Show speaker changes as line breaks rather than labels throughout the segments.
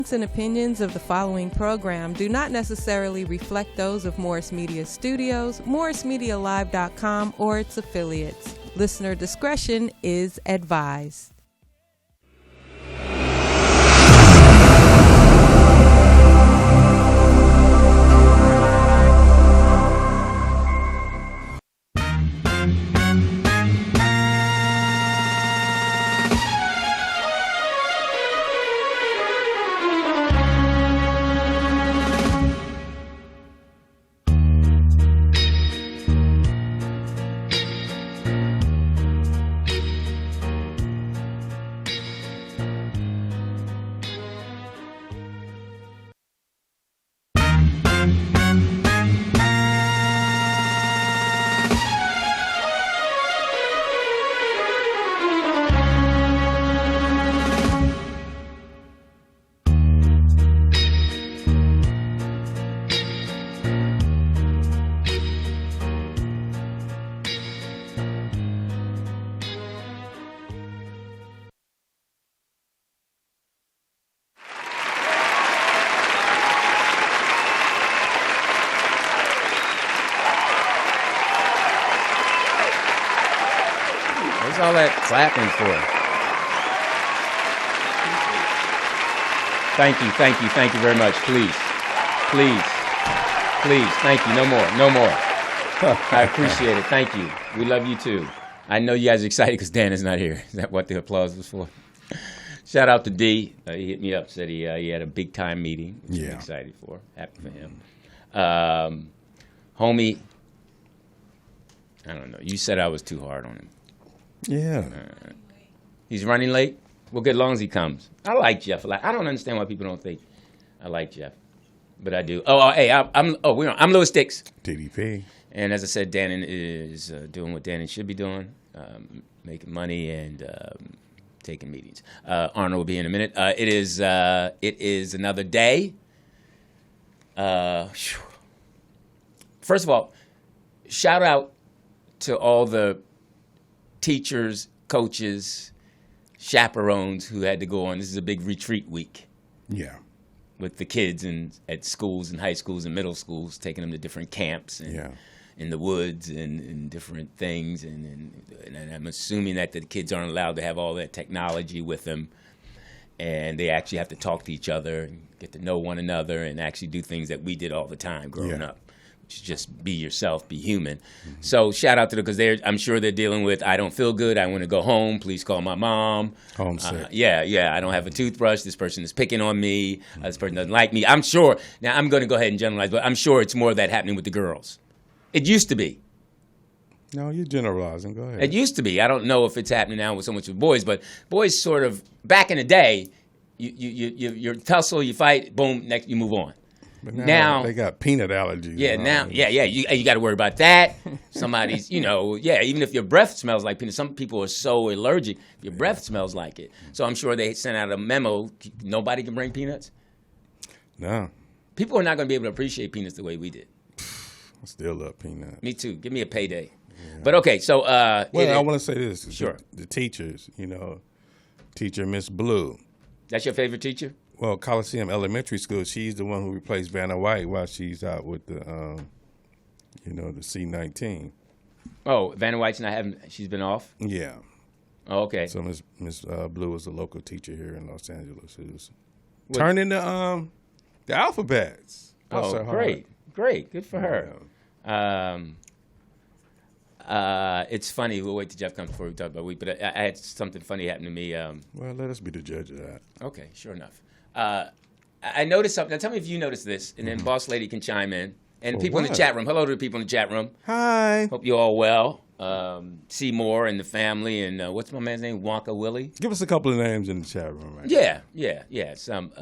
And opinions of the following program do not necessarily reflect those of Morris Media Studios, morrismedialive.com, or its affiliates. Listener discretion is advised.
All that clapping for. Thank you very much. Please. Thank you. No more. I appreciate it. Thank you. We love you too. I know you guys are excited because Dan is not here. Is that what the applause was for? Shout out to D. He hit me up, said he had a big time meeting, which I'm excited for. Happy for him. Homie, I don't know. You said I was too hard on him.
Yeah.
He's running late? Well, good, as long as he comes. I like Jeff. I don't understand why people don't think I like Jeff, but I do. Hey, I'm Louis Dix.
TDP.
And as I said, Dannon is doing what Dannon should be doing, making money and taking meetings. Arnold will be in a minute. It is another day. First of all, shout out to all the teachers, coaches, chaperones who had to go on. This is a big retreat week.
Yeah. With
the kids at schools and high schools and middle schools, taking them to different camps and in the woods and different things. And I'm assuming that the kids aren't allowed to have all that technology with them. And they actually have to talk to each other and get to know one another and actually do things that we did all the time growing up. Just be yourself, be human. Mm-hmm. So shout out to them because I'm sure they're dealing with, I don't feel good, I want to go home, please call my mom.
Homesick.
I don't have a toothbrush, this person is picking on me, this person doesn't like me. I'm sure, now I'm going to go ahead and generalize, but I'm sure it's more of that happening with the girls. It used to be.
No, you're generalizing, go ahead.
It used to be. I don't know if it's happening now with so much with boys, but boys sort of, back in the day, you tussle, you fight, boom, next you move on.
But now they got peanut allergies.
Yeah, you got to worry about that. Somebody's, even if your breath smells like peanuts, some people are so allergic, your breath smells like it. So I'm sure they sent out a memo, nobody can bring peanuts?
No.
People are not going to be able to appreciate peanuts the way we did.
I still love peanuts.
Me too. Give me a payday. Yeah. But okay, so.
I want to say this.
Sure.
The teachers, teacher Miss Blue.
That's your favorite teacher?
Well, Coliseum Elementary School, she's the one who replaced Vanna White while she's out with the, the C-19.
Oh, Vanna White's she's been off?
Yeah.
Oh, okay.
So Miss Blue is a local teacher here in Los Angeles who's turning the alphabets.
Great. Good for her. It's funny. We'll wait till Jeff comes before we talk about week, but I had something funny happen to me.
Well, let us be the judge of that.
Okay, sure enough. I noticed something. Now, tell me if you noticed this, and then Boss Lady can chime in. And people in the chat room. Hello to the people in the chat room.
Hi.
Hope you're all well. Seymour and the family, and what's my man's name? Wonka Willie?
Give us a couple of names in the chat room. Right
Yeah. Some.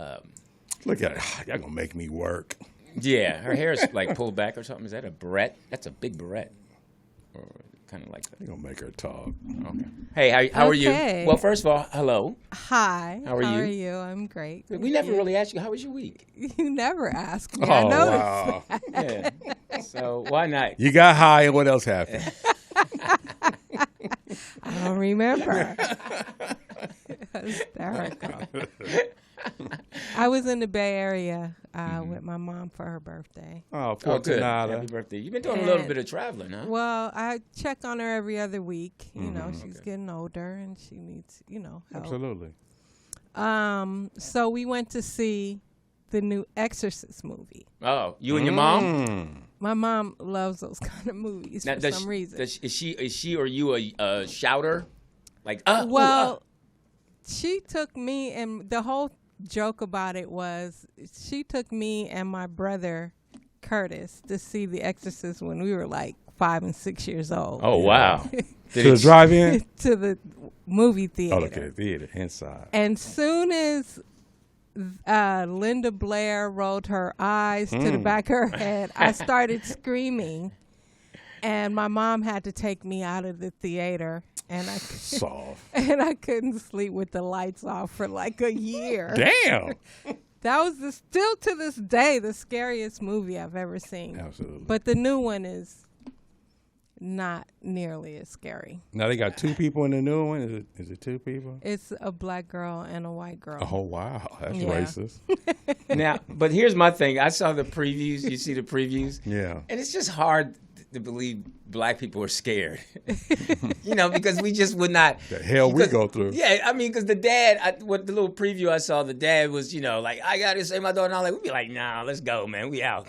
Look at it. Y'all going to make me work.
Yeah, her hair is like pulled back or something. Is that a barrette? That's a big barrette. Or kind of like that.
You're going to make her talk.
Okay. Hey, how are you? Well, first of all, hello.
Hi.
How are you?
I'm great.
We never really asked you, how was your week?
You never ask me.
I noticed.
Wow. Yeah. So why not?
You got high, and what else happened?
I don't remember. Hysterical. I was in the Bay Area with my mom for her birthday.
Oh,
good. Happy birthday. You've been doing a little bit of traveling, huh?
Well, I check on her every other week. You know, she's getting older and she needs, help.
Absolutely.
So we went to see the new Exorcist movie.
Oh, you and your mom?
My mom loves those kind of movies for some reason.
Is she or you a shouter? Like,
she took me, and the whole joke about it was she took me and my brother Curtis to see The Exorcist when we were like 5 and 6 years old.
Oh, wow.
To the drive-in?
To the movie theater.
Oh, okay, theater, inside.
And soon as Linda Blair rolled her eyes to the back of her head, I started screaming, and my mom had to take me out of the theater, and I couldn't sleep with the lights off for like a year.
Damn.
That was still to this day the scariest movie I've ever seen.
Absolutely.
But the new one is not nearly as scary.
Now they got 2 people in the new one. Is it 2 people?
It's a black girl and a white girl.
Oh wow, that's racist.
Now, but here's my thing. I saw the previews. You see the previews?
Yeah.
And it's just hard to believe black people are scared. Because we just would not.
The hell we go through.
Yeah, I mean, because the dad, what the little preview I saw, the dad was, like, I got to save my daughter. And all that. We'd be like, nah, let's go, man. We out.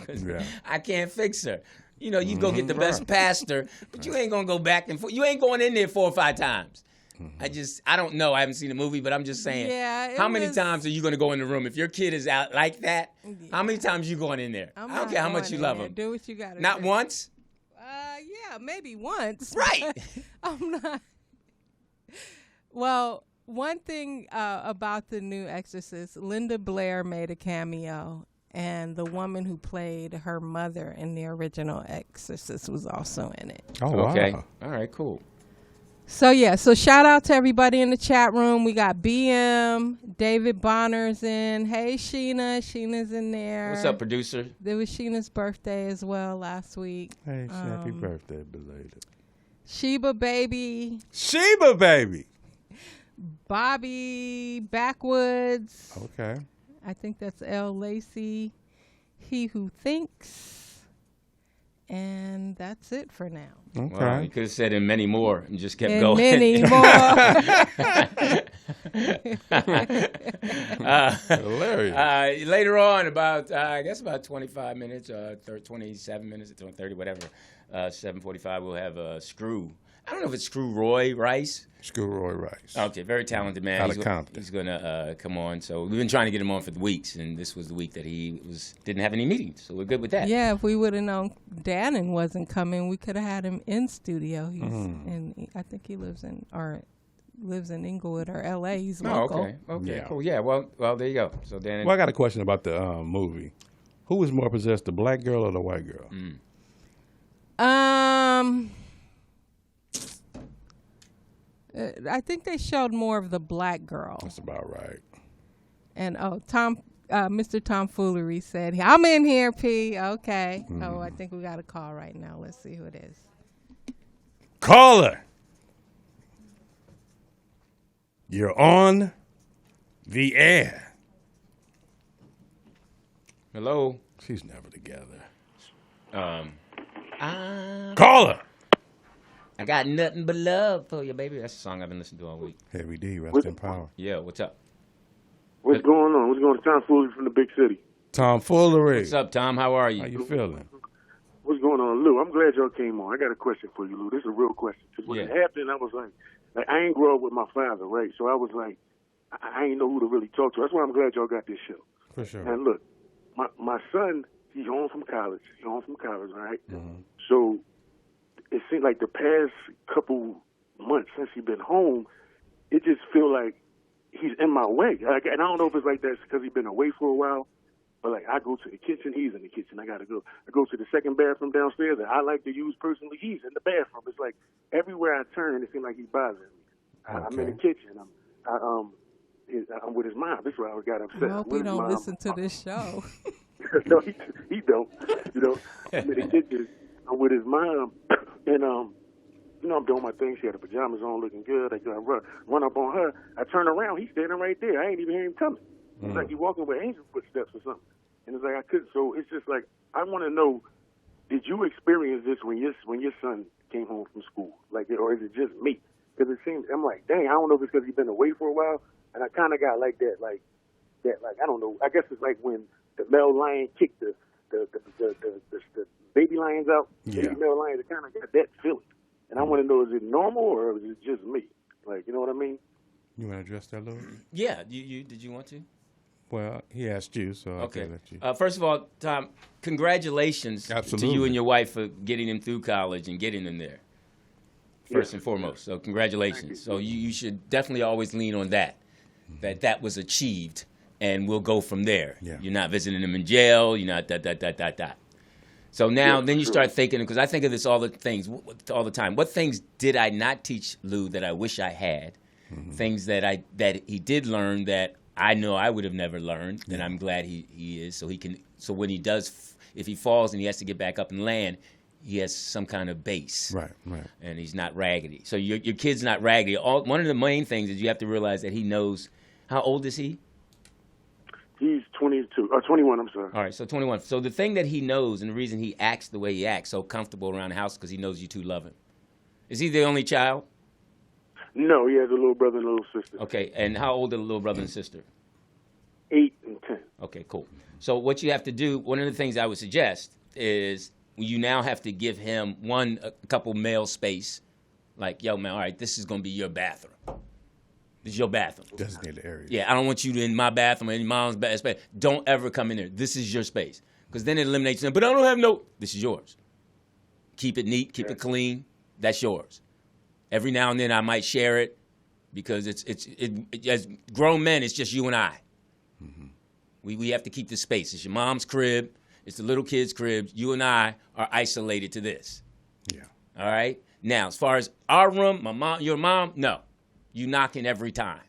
I can't fix her. You go get the best pastor, but you ain't going to go back and forth. You ain't going in there 4 or 5 times. I don't know. I haven't seen the movie, but I'm just saying.
Yeah,
how many times are you going to go in the room? If your kid is out like that, how many times are you going in there? I don't care how much you love him.
Do what you got to do.
Not once?
Yeah, maybe once.
Right.
I'm not. Well, one thing about the new Exorcist, Linda Blair made a cameo. And the woman who played her mother in the original Exorcist was also in it.
Oh, wow.
Okay. All right, cool.
So shout out to everybody in the chat room. We got BM, David Bonner's in. Hey, Sheena. Sheena's in there.
What's up, producer?
It was Sheena's birthday as well last week.
Hey, happy birthday, belated.
Sheba Baby. Bobby Backwoods.
Okay.
I think that's L. Lacey, He Who Thinks, and that's it for now.
Okay.
Well, you could have said and many more and just kept going.
Many more.
Hilarious.
Later on, about 25 minutes, 27 minutes, 30, whatever, 7:45, we'll have Screw. I don't know if it's ScrewRoy Rice.
ScrewRoy Rice.
Okay, very talented man.
Out of Compton.
He's going to come on. So we've been trying to get him on for weeks, and this was the week that he didn't have any meetings. So we're good with that.
Yeah, if we would have known Dannon wasn't coming, we could have had him in studio. And I think he lives in Inglewood or L.A. He's local.
Okay,
yeah.
Cool. Yeah, well, there you go. So Dannon.
Well, I got a question about the movie. Who was more possessed, the black girl or the white girl?
I think they showed more of the black girl.
That's about right.
And Mr. Tomfoolery said, "I'm in here, P." Okay. Oh, I think we got a call right now. Let's see who it is.
Caller, you're on the air.
Hello.
She's never together.
Caller. I got nothing but love for you, baby. That's the song I've been listening to all week.
Heavy D, rest in power.
Yeah, what's up?
What's going on? What's going on? Tomfoolery from the big city.
Tomfoolery.
What's up, Tom? How are you?
How you feeling?
What's going on, Lou? I'm glad y'all came on. I got a question for you, Lou. This is a real question. Because when it happened, I was like, I ain't grow up with my father, right? So I was like, I ain't know who to really talk to. That's why I'm glad y'all got this show.
For sure.
And look, my son, he's home from college. Right? Mm-hmm. So it seemed like the past couple months since he's been home, it just feel like he's in my way. And I don't know if it's like that because he's been away for a while, but like I go to the kitchen, he's in the kitchen. I go to the second bathroom downstairs that I like to use personally. He's in the bathroom. It's like everywhere I turn, it seems like he's bothering me. Okay. I'm in the kitchen. I'm with his mom. This is why I got upset.
I hope he don't listen to this show.
No, he don't. I'm in the kitchen. I'm with his mom, and I'm doing my thing. She had the pajamas on, looking good. I run up on her. I turn around. He's standing right there. I ain't even hear him coming. It's like you walking with angel footsteps or something. And it's like I couldn't. So it's just like I want to know: did you experience this when your son came home from school? Like, or is it just me? Because it seems I'm like, dang, I don't know if it's because he's been away for a while, and I kind of got like that, like I don't know. I guess it's like when the male lion kicked the baby lions out.
Yeah.
The male lions, it kind of got that feeling. And I want to know: is it normal or is it just me? Like, you know what I mean?
You want to address that, Louis?
Yeah. You did you want to?
Well, he asked you, so
Okay.
I'll let you.
First of all, Tom, congratulations
Absolutely.
to you and your wife for getting him through college and getting him there. First and foremost. So congratulations. So you should definitely always lean on that that was achieved, and we'll go from there.
Yeah.
You're not visiting him in jail. You're not that. So now, then you start thinking, because I think of this all the time. What things did I not teach Lou that I wish I had? Things that he did learn that I know I would have never learned, and I'm glad he is. So he can. So when he does, if he falls and he has to get back up and land, he has some kind of base.
Right.
And he's not raggedy. So your kid's not raggedy. One of the main things is you have to realize that he knows. How old is he?
He's 21. I'm sorry.
All right, so 21. So the thing that he knows, and the reason he acts the way he acts, so comfortable around the house, because he knows you two love him. Is he the only child?
No, he has a little brother and a little sister.
Okay, and how old are the little brother and sister?
8 and 10.
Okay, cool. So what you have to do, one of the things I would suggest is you now have to give him a couple male space. Like, yo, man, all right, this is going to be your bathroom. This is your bathroom.
Designated area.
Yeah, I don't want you in my bathroom or in mom's space. Don't ever come in there. This is your space. Because then it eliminates them. But I don't have this is yours. Keep it neat. Keep it clean. That's yours. Every now and then I might share it because it's as grown men, it's just you and I. We have to keep this space. It's your mom's crib. It's the little kid's crib. You and I are isolated to this.
Yeah.
All right? Now, as far as our room, your mom, no. You knocking every time.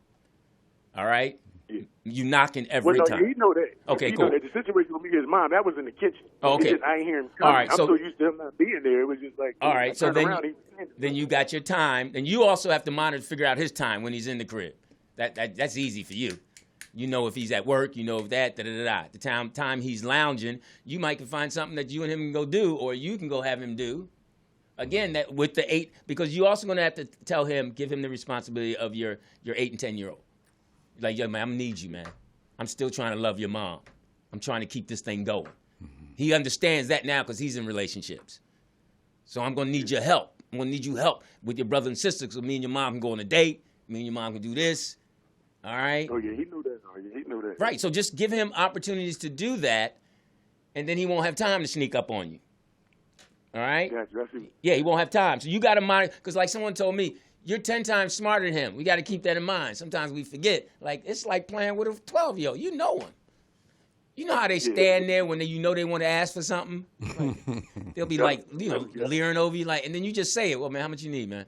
All right?
Yeah.
You knocking every
Well, no,
time.
he know that.
Okay,
he
cool.
Know that. The situation with me and his mom, that was in the kitchen.
Oh, okay.
I ain't hear him coming.
All right,
I'm
so
so used to him not being there. It was just like,
all right, so
then
you got your time. Then you also have to monitor, figure out his time when he's in the crib. That's easy for you. You know if he's at work, you know if that, da-da-da-da. The time he's lounging, you might can find something that you and him can go do, or you can go have him do. Again, that with the 8, because you're also going to have to tell him, give him the responsibility of your 8 and 10-year-old. Like, yo, man, I'm going to need you, man. I'm still trying to love your mom. I'm trying to keep this thing going. He understands that now because he's in relationships. So I'm going to need your help. I'm going to need you help with your brother and sister so me and your mom can go on a date. Me and your mom can do this. All right?
Oh, yeah, he knew that. He knew that.
Right, so just give him opportunities to do that, and then he won't have time to sneak up on you. All right? Yeah, he won't have time. So you got to monitor, because like someone told me, you're 10 times smarter than him. We got to keep that in mind. Sometimes we forget. Like, it's like playing with a 12-year-old. You know him. You know how they stand there when they want to ask for something? Like, they'll be like, leering over you, like, and then you just say it. Well, man, how much you need, man?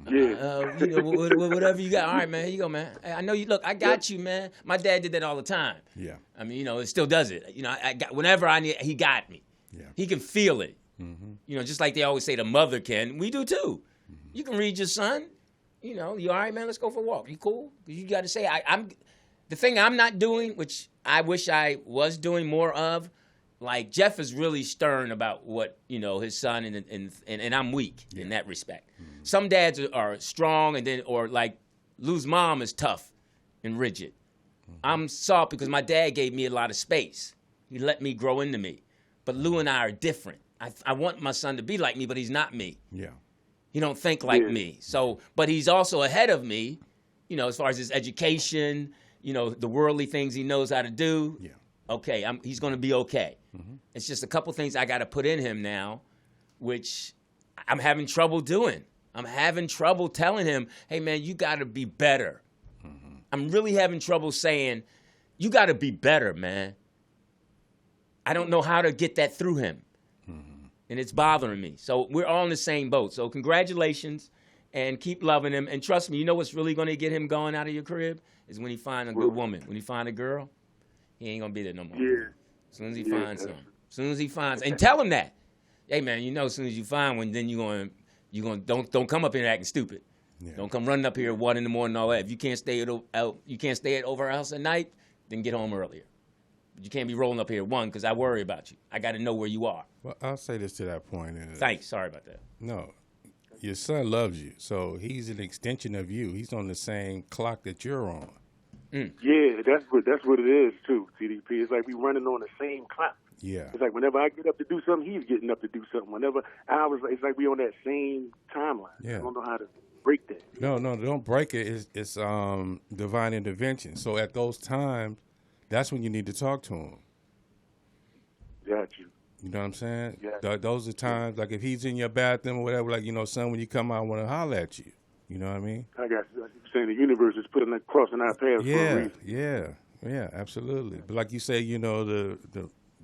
Yeah.
Whatever you got. All right, man, here you go, man. I know you. Look, I got you, man. My dad did that all the time.
Yeah.
I mean, it still does it. I got, whenever I need, he got me.
Yeah.
He can feel it. Just like they always say the mother can. We do too. You can read your son. You all right, man? Let's go for a walk. You cool? Because you got to say, I'm. The thing I'm not doing, which I wish I was doing more of, like Jeff is really stern about what his son, and I'm weak in that respect. Some dads are strong, or like Lou's mom is tough and rigid. I'm soft because my dad gave me a lot of space. He let me grow into me. But Lou and I are different. I want my son to be like me, but he's not me.
Yeah.
He don't think like me. So, but he's also ahead of me, as far as his education, the worldly things he knows how to do.
Yeah.
Okay, he's going to be okay. It's just a couple things I got to put in him now, which I'm having trouble doing. I'm having trouble telling him, hey, man, you got to be better. I'm really having trouble saying, you got to be better, man. I don't know how to get that through him. And it's bothering me. So we're all in the same boat. So congratulations, and keep loving him. And trust me, you know what's really going to get him going out of your crib? Is when he find a good woman. When he find a girl, he ain't going to be there no more.
Yeah.
As soon as he finds some. As soon as he finds, and tell him that. Hey, man, as soon as you find one, then you're going don't come up here acting stupid. Yeah. Don't come running up here at 1 a.m. and all that. If you can't stay at over our house at night, then get home earlier. But you can't be rolling up here at 1 because I worry about you. I got to know where you are.
Well, I'll say this to that point.
Thanks. Sorry about that.
No, your son loves you, so he's an extension of you. He's on the same clock that you're on.
Yeah, that's what it is too. TDP. It's like we running on the same clock.
Yeah.
It's like whenever I get up to do something, he's getting up to do something. Whenever it's like we on that same timeline.
Yeah.
I don't know how to break that.
No, don't break it. It's divine intervention. So at those times, that's when you need to talk to him.
Got you.
You know what I'm saying?
Yeah.
Those are times, like if he's in your bathroom or whatever, like, son, when you come out, I want to holler at you. You know what I mean?
I got you. I'm saying the universe is putting that crossing our paths for a reason.
Yeah, absolutely. But like you say,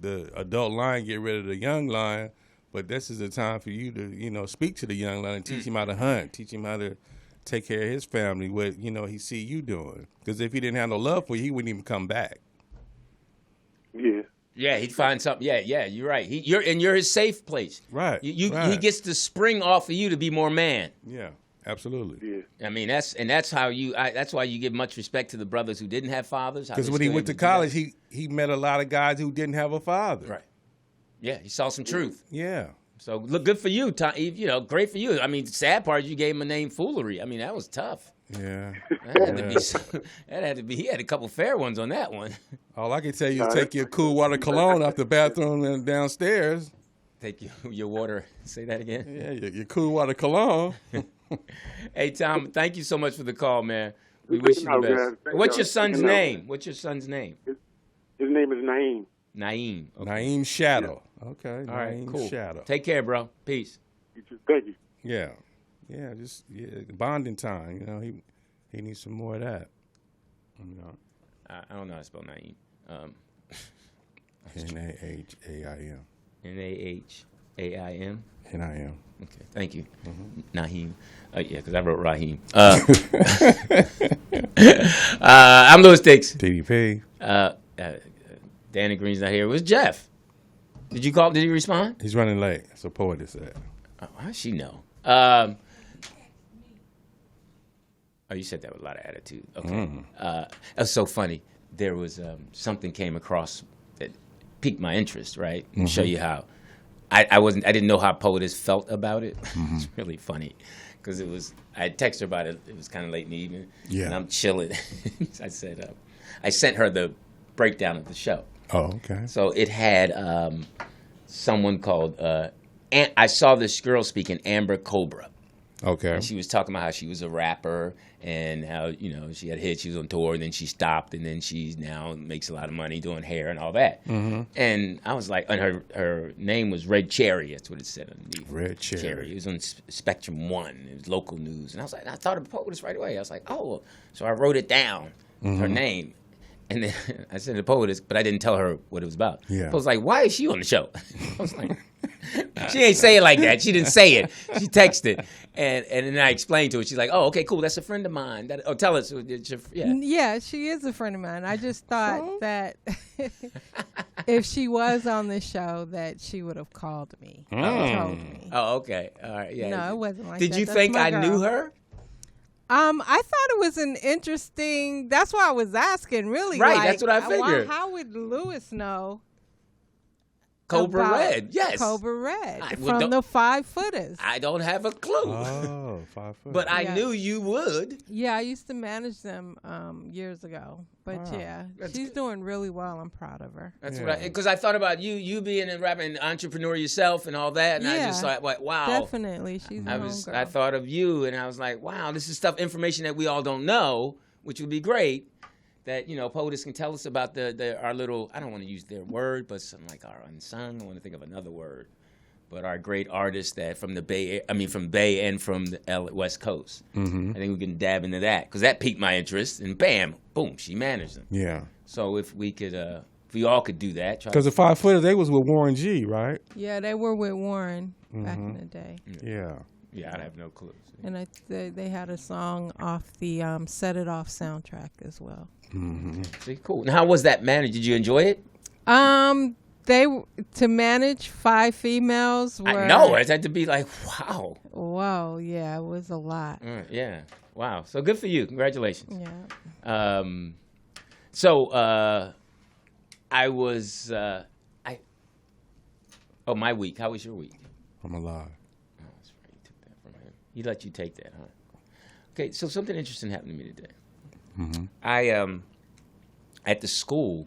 the adult lion get rid of the young lion, but this is a time for you to, speak to the young lion and teach him how to hunt, teach him how to take care of his family, what, he see you doing. Because if he didn't have no love for you, he wouldn't even come back.
Yeah.
Yeah, he'd find something. Yeah, you're right. You're his safe place.
Right.
He gets to spring off of you to be more man.
Yeah, absolutely.
Yeah.
I mean, that's how that's why you give much respect to the brothers who didn't have fathers.
Because when he went to college, he met a lot of guys who didn't have a father.
Right. Yeah, he saw some truth.
Yeah.
So look, good for you, Tom. Great for you. I mean, sad part is you gave him a name Foolery. I mean, that was tough.
Yeah.
That had to be. He had a couple fair ones on that one.
All I can tell you is take your cool water cologne out the bathroom and downstairs.
Take your water. Say that again.
Yeah, your cool water cologne.
Hey, Tom, thank you so much for the call, man. We wish you the best. What's your son's name? What's your son's name?
His name is Naeem.
Naeem. Okay.
Naeem Shadow. Yeah. Okay.
All right,
Naeem
cool.
Shadow.
Take care, bro. Peace.
You too. Thank you.
Yeah. Yeah, just bonding time. He needs some more of that.
I don't know how to spell Naeem.
Nahaim.
Nahaim.
Naim.
Okay, thank you, Naeem. Yeah, because I wrote Raheem. I'm Louis Dix.
TDP.
Danny Green's not here. It was Jeff. Did you call? Did he respond?
He's running late. So Poetess said.
Oh, how does she know? You said that with a lot of attitude. Okay. That's so funny. There was something came across that piqued my interest, right? And show you how I didn't know how Poetess felt about it. It's really funny because I texted her about it. It was kind of late in the evening.
Yeah.
And I'm chilling. I said, I sent her the breakdown of the show.
Oh, okay.
So it had someone called, I saw this girl speaking, Amber Cobra.
Okay.
And she was talking about how she was a rapper and how, she had hits, she was on tour, and then she stopped, and then she now makes a lot of money doing hair and all that. And I was like, and her name was Red Cherry. That's what it said underneath.
Red Cherry.
It was on Spectrum 1. It was local news. And I was like, I thought of Poetess right away. I was like, oh. So I wrote it down, her name. And then I said to Poetess, but I didn't tell her what it was about.
Yeah.
I was like, why is she on the show? I was like, she ain't say it like that. She didn't say it. She texted. And then I explained to her. She's like, oh, okay, cool. That's a friend of mine. Tell us.
Yeah, she is a friend of mine. I just thought that if she was on the show, that she would have called me. Told me.
Oh, okay. All right. Yeah.
No, it wasn't like that.
Did you
That's
think
my
I
girl.
knew her?
I thought it was an interesting. That's why I was asking. Really,
right?
Like,
That's what I figured.
How would Lewis know?
Cobra Red, yes.
Cobra Red
well,
from the 5 Footers.
I don't have a clue.
Oh, 5 foot.
But I knew you would.
Yeah, I used to manage them years ago. But she's doing really well. I'm proud of her.
That's what because I thought about you being a rapper and entrepreneur yourself and all that, and I just thought, wow.
Definitely, she's
I thought of you, and I was like, wow, this is information that we all don't know, which would be great. That Poetess can tell us about our little. I don't want to use their word, but something like our unsung. I want to think of another word, but our great artists that from the Bay. I mean, from Bay and from the West Coast. I think we can dab into that because that piqued my interest, and bam, boom, she managed them.
Yeah.
So if we could, if we all could do that,
because the 5 footers, they was with Warren G, right?
Yeah, they were with Warren back in the day.
Yeah.
Yeah, I have no clue.
And they had a song off the Set It Off soundtrack as well.
See, cool. Now, how was that managed? Did you enjoy it?
To manage 5 females.
I know it had to be like, wow.
Whoa, yeah, it was a lot.
Yeah, wow. So good for you. Congratulations.
Yeah.
So I was my week. How was your week?
I'm alive.
Oh, that's right. You took that from him. He let you take that, huh? Okay, so something interesting happened to me today.
Mm-hmm.
I at the school.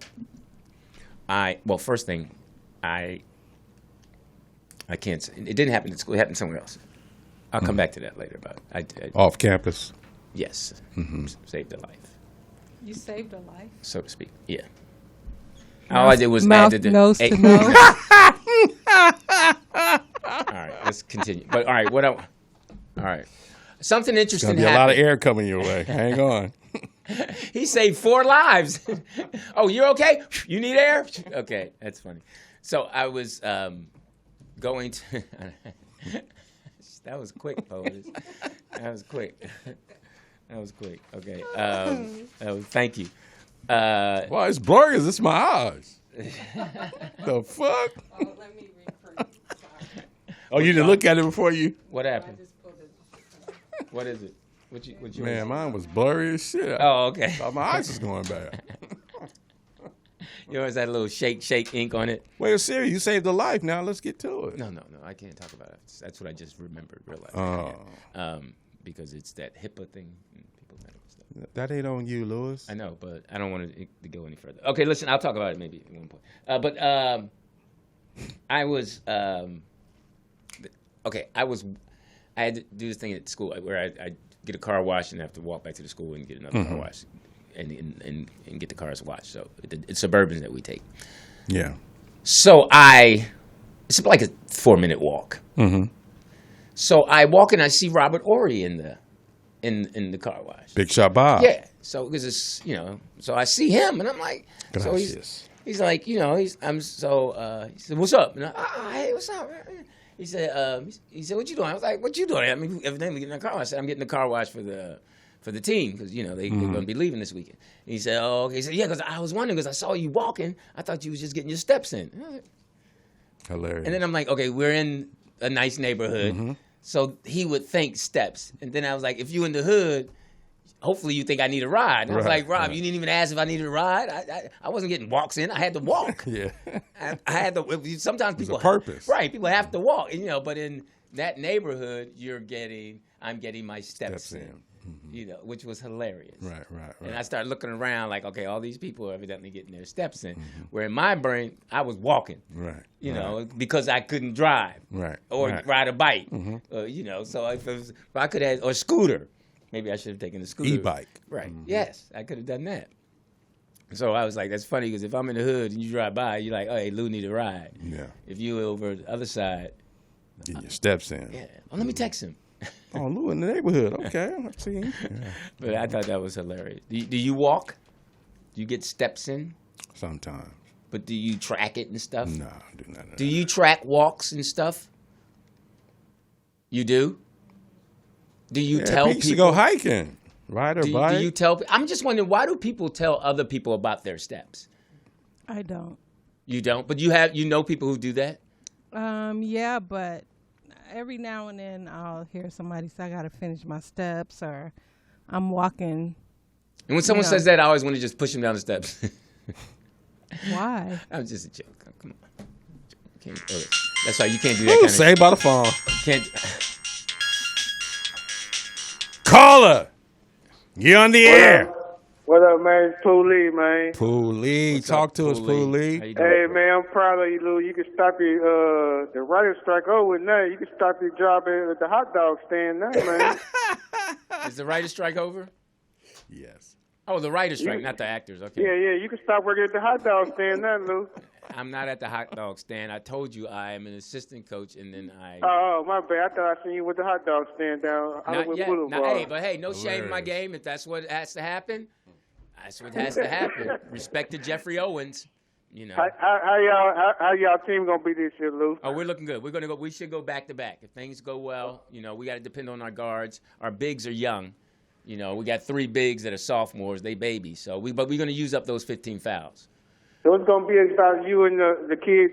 First thing, I can't say it didn't happen at school. It happened somewhere else. I'll come back to that later. But I
Off campus.
Yes, saved a life.
You saved a life,
so to speak. Yeah. All I did was
mouth,
add the
nose to nose.
All right, let's continue. But all right, all right. Something interesting
There's gonna be
happened.
a lot of air coming your way. Hang on.
He saved 4 lives. Oh, you're okay? You need air? Okay, that's funny. So I was going to. That was quick, Poetess. That was quick. That was quick. Okay. Thank you.
Well, it's blurry as it's my eyes. The fuck?
Oh, let me rephrase. Sorry.
Oh, you didn't look at it before you?
What happened? What is it? What you
Man, mine was blurry as shit.
Oh, okay.
Thought my eyes was going bad.
Yours had a little shake ink on it.
Well, Siri, you saved a life. Now let's get to it.
No, I can't talk about it. That's what I just remembered, realized.
Oh.
Because it's that HIPAA thing. People know stuff.
That ain't on you, Lewis.
I know, but I don't want it to go any further. Okay, listen, I'll talk about it maybe at one point. I had to do this thing at school where I get a car wash and have to walk back to the school and get another car wash and get the cars washed. So it's Suburbans that we take.
Yeah.
So it's like a 4-minute walk.
Mm-hmm.
So I walk and I see Robert Ory in the car wash.
Big Shot Bob.
Yeah. So because it's so I see him and I'm like,
Gracias.
so he's like, he said, what's up? And hey, what's up? He said, what you doing? I was like, what you doing? I mean, evidently getting a car wash. I said, I'm getting the car wash for the team because they're going to be leaving this weekend. And he said, oh, okay. He said, yeah, because I was wondering because I saw you walking. I thought you was just getting your steps in.
Hilarious.
And then I'm like, okay, we're in a nice neighborhood, so he would think steps. And then I was like, if you in the hood, hopefully you think I need a ride. And I was like, Rob, you didn't even ask if I needed a ride. I wasn't getting walks in. I had to walk.
Yeah.
I had to. Sometimes people
purpose.
Right. People have to walk. And, but in that neighborhood, I'm getting my steps in. Which was hilarious.
Right.
And I started looking around like, okay, all these people are evidently getting their steps in. Where in my brain, I was walking.
Right.
Because I couldn't drive.
Right.
Or ride a bike. So if I could have, or scooter. Maybe I should have taken the scooter.
E-bike.
Right. Yes, I could have done that. So I was like, that's funny because if I'm in the hood and you drive by, you're like, oh, hey, Lou need a ride.
Yeah.
If you over the other side.
Getting your steps in.
Yeah. Well, let me text him.
Oh, Lou in the neighborhood. Okay. I see him. Yeah.
But I thought that was hilarious. Do you walk? Do you get steps in?
Sometimes.
But do you track it and stuff?
No, I do not.
Do you track walks and stuff? You do? Do you tell people?
To go hiking, ride or bike?
Do you tell? I'm just wondering, why do people tell other people about their steps?
I don't.
You don't? But you know people who do that?
Yeah, but every now and then I'll hear somebody say I got to finish my steps or I'm walking.
And when someone says that, I always want to just push them down the steps.
Why?
That was just a joke. Come on. That's why you can't do that kind of
Say by the phone.
Can't.
Caller, you on the air.
What up, man? It's Poo-Lee, man.
Poo-Lee, talk to us, Poo-Lee.
Hey, man, I'm proud of you, Lou. You can stop your the writer's strike over now. You can stop your job at the hot dog stand now, man.
Is the writer's strike over?
Yes.
Oh, the writer's strike, not the actors. Okay.
Yeah, you can stop working at the hot dog stand now, Lou.
I'm not at the hot dog stand. I told you I am an assistant coach, and then I.
Oh, my bad. I thought I seen you with the hot dog stand down Hollywood Boulevard.
Hey, no shame in my game. If that's what has to happen, that's what has to happen. Respect to Jeffrey Owens.
How y'all team gonna be this year, Lou?
Oh, we're looking good. We're gonna go. We should go back to back if things go well. We got to depend on our guards. Our bigs are young. We got 3 bigs that are sophomores. They babies. But we're gonna use up those 15 fouls.
So it's gonna be about you and the kid.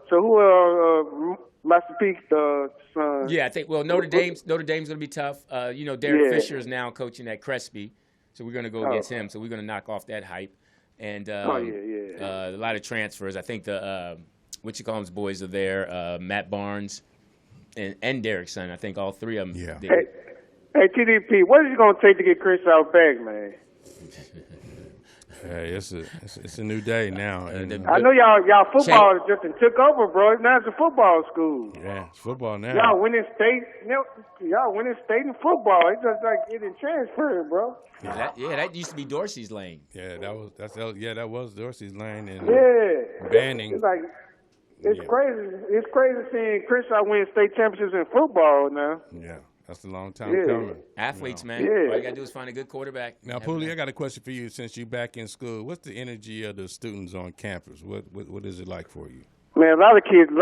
So who are Master Peak's son?
Yeah, I think. Well, Notre Dame's gonna be tough. Derek Fisher is now coaching at Crespi, So we're going to go against him. So we're going to knock off that hype. And a lot of transfers. I think the boys are there. Matt Barnes and Derek Son. I think all three of them.
Yeah. Hey, TDP, what is it going to take to get Chris out back, man?
Hey, it's a new day now. And,
I know y'all football just took over, bro. Now it's a football school.
Yeah, it's football now.
Y'all winning state in football. It's just like it didn't transfer, bro.
That used to be Dorsey's lane.
Yeah, that was Dorsey's lane and
banning. It's crazy. It's crazy seeing Chris win state championships in football now.
Yeah. That's a long time coming.
Athletes, man. All you got to do is find a good quarterback.
Now, Poo-Lee, I got a question for you. Since you're back in school, what's the energy of the students on campus? What is it like for you?
Man, a lot of kids a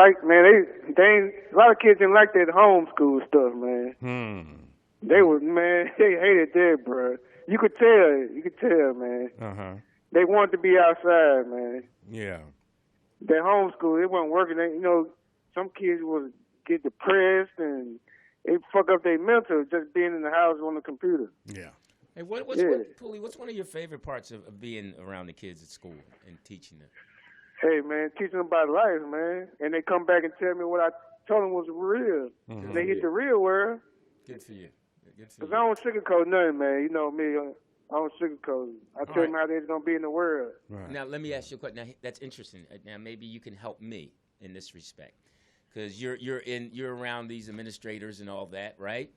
lot of kids didn't like that homeschool stuff, man. They hated that, bro. You could tell, man. They wanted to be outside, man.
Yeah.
That homeschool, it wasn't working. Some kids would get depressed and it fuck up their mental just being in the house on the computer.
Yeah. Hey, Poolie, what's one of your favorite parts of being around the kids at school and teaching them?
Hey, man, teaching them about life, man. And they come back and tell me what I told them was real. Mm-hmm. They hit the real world.
Good for you.
Because I don't sugarcoat nothing, man. You know me. I don't sugarcoat it. I tell them how they're going to be in the world.
Right. Now, let me ask you a question. Now, that's interesting. Now, maybe you can help me in this respect. Because you're around these administrators and all that, right?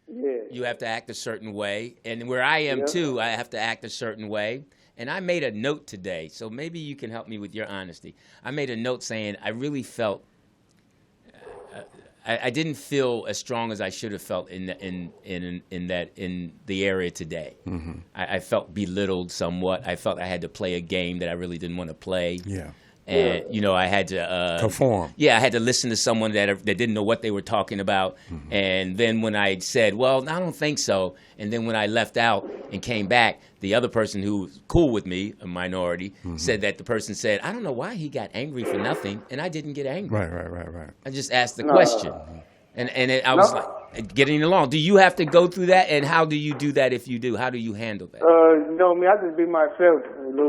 Yeah.
You have to act a certain way, and where I am too, I have to act a certain way. And I made a note today, so maybe you can help me with your honesty. I made a note saying I really felt I didn't feel as strong as I should have felt in the area today. Mm-hmm. I felt belittled somewhat. I felt I had to play a game that I really didn't want to play.
Yeah.
And, I had to
conform.
Yeah, I had to listen to someone that didn't know what they were talking about. Mm-hmm. And then when I said, well, I don't think so. And then when I left out and came back, the other person who was cool with me, a minority, said that the person said, I don't know why he got angry for nothing. And I didn't get angry.
Right.
I just asked the question. I was like, getting along. Do you have to go through that? And how do you do that if you do? How do you handle that?
You know me, I just be myself.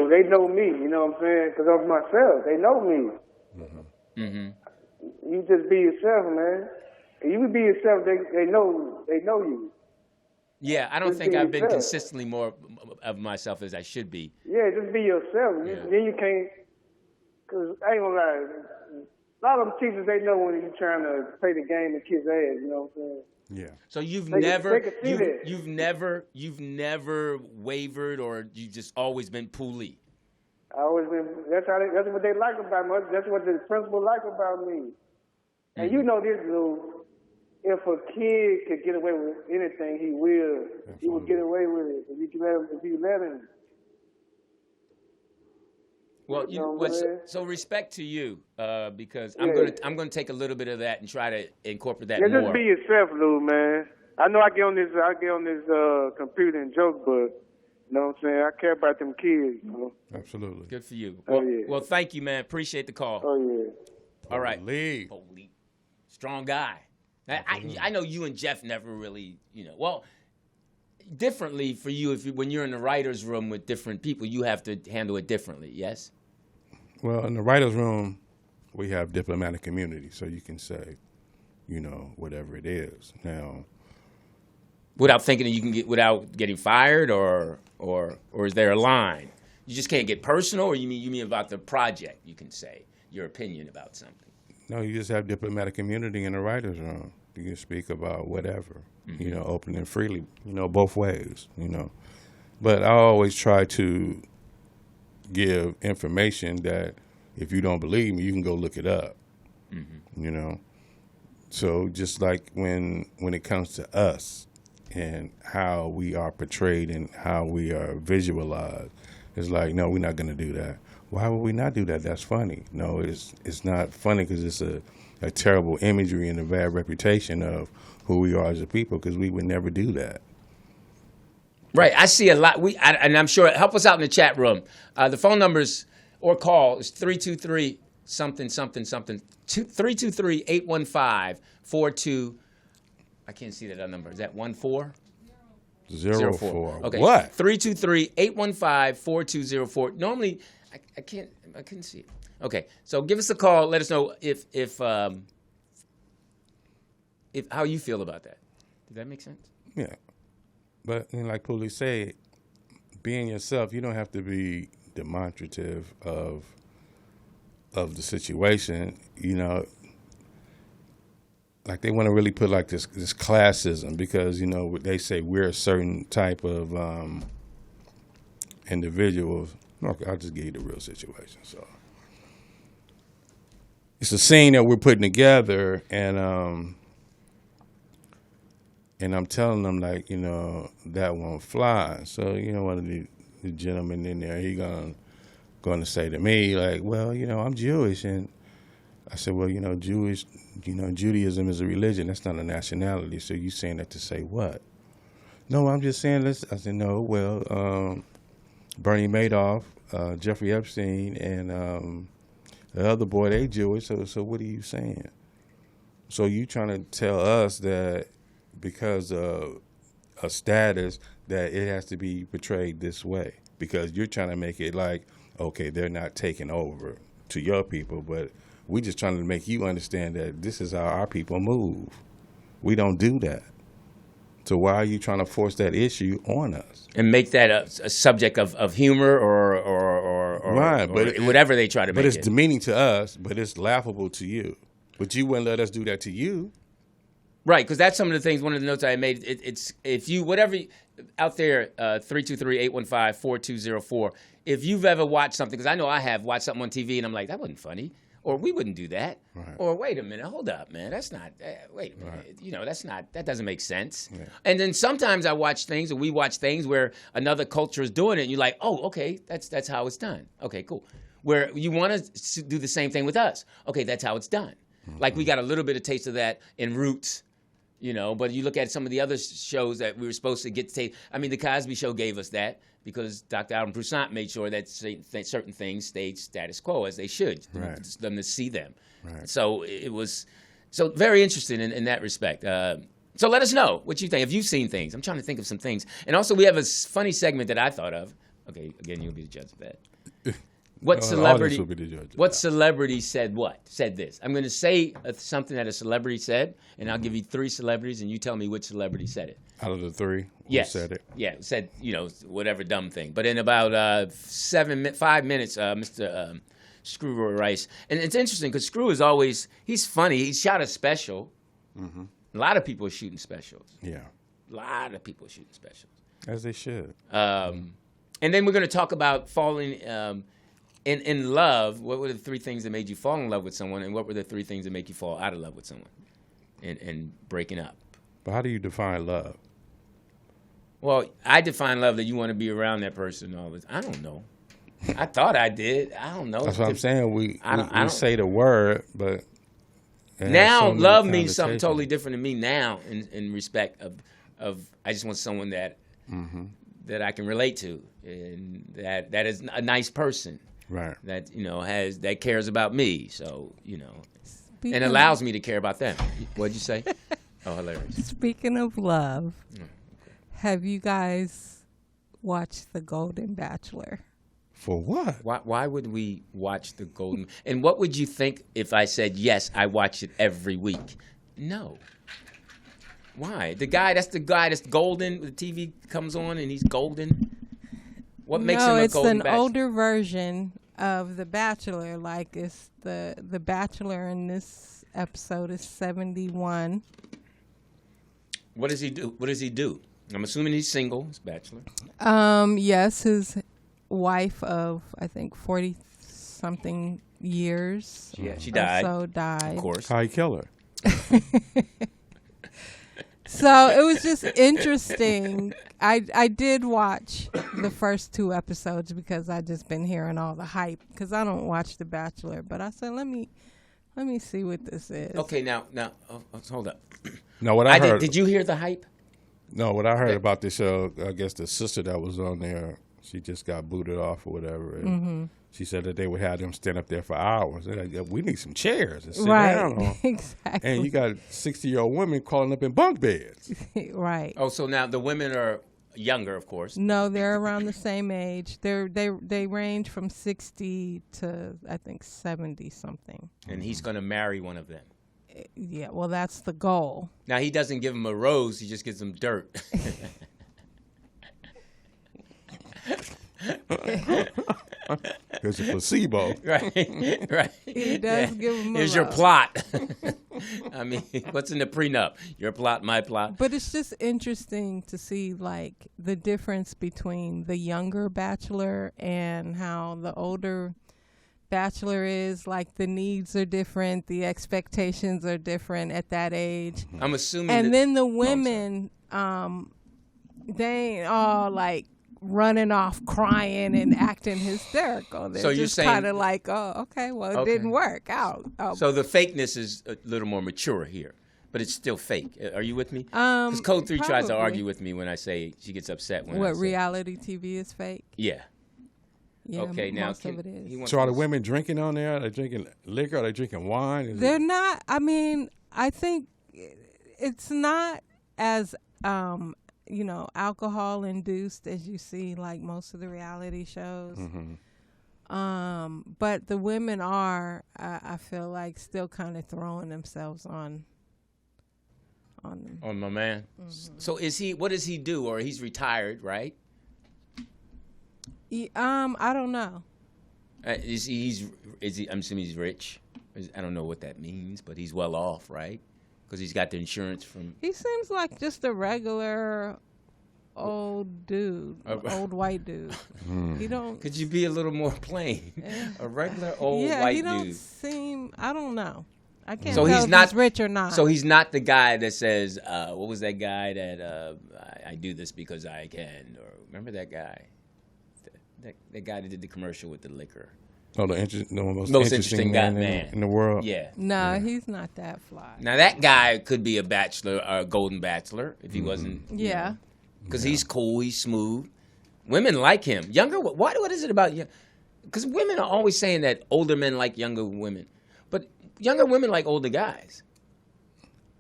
They know me, you know what I'm saying? Because I'm myself. They know me. Mm-hmm. You just be yourself, man. You would be yourself, they know you.
Yeah, I don't think I've been consistently more of myself as I should be.
Yeah, just be yourself. Yeah. Then you can't, because I ain't gonna lie, a lot of them teachers, they know when you're trying to play the game and kids' ass, you know what I'm saying?
Yeah.
So you've never wavered, or you've just always been Poo-Lee?
I always been. That's what they like about me. That's what the principal like about me. And you know this, Lou. If a kid could get away with anything, he will. Absolutely. He will get away with it if you let him.
Well, so respect to you, because I'm gonna take a little bit of that and try to incorporate that more.
Just be yourself, Lou, man. I know I get on this computer and joke, but you know what I'm saying? I care about them kids, you know.
Absolutely.
Good for you.
Well,
thank you, man. Appreciate the call.
Oh yeah.
All right.
Poo-Lee.
Strong guy. I know you and Jeff never really, differently for you. When you're in the writer's room with different people, you have to handle it differently, yes?
Well, in the writer's room, we have diplomatic immunity, so you can say, whatever it is. Now,
without thinking that you can without getting fired, or is there a line? You just can't get personal, or you mean about the project? You can say your opinion about something.
No, you just have diplomatic immunity in the writer's room. You can speak about whatever, open and freely, both ways, But I always try to give information that if you don't believe me, you can go look it up, So just like when it comes to us and how we are portrayed and how we are visualized, it's like, no, we're not going to do that. Why would we not do that? That's funny. No, it's not funny because it's a terrible imagery and a bad reputation of who we are as a people, because we would never do that.
Right. I see a lot. And I'm sure, help us out in the chat room. The phone numbers or call is 323 something something something 323-815-42. I can't see that number. Is that 14?
04.
Okay.
What?
323-815-4204. Normally, I couldn't see it. Okay, so give us a call. Let us know if how you feel about that. Did that make sense?
Yeah. But like Poo-Lee said, being yourself, you don't have to be demonstrative of the situation. You know, like they want to really put like this classism because, you know, they say we're a certain type of individuals. No, I'll just give you the real situation. So it's a scene that we're putting together, and I'm telling them, like, you know, that won't fly. So, you know, one of the gentlemen in there, he going to say to me, like, well, you know, I'm Jewish. And I said, well, you know, Judaism is a religion. That's not a nationality. So you saying that to say what? No, I'm just saying this. I said, no, well, Bernie Madoff, Jeffrey Epstein, and the other boy, they Jewish. So what are you saying? So you trying to tell us that because of a status that it has to be portrayed this way, because you're trying to make it like, okay, they're not taking over to your people, but we just trying to make you understand that this is how our people move. We don't do that. So why are you trying to force that issue on us?
And make that a subject of humor or
right, but
whatever they try to make it.
But it's demeaning to us, but it's laughable to you. But you wouldn't let us do that to you.
Right, because that's some of the things, one of the notes I made, it's if you, whatever, out there, 323-815-4204, if you've ever watched something, because I know I have watched something on TV and I'm like, that wasn't funny, or we wouldn't do that, right. Or wait a minute, hold up, man, that's not, wait a minute, right. You know, that doesn't make sense. Yeah. And then sometimes I watch things, or we watch things where another culture is doing it, and you're like, oh, okay, that's how it's done. Okay, cool. Where you want to do the same thing with us. Okay, that's how it's done. Mm-hmm. Like we got a little bit of taste of that in Roots. You know, but you look at some of the other shows that we were supposed to get to taste. I mean, The Cosby Show gave us that because Dr. Alvin Toussaint made sure that certain things stayed status quo as they should, right. Them to see them. Right. So it was very interesting in that respect. So let us know what you think. Have you seen things? I'm trying to think of some things. And also we have a funny segment that I thought of. Okay, again, you'll be the judge of that. What celebrity said what? Said this. I'm going to say something that a celebrity said, and I'll give you 3 celebrities, and you tell me which celebrity said it.
Out of the 3?
Yes.
Who said it? Yeah,
said, you know, whatever dumb thing. But in about 5 minutes, Mr. ScrewRoy Rice. And it's interesting because Screw is always, he's funny. He shot a special. Mm-hmm. A lot of people are shooting specials.
Yeah.
A lot of people are shooting specials.
As they should.
And then we're going to talk about falling... In love, what were the 3 things that made you fall in love with someone, and what were the 3 things that make you fall out of love with someone and breaking up?
But how do you define love?
Well, I define love that you want to be around that person all the time. I don't know. I thought I did. I don't know.
That's what I'm saying. We say the word, but...
Now, love means something totally different to me now in respect of I just want someone that that I can relate to, and that is a nice person. Right. That, you know, that cares about me. So, you know, and allows me to care about them. What'd you say? Oh, hilarious.
Speaking of love, have you guys watched The Golden Bachelor?
For what?
Why would we watch The Golden? And what would you think if I said, yes, I watch it every week? No. Why? The guy that's golden. The TV comes on and he's golden. What makes him a golden bachelor?
No, it's an older version of The Bachelor. Like, it's the Bachelor in this episode is 71.
What does he do? I'm assuming he's single. He's bachelor.
Yes, his wife of I think 40-something years.
Yeah, she died.
So died.
Of course.
How he kill her?
So it was just interesting. I did watch the first 2 episodes because I just been hearing all the hype because I don't watch The Bachelor. But I said, let me see what this is.
Okay, now, hold up.
No, what I heard.
Did you hear the hype?
No, what I heard about this show, I guess the sister that was on there, she just got booted off or whatever. And she said that they would have them stand up there for hours. They're like, we need some chairs to sit down on.
Exactly.
And you got 60-year-old women calling up in bunk beds.
Right.
Oh, so now the women are Younger, of course.
No, they're around the same age. They range from 60 to I think 70 something.
And he's going to marry one of them.
Yeah, well, that's the goal.
Now he doesn't give him a rose; he just gives him dirt.
There's a placebo.
Right.
He does give him a
Here's your plot. I mean, what's in the prenup? Your plot, my plot.
But it's just interesting to see, like, the difference between the younger bachelor and how the older bachelor is. Like, the needs are different, the expectations are different at that age.
I'm assuming.
And then the women, they ain't all like running off crying and acting hysterical. They're
So you're
just
saying-
kind of like, oh, okay, well, it didn't work out. Oh.
So the fakeness is a little more mature here, but it's still fake. Are you with me? Because Code 3 tries to
probably.
argue with me when I say she gets upset when I
What,
say,
reality TV is fake?
Yeah.
Yeah,
Okay. Now,
most of it is.
he wants
So are the
to-
women drinking on there? Are they drinking liquor? Are they drinking wine? Is
They're
it-
not. I mean, I think it's not as alcohol induced as you see like most of the reality shows. But the women are, I feel like, still kind of throwing themselves on them.
On my man. So is he? What does he do? Or he's retired, right?
I don't know.
Is he? I'm assuming he's rich. I don't know what that means, but he's well off, right? Because he's got the insurance from.
He seems like just a regular old dude, old white dude. He don't.
Could you be a little more plain? A regular old
Yeah,
white
he don't
dude.
seem. I don't know. I can't
So
tell
he's
if
not
he's rich or not.
So he's not the guy that says, "What was that guy that I do this because I can?" Or remember that guy, that guy that did the commercial with the liquor.
Oh, the most
interesting guy,
man in the world.
Yeah.
No, he's not that fly.
Now that guy could be a bachelor or a golden bachelor if he wasn't.
Yeah.
Because he's cool, he's smooth. Women like him. Younger. What is it about? Because women are always saying that older men like younger women, but younger women like older guys.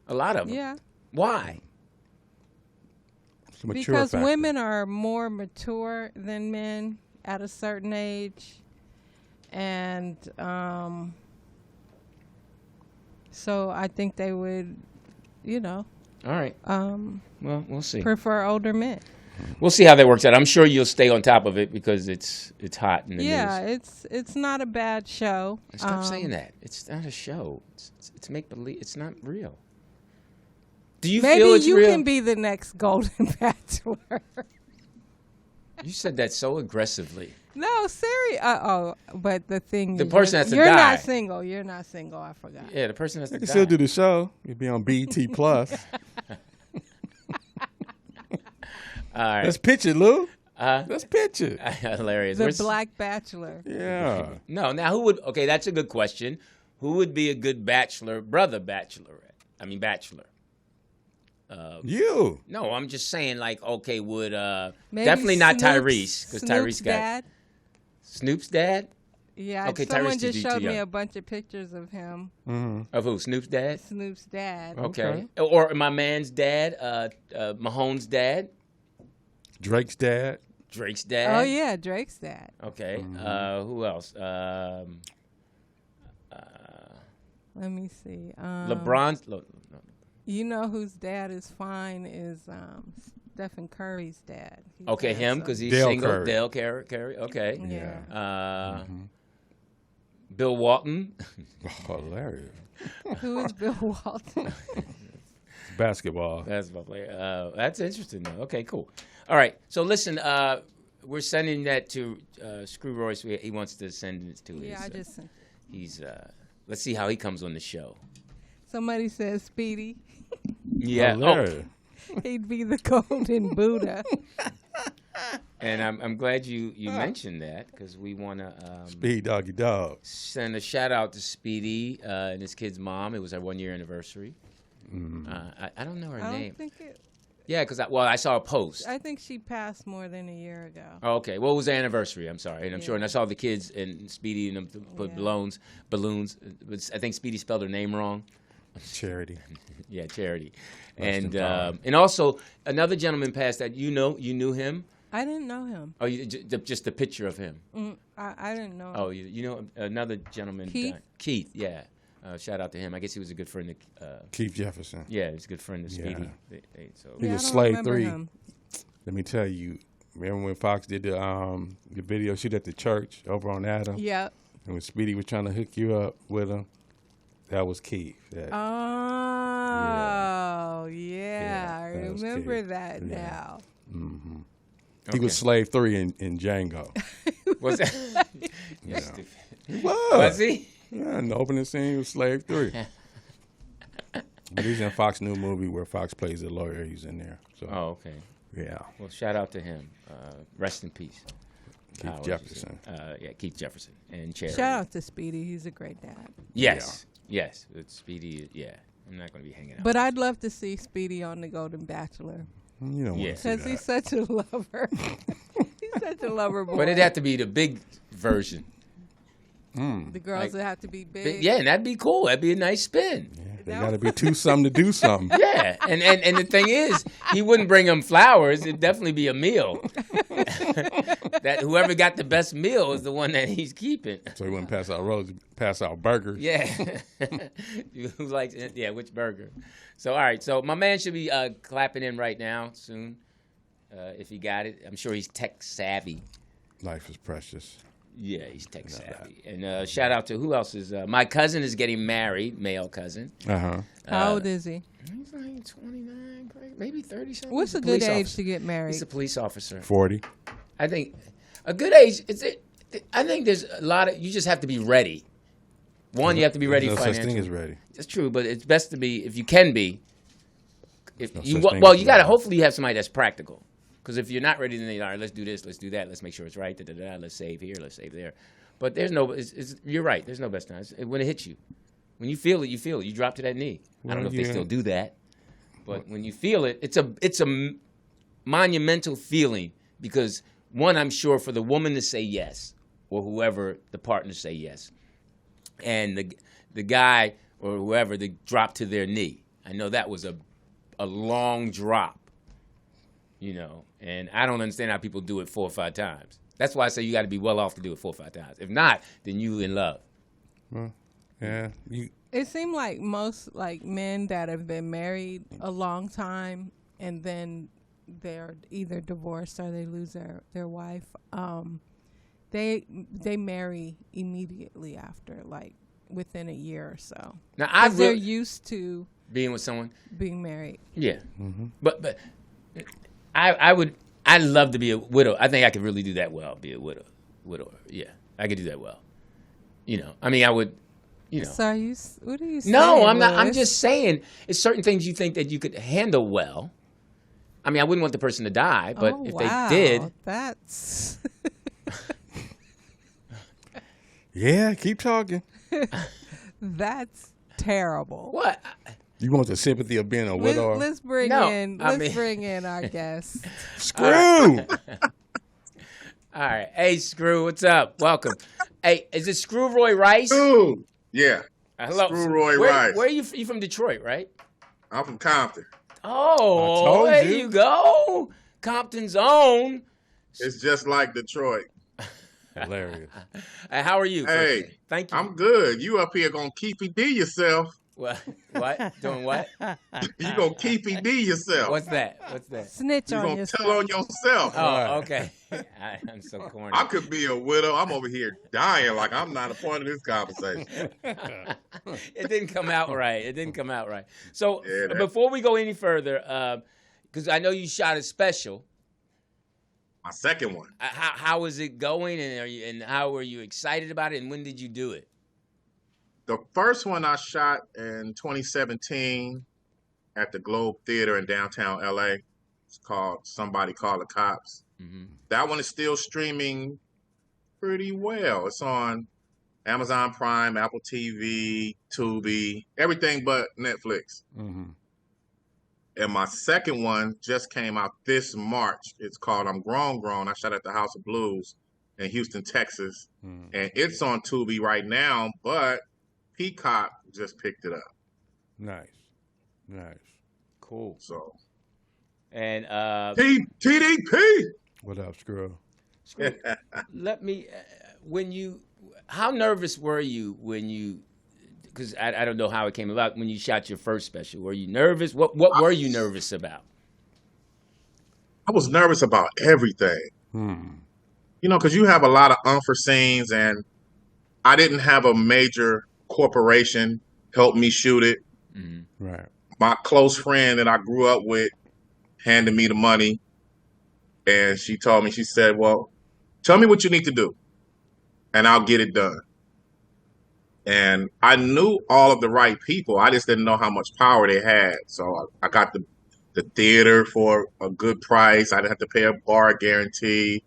A lot of them.
Yeah.
Why?
It's a mature
Because
factor.
women are more mature than men at a certain age. And so I think they would,
All right. Well, we'll see.
prefer older men.
We'll see how that works out. I'm sure you'll stay on top of it because it's hot in the
Yeah,
news.
it's not a bad show.
Stop saying that. It's not a show. It's make believe. It's not real. Do you
Maybe
feel it's
you
real?
can be the next Golden Bachelor.
You said that so aggressively.
No, serious. But the thing
The
is,
person has to
you're
die.
not single. You're not single. I forgot.
Yeah, the person has to
They can
die.
still do the show. You'd be on BET Plus.
All right.
Let's pitch it, Lou. Let's pitch it.
Hilarious.
The
Where's-
Black Bachelor.
Yeah.
No, now who would? Okay, that's a good question. Who would be a good bachelor, bachelorette? I mean, bachelor.
You.
No, I'm just saying. Like, okay, would
Maybe
definitely not
Snoop's-
Tyrese because
Snoop's
Tyrese got
dad.
Snoop's dad.
Yeah,
Okay,
someone
Tyrese
just
too
showed me
young.
a bunch of pictures of him.
Of who? Snoop's dad.
Snoop's dad.
Okay. Or my man's dad, Mahone's dad,
Drake's dad.
Drake's dad.
Oh yeah, Drake's dad.
Okay. Who else?
Let me see.
LeBron's.
You know whose dad is fine is Stephen Curry's dad. He
Okay,
has
him
a-
because he's
Dale
single.
Curry.
Dale Curry. Okay.
Yeah.
Bill Walton.
Oh, hilarious.
Who is Bill Walton?
Basketball.
Basketball player. That's interesting, though. Okay, cool. All right. So listen, we're sending that to ScrewRoy. So he wants to send it to
Yeah,
his.
I just sent.
He's. Let's see how he comes on the show.
Somebody says Speedy.
Yeah.
Hilarious.
He'd be the golden Buddha.
And I'm glad you mentioned that because we want to
Speed doggy dog.
send a shout out to Speedy and his kid's mom. It was our 1 year anniversary. I don't know her
I
name.
don't think it.
Yeah, because I saw a post.
I think she passed more than a year ago.
Oh, okay. Well, it was the anniversary. I'm sorry, and I'm sure. And I saw the kids and Speedy and them put
Yeah.
balloons. But I think Speedy spelled her name wrong.
Charity.
Yeah, Charity. And also another gentleman passed that you knew him.
I didn't know him.
Oh, just the picture of him.
I didn't know him.
Oh, you know another gentleman.
Keith?
Keith, yeah. Shout out to him. I guess he was a good friend of
Keith Jefferson.
Yeah, he's a good friend of Speedy.
He was Slave 3. Let me tell you, remember when Fox did the video shoot at the church over on Adam?
Yeah.
And when Speedy was trying to hook you up with him, that was Keith.
Yeah, I remember that now.
Mm-hmm. He was Slave 3 in Django.
Was that?
Yeah.
He was he?
Yeah, in the opening scene, he was Slave 3. But he's in Fox new movie where Fox plays a lawyer. He's in there. So.
Oh, okay.
Yeah.
Well, shout out to him. Rest in peace.
Keith Jefferson.
Keith Jefferson and Charity.
Shout out to Speedy. He's a great dad.
Yes. Yeah. Yes. It's Speedy. Yeah. I'm not going to be hanging out.
But I'd love to see Speedy on the Golden Bachelor.
You don't want to see that.
Because he's such a lover. He's such a lover boy.
But it'd have to be the big version.
The girls would have to be big.
Yeah, and that'd be cool. That'd be a nice spin.
Yeah, they got to be two something to do something.
Yeah, and the thing is, he wouldn't bring them flowers. It'd definitely be a meal. That whoever got the best meal is the one that he's keeping.
So he wouldn't pass out roses, pass out burgers.
Yeah. Who likes which burger? So, all right. So my man should be clapping in right now soon if he got it. I'm sure he's tech savvy.
Life is precious.
Yeah, he's tech savvy. And shout out to who else is my cousin is getting married, male cousin.
How old is he?
He's like 29, maybe 30 something.
What's a good age to get married?
He's a police officer.
40.
I think a good age. I think there's a lot of. You just have to be ready. One, you have to be ready financially.
No such thing as ready.
That's true, but it's best to be if you can be. You got to. Hopefully, you have somebody that's practical. Because if you're not ready, then all right, let's do this, let's do that, let's make sure it's right, let's save here, let's save there. But there's no, you're right, there's no best time. When it hits you. When you feel it, you feel it. You drop to that knee. I don't know if they still do that. But when you feel it, it's a monumental feeling because, one, I'm sure for the woman to say yes or whoever, the partner say yes. And the guy or whoever, they drop to their knee. I know that was a long drop. And I don't understand how people do it 4 or 5 times. That's why I say you got to be well off to do it 4 or 5 times. If not, then you in love.
Well, yeah.
It seemed like most men that have been married a long time and then they're either divorced or they lose their wife. They marry immediately after, within a year or so.
Now
they're used to
being with someone,
being married.
Yeah, but. I'd love to be a widow. I think I could really do that well, be a widower. Yeah, I could do that well. I mean, I would,
So what are you saying?
No, I'm not.
Louis?
I'm just saying it's certain things you think that you could handle well. I mean, I wouldn't want the person to die, but if they did.
That's...
Yeah, keep talking.
That's terrible.
What?
You want the sympathy of being a widow?
Let's bring in our guest.
Screw!
All right. Hey, Screw, what's up? Welcome. Hey, is it ScrewRoy Rice?
Ooh, yeah.
Hello.
ScrewRoy Rice.
Where are you? You from Detroit, right?
I'm from Compton.
Oh, there you go. Compton's own.
It's just like Detroit.
Hilarious.
How are you?
Hey,
thank you.
I'm good. You up here gonna keepy D yourself.
What? Doing what?
You gonna keepy D yourself.
What's that?
Snitch
you
on
gonna
yourself.
tell on yourself.
Oh, okay. I'm so corny.
I could be a widow. I'm over here dying like I'm not a part of this conversation.
It didn't come out right. So before we go any further, because I know you shot a special.
My second one.
How is it going, and how were you excited about it, and when did you do it?
The first one I shot in 2017 at the Globe Theater in downtown LA. It's called Somebody Call the Cops. Mm-hmm. That one is still streaming pretty well. It's on Amazon Prime, Apple TV, Tubi, everything but Netflix. Mm-hmm. And my second one just came out this March. It's called I'm Grown Grown. I shot at the House of Blues in Houston, Texas. Mm-hmm. And it's on Tubi right now, but Peacock just picked it up.
Nice.
Cool.
So.
And
TDP.
What up, Screw?
Let me. How nervous were you when you? Because I don't know how it came about when you shot your first special. Were you nervous? What were you nervous about?
I was nervous about everything. You know, because you have a lot of unforeseens, and I didn't have a major corporation help me shoot it.
Mm-hmm.
Right.
My close friend that I grew up with handed me the money, and she told me, she said, well, tell me what you need to do, and I'll get it done. And I knew all of the right people. I just didn't know how much power they had. So I got the theater for a good price. I didn't have to pay a bar guarantee.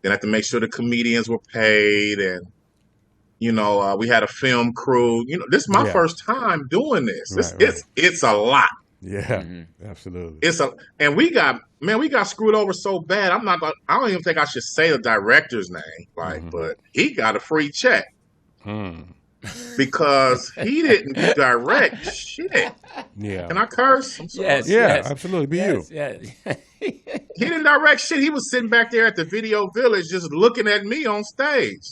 Then I had to make sure the comedians were paid. And, you know, we had a film crew. You know, this is my first time doing this. It's a lot.
Yeah, absolutely.
And we got screwed over so bad. I don't even think I should say the director's name, but he got a free check. Because he didn't direct shit.
Yeah.
Can I curse? I'm sorry.
Yes, absolutely. Be you.
Yes.
He didn't direct shit. He was sitting back there at the Video Village just looking at me on stage,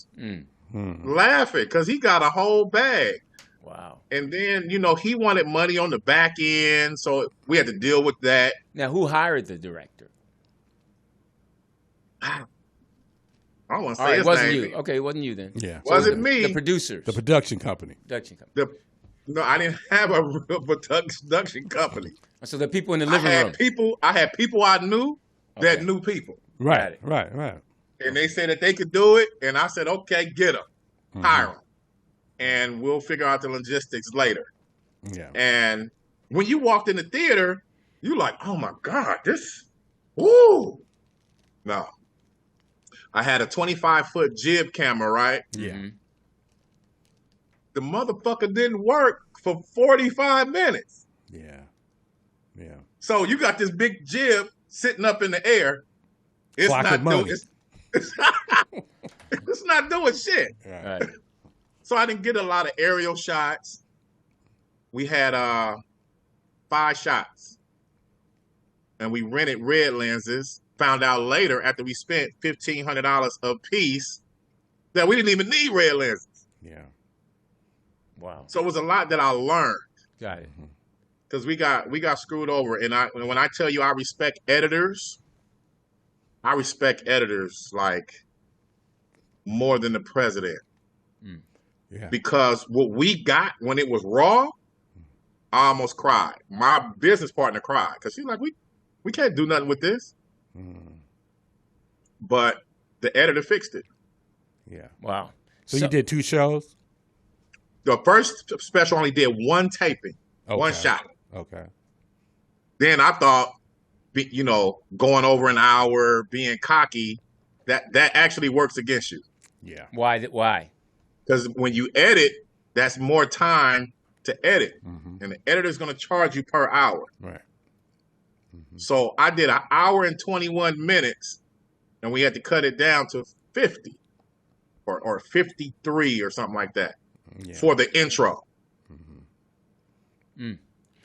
laughing because he got a whole bag.
Wow.
And then, you know, he wanted money on the back end, so we had to deal with that.
Now, who hired the director?
I don't want to say his
wasn't
name.
you. Okay, it wasn't you then.
Yeah.
Wasn't me.
The producers.
The production company.
No, I didn't have a real production company.
So the people in the living room.
I had people I knew that knew people.
Right.
And they said that they could do it, and I said, okay, get them. Hire them. And we'll figure out the logistics later.
Yeah.
And when you walked in the theater, you like, oh my God, woo. No. I had a 25-foot jib camera, right?
Yeah.
The motherfucker didn't work for 45 minutes.
Yeah.
So you got this big jib sitting up in the air. It's not doing it's not doing shit.
Right.
So I didn't get a lot of aerial shots. We had 5 shots. And we rented red lenses. Found out later, after we spent $1,500 a piece, that we didn't even need red lenses.
Yeah.
Wow.
So it was a lot that I learned.
Got it.
Because we got screwed over. And when I tell you I respect editors like more than the president.
Yeah.
Because what we got when it was raw, I almost cried. My business partner cried because she's like, we can't do nothing with this. But the editor fixed it.
Yeah.
Wow.
So you did 2 shows?
The first special only did 1 taping, 1 shot.
Okay.
Then I thought, you know, going over an hour, being cocky, that actually works against you.
Yeah.
Why?
Because when you edit, that's more time to edit. And the editor's going to charge you per hour.
Right.
So I did 1 hour and 21 minutes, and we had to cut it down to 50 or 53 or something like that for the intro.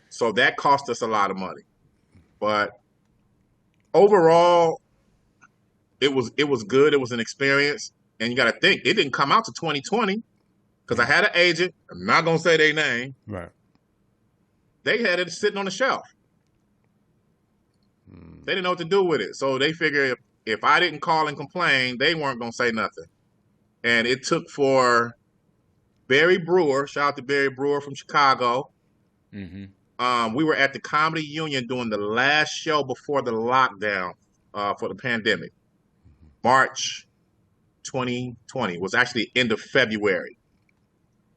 So that cost us a lot of money. But overall, it was good. It was an experience. And you got to think, it didn't come out to 2020 because I had an agent. I'm not going to say their name.
Right.
They had it sitting on the shelf. They didn't know what to do with it. So they figured if I didn't call and complain, they weren't going to say nothing. And it took for Barry Brewer, shout out to Barry Brewer from Chicago. We were at the Comedy Union doing the last show before the lockdown for the pandemic. March 2020 was actually end of February.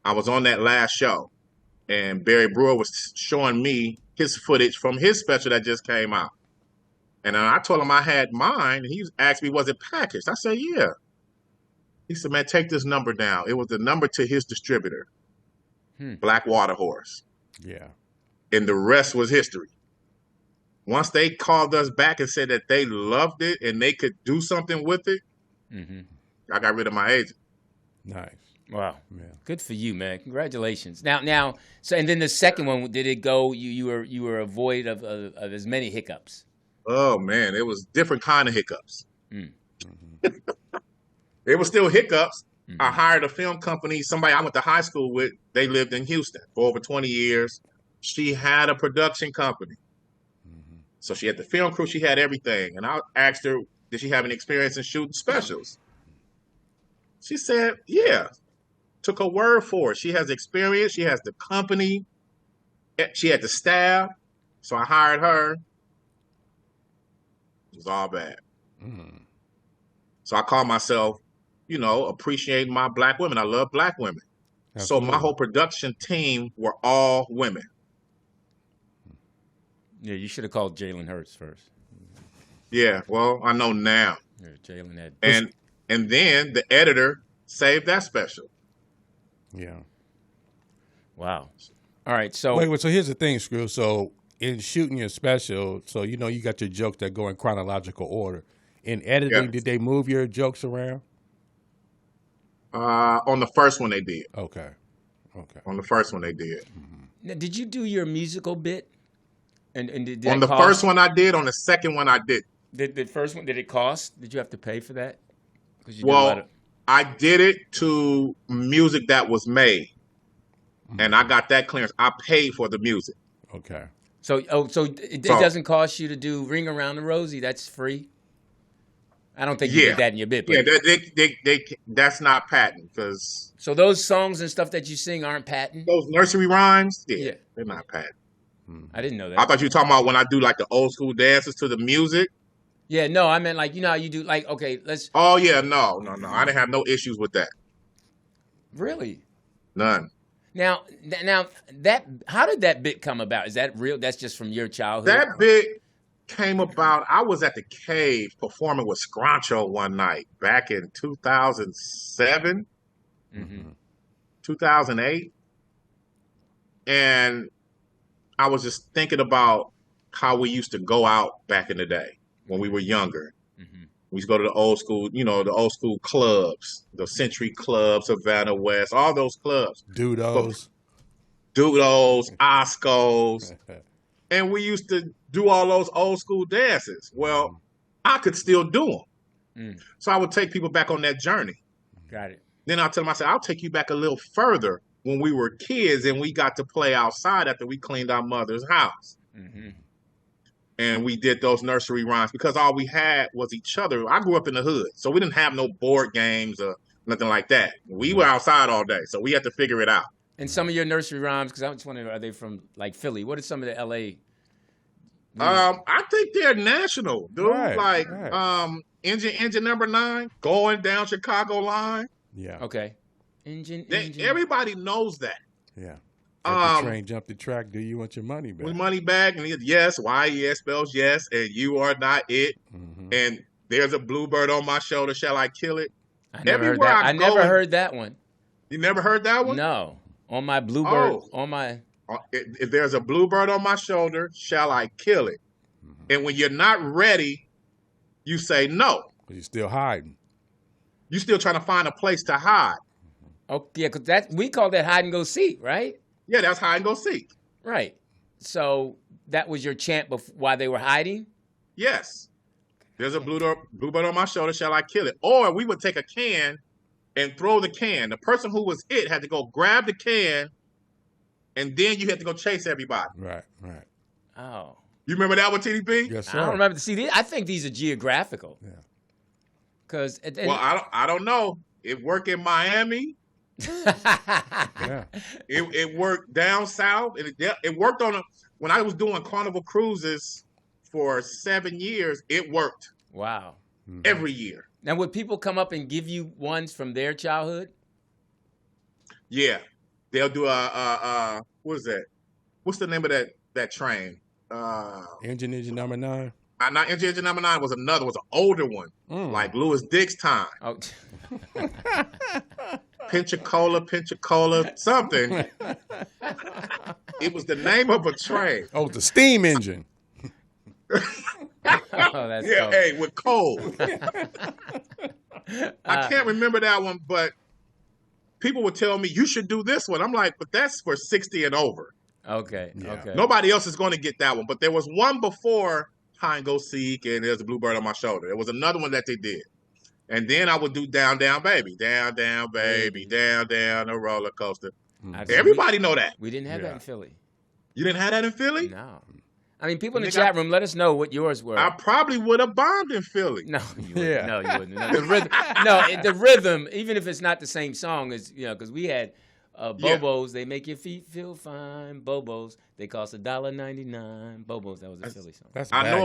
I was on that last show. And Barry Brewer was showing me his footage from his special that just came out. And I told him I had mine, and he asked me, was it packaged? I said, yeah. He said, man, take this number down. It was the number to his distributor, Black Water Horse.
Yeah.
And the rest was history. Once they called us back and said that they loved it and they could do something with it, I got rid of my agent.
Nice.
Wow.
Yeah.
Good for you, man. Congratulations. Now, so and then the second one, did it go? You were avoid of as many hiccups.
Oh man, it was different kind of hiccups.
Mm.
It was still hiccups.
Mm-hmm.
I hired a film company, somebody I went to high school with. They lived in Houston for over 20 years. She had a production company.
Mm-hmm.
So she had the film crew, she had everything. And I asked her, did she have any experience in shooting specials? She said, yeah. Took her word for it. She has experience. She has the company. She had the staff. So I hired her. It was all bad.
Mm.
So I call myself, appreciating my black women. I love black women.
Absolutely.
So my whole production team were all women.
Yeah, you should have called Jalen Hurts first.
Yeah, well, I know now.
Yeah, Jalen had.
And then the editor saved that special.
Yeah.
Wow. All right, so
Wait, so here's the thing, Screw. So in shooting your special, so you got your jokes that go in chronological order. In editing, Did they move your jokes around?
On the first one they did.
Okay.
On the first one they did.
Mm-hmm.
Now, did you do your musical bit? And did
on
that
the
cost?
First one I did. On the second one I did.
Did the first one? Did it cost? Did you have to pay for that?
I did it to music that was made, and I got that clearance. I paid for the music.
Okay.
So it doesn't cost you to do "Ring Around the Rosie"? That's free. I don't think you did that in your bit. But
Yeah, that's not patent because.
So those songs and stuff that you sing aren't patent.
Those nursery rhymes, they're not patent.
I didn't know that.
I thought you were talking about when I do like the old school dances to the music.
Yeah, no, I meant like how you do like let's.
Oh yeah, no, I didn't have no issues with that.
Really?
None.
Now that how did that bit come about? Is that real? That's just from your childhood.
That bit came about. I was at the Cave performing with Scroncho one night back in 2007, 2008, and I was just thinking about how we used to go out back in the day when we were younger. Mm-hmm. We used to go to the old school clubs, the Century Club, Savannah West, all those clubs.
Dudos,
Oscos. And we used to do all those old school dances. Well, I could still do them. So I would take people back on that journey.
Got it.
Then I'll tell them, I said, I'll take you back a little further when we were kids and we got to play outside after we cleaned our mother's house. Mm-hmm. And we did those nursery rhymes because all we had was each other. I grew up in the hood, so we didn't have no board games or nothing like that. We were outside all day, so we had to figure it out.
And some of your nursery rhymes, because I was wondering, are they from like Philly? What are some of the L.A.?
I think they're national, dude. Right. Engine number 9, going down Chicago line.
Yeah.
Okay. Engine.
Everybody knows that.
Yeah. The train jumped the track. Do you want your money back?
With money back, and yes, YES spells yes, and you are not it. Mm-hmm. And there's a bluebird on my shoulder. Shall I kill it?
I never heard that. I never heard that one.
You never heard that one?
No. On my bluebird. On my.
If there's a bluebird on my shoulder, shall I kill it? Mm-hmm. And when you're not ready, you say no.
But you're still hiding.
You're still trying to find a place to hide.
Oh yeah, because we call that hide and go seek, right?
Yeah, that's hide and go seek.
Right. So that was your chant while they were hiding?
Yes. There's a bluebird on my shoulder, shall I kill it? Or we would take a can and throw the can. The person who was it had to go grab the can, and then you had to go chase everybody.
Right.
Oh.
You remember that one, TDP?
Yes, sir.
I don't remember. See, I think these are geographical. Yeah. Because
I don't know. It worked in Miami.
Yeah.
It worked down south. It worked when I was doing Carnival cruises for 7 years. It worked.
Wow.
Every year.
Now, would people come up and give you ones from their childhood?
Yeah, they'll do what is that? What's the name of that train?
Engine number 9.
Not engine number 9 was an older one, like Louis Dick's time.
Oh.
Pensacola, something. It was the name of a train.
Oh, the steam engine.
That's
yeah,
dope.
hey, with coal. I can't remember that one, but people would tell me, you should do this one. I'm like, but that's for 60 and over.
Okay, okay.
Nobody else is going to get that one. But there was one before Hide and Go Seek, and there's a Bluebird on My Shoulder. There was another one that they did. And then I would do Down, Down, Baby. Down, down, baby. Down, down, a roller coaster. Everybody know that.
We didn't have that in Philly.
You didn't have that in Philly?
No. I mean, people in the chat room, let us know what yours were.
I probably would have bombed in Philly.
No, you wouldn't. No, you wouldn't. No, the rhythm, even if it's not the same song, is because we had Bobos. They make your feet feel fine. Bobos. They cost $1.99. Bobos. That was a Philly song.
I know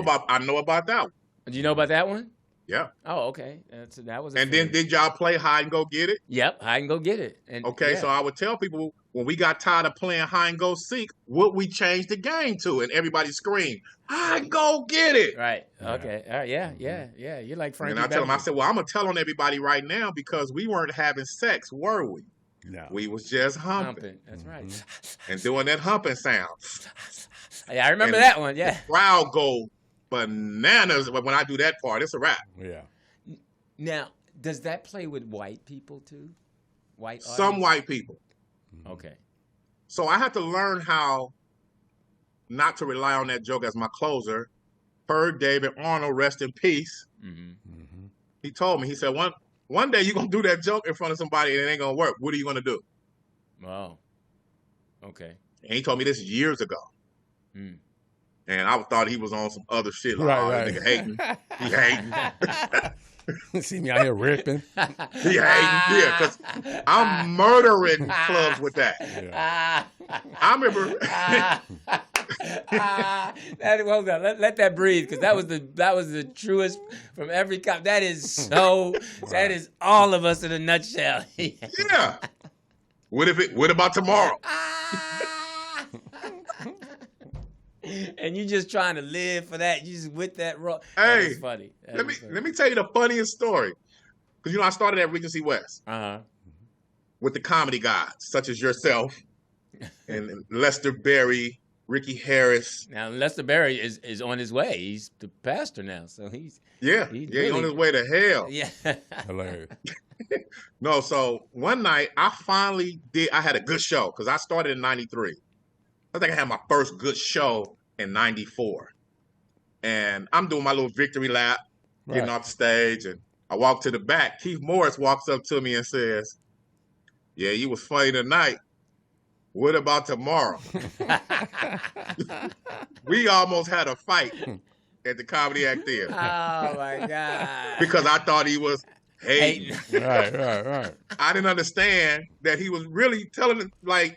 about that one.
Do you know about that one?
Yeah.
Oh, okay. That was.
And then did y'all play Hide and Go Get It?
Yep, Hide and Go Get It. And
so I would tell people when we got tired of playing Hide and Go Seek, what we changed the game to, and everybody screamed, Hide and Go Get It.
Right. Okay. All right. Yeah. You're like Frankie.
And I tell them, I said, well, I'm gonna tell on everybody right now because we weren't having sex, were we?
No.
We was just humping.
That's right.
And doing that humping sound.
Yeah, I remember that one. Yeah.
The crowd go bananas when I do that part. It's a wrap.
Yeah.
Now, does that play with white people too? White audience?
Some white people.
Okay.
So I had to learn how not to rely on that joke as my closer. Per David Arnold, rest in peace. He told me, he said, one day you're going to do that joke in front of somebody and it ain't going to work. What are you going to do?
Wow. Okay.
And he told me this years ago. And I thought he was on some other shit. Like,
Right.
This nigga hating. He hating.
See me out here ripping.
He hating. Yeah, because I'm murdering clubs with that.
Yeah.
I remember.
Hold on, let that breathe, because that was the truest from every cop. That is so. That is all of us in a nutshell.
Yeah. What about tomorrow?
And you just trying to live for that. You just with that raw.
Hey,
that's funny.
Let me tell you the funniest story. Because I started at Regency West with the comedy guys, such as yourself and Lester Berry, Ricky Harris.
Now Lester Berry is on his way. He's the pastor now, so he's
really, on his way to hell.
Yeah.
Hilarious.
No, so one night I had a good show because I started in 93. I think I had my first good show in 94. And I'm doing my little victory lap, getting off the stage, and I walk to the back. Keith Morris walks up to me and says, yeah, you was funny tonight. What about tomorrow? We almost had a fight at the Comedy Act Theater.
Oh, my God.
Because I thought he was hating.
Right.
I didn't understand that he was really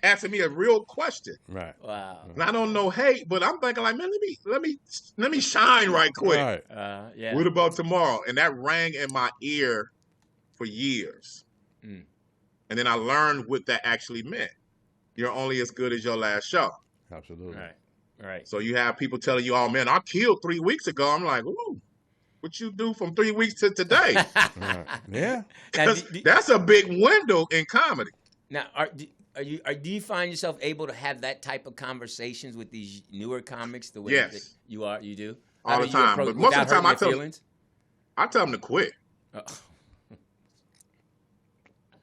asking me a real question.
Right.
Wow.
And I don't know hate, but I'm thinking like, man, let me shine right quick.
Right.
Yeah.
What about tomorrow? And that rang in my ear for years. And then I learned what that actually meant. You're only as good as your last show.
Absolutely.
Right.
So you have people telling you, oh man, I killed 3 weeks ago. I'm like, ooh. What you do from 3 weeks to today?
Right. Yeah,
that's a big window in comedy.
Now, do you find yourself able to have that type of conversations with these newer comics the way that you do
all the time? But most of the time, I tell them to quit.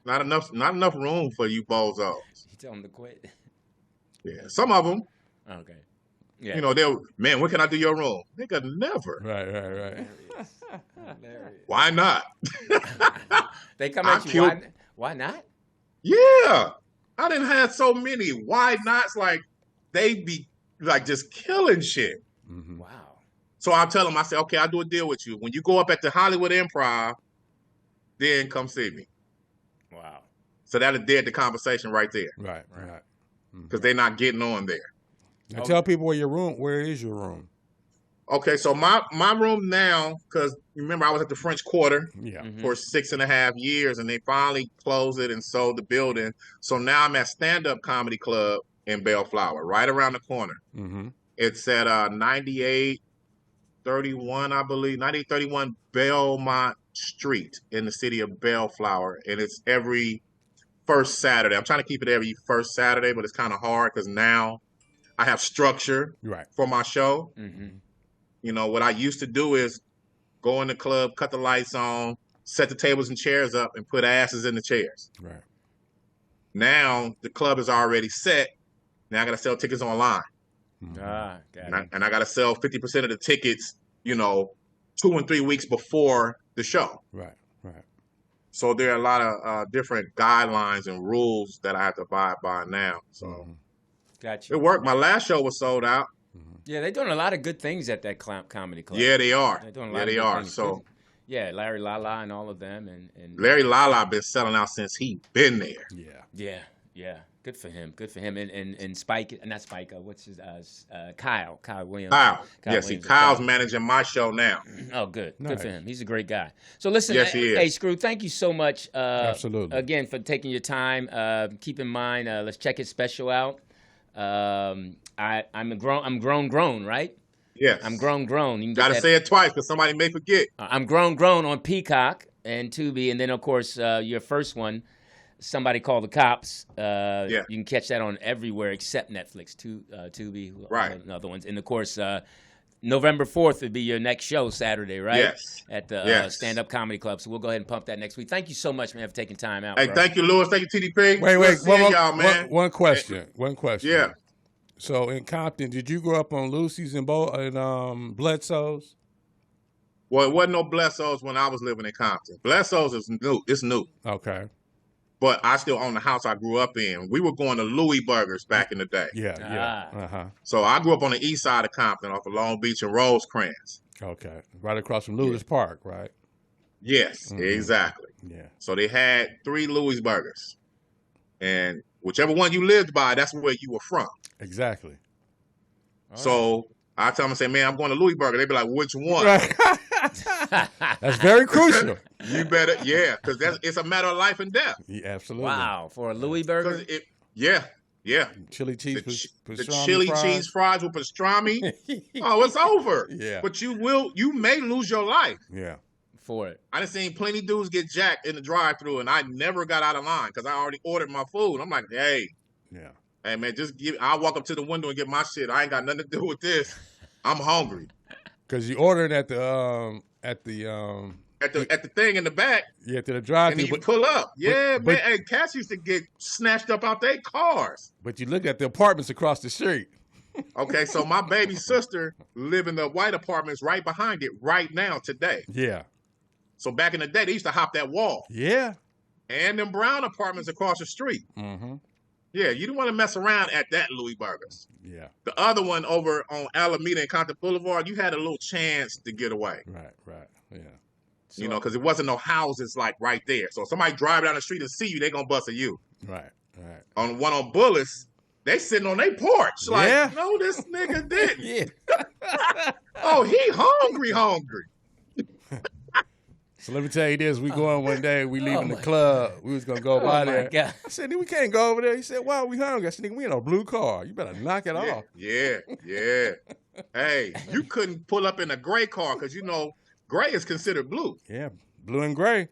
Not enough room for you bozos.
You tell them to quit.
Yeah, some of them.
Okay. Yeah.
Man, when can I do your room? Nigga, never.
Right.
Why not?
They come at you. Why not?
Yeah. I didn't have so many why nots, like they be like just killing shit.
Wow.
So I tell them, I say, okay, I'll do a deal with you. When you go up at the Hollywood Improv, then come see me.
Wow.
So that'll dead the conversation right there.
Right.
Because they're not getting on there.
Now tell people where is your room?
Okay, so my room now, because remember I was at the French Quarter for 6.5 years, and they finally closed it and sold the building. So now I'm at Stand Up Comedy Club in Bellflower, right around the corner. It's at 9831, I believe, 9831 Belmont Street in the city of Bellflower, and it's every first Saturday. I'm trying to keep it every first Saturday, but it's kind of hard because now I have structure for my show. What I used to do is go in the club, cut the lights on, set the tables and chairs up, and put asses in the chairs.
Right.
Now the club is already set. Now I got to sell tickets online.
Got it.
And I got to sell 50% of the tickets, 2 and 3 weeks before the show.
Right.
So there are a lot of different guidelines and rules that I have to abide by now. So
Gotcha.
it worked. My last show was sold out.
Yeah, they're doing a lot of good things at that comedy club.
Yeah, they are.
They're doing a lot of good things.
So
yeah, Larry Lala and all of them, and
Larry Lala been selling out since he been there.
Yeah. Good for him. And Spike, not Spike. What's his? Kyle Williams.
Kyle.
Williams
Kyle's managing my show now.
Oh, good.
Nice.
Good for him. He's a great guy. So listen,
Yes, he is.
hey, Screw, thank you so much.
Absolutely.
Again, for taking your time. Keep in mind, let's check his special out. I'm grown, right?
Yes.
I'm grown. You can
Got to say it twice because somebody may forget.
I'm grown on Peacock and Tubi, and then of course your first one, Somebody Call the Cops. You can catch that on everywhere except Netflix, Tubi,
Right.
and other ones. And of course, November 4th would be your next show, Saturday, right?
Yes.
At the Stand Up Comedy Club. So we'll go ahead and pump that next week. Thank you so much, man, for taking time out.
Hey,
bro.
thank you, Lewis. Thank you, TDP.
Wait.
y'all, man.
One question.
Yeah.
So in Compton, did you grow up on Lucy's and Bledsoe's?
Well, it wasn't no Blessos when I was living in Compton. Blessos is new. It's new.
Okay.
But I still own the house I grew up in. We were going to Louis Burgers back in the day.
Yeah.
So I grew up on the east side of Compton off of Long Beach and Rosecrans.
Okay. Right across from Lewis Park, right?
Yes, exactly.
Yeah.
So they had 3 Louis Burgers. And whichever one you lived by, that's where you were from.
Exactly.
So I tell them, I say, man, I'm going to Louis Burger. They be like, which one?
Right. That's very crucial.
You better, because it's a matter of life and death.
Yeah, absolutely.
Wow, for a Louis Burger?
Yeah.
Chili cheese,
The chili cheese fries with pastrami. Oh, it's over.
Yeah.
But you may lose your life.
Yeah.
For it.
I done seen plenty dudes get jacked in the drive-thru, and I never got out of line because I already ordered my food. I'm like, hey, man, I'll walk up to the window and get my shit. I ain't got nothing to do with this. I'm hungry.
Because you ordered at the
thing in the back.
Yeah, to the drive-thru.
And then you pull up. Man. Hey, cats used to get snatched up out their cars.
But you look at the apartments across the street.
Okay, so my baby sister live in the white apartments right behind it right now today.
Yeah.
So back in the day, they used to hop that wall.
Yeah.
And them brown apartments across the street.
Mm-hmm.
Yeah, you don't want to mess around at that Louis Burgers.
Yeah.
The other one over on Alameda and Compton Boulevard, you had a little chance to get away.
Right. Yeah.
So, because it wasn't no houses like right there. So if somebody drive down the street and see you, they gonna bust at you.
Right.
On one on Bullis, they sitting on their porch like, no, this nigga didn't. Oh, he hungry.
So let me tell you this: we going one day, we leaving the club. We was gonna go by there.
God.
I said, we can't go over there. He said, why are we hungry? I said, nigga, we in a blue car. You better knock it off.
Yeah. Hey, you couldn't pull up in a gray car because gray is considered blue.
Yeah, blue and gray.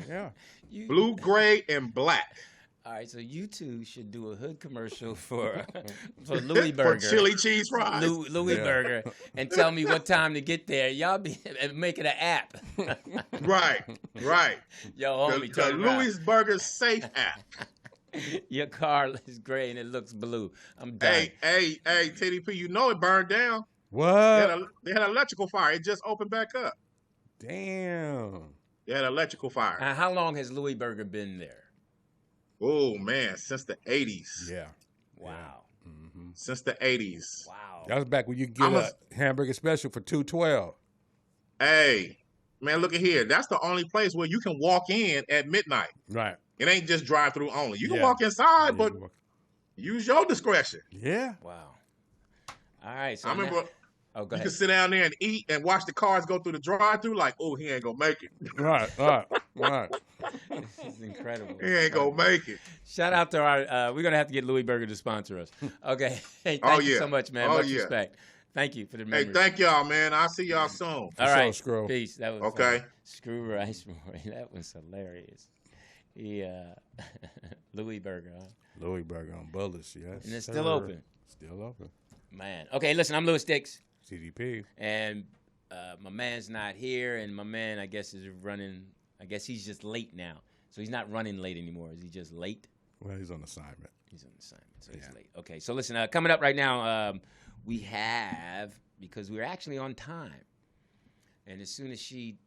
Yeah.
Blue, gray, and black.
All right, so you two should do a hood commercial for Louis Burger.
For chili cheese fries.
Louis Burger. And tell me what time to get there. Y'all be making an app.
Right.
Yo, homie,
the Louis Burger Safe app.
Your car is gray and it looks blue. I'm done.
Hey, TDP, it burned down.
What?
They had an electrical fire. It just opened back up.
Damn.
They had an electrical fire.
How long has Louis Burger been there?
Oh, man, since the 80s.
Yeah.
Wow.
Mm-hmm.
Since the 80s.
Wow.
That was back when you get a hamburger special for $2.12.
Hey, man, look at here. That's the only place where you can walk in at midnight.
Right.
It ain't just drive-through only. You can walk inside, but use your discretion.
Yeah.
Wow. All right. So
I remember
go
you
ahead.
can sit down there and eat and watch the cars go through the drive-through like, oh, he ain't going to make it.
Right.
This is incredible.
He ain't going to make it.
Shout out to our, we're going to have to get Louis Burger to sponsor us. Okay. Hey, thank you so much, man. Much respect. Thank you for the memory.
Hey, thank y'all, man. I'll see y'all soon.
All right.
Screw.
Peace. That was
okay.
ScrewRoy Zoom. That was hilarious. Louis Burger. Huh?
Louis Burger on Bullis, yes.
And it's still open.
Still open.
Man. Okay, listen, I'm Louis Dix.
TDP.
And my man's not here, and my man, I guess, is running. I guess he's just late now. So he's not running late anymore. Is he just late?
Well, he's on assignment.
He's on assignment, so he's late. Okay, so listen, coming up right now, we have, because we're actually on time, and as soon as she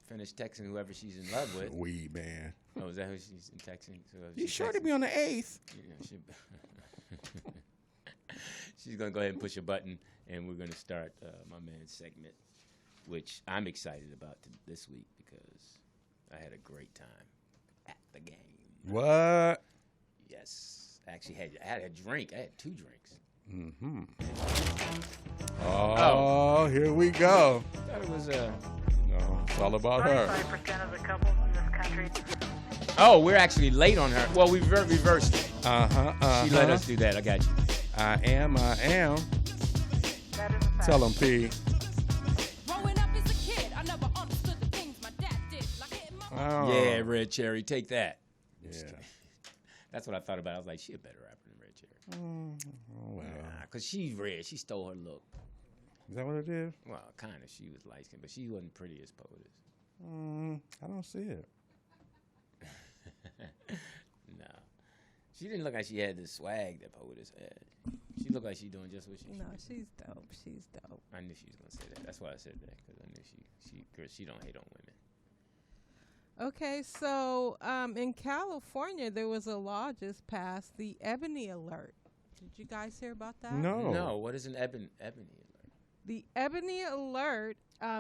finished texting whoever she's in love with.
Weed, man.
Oh, is that who she's texting? So
you sure to be on the 8th?
She's going to go ahead and push a button, and we're going to start my man's segment, which I'm excited about this week because I had a great time at the game.
What?
Yes. Actually, I had a drink. I had 2 drinks.
Mm-hmm. Oh, here we go.
I thought it was
no, it's all about her.
35% of the couples in this country.
Oh, we're actually late on her. Well, we reversed it.
Uh-huh.
She let us do that. I got you.
I am.
That is a fact.
Tell them, P.
Growing up as a kid, I never understood the things my dad did. Like hitting my
Yeah, Red Cherry, take that.
Yeah.
That's what I thought about. I was like, she a better rapper than Red Cherry.
Oh, well.
Because she's red. She stole her look.
Is that what it is?
Well, kind of. She was light skinned, but she wasn't pretty as Poetess.
I don't see it.
No. She didn't look like she had the swag that Poetess had. She looked like she's doing just what she should.
No, she's dope. She's dope.
I knew she was going to say that. That's why I said that, because I knew she don't hate on women.
Okay, so in California, there was a law just passed, the Ebony Alert. Did you guys hear about that?
No. What is an Ebony Alert?
The Ebony Alert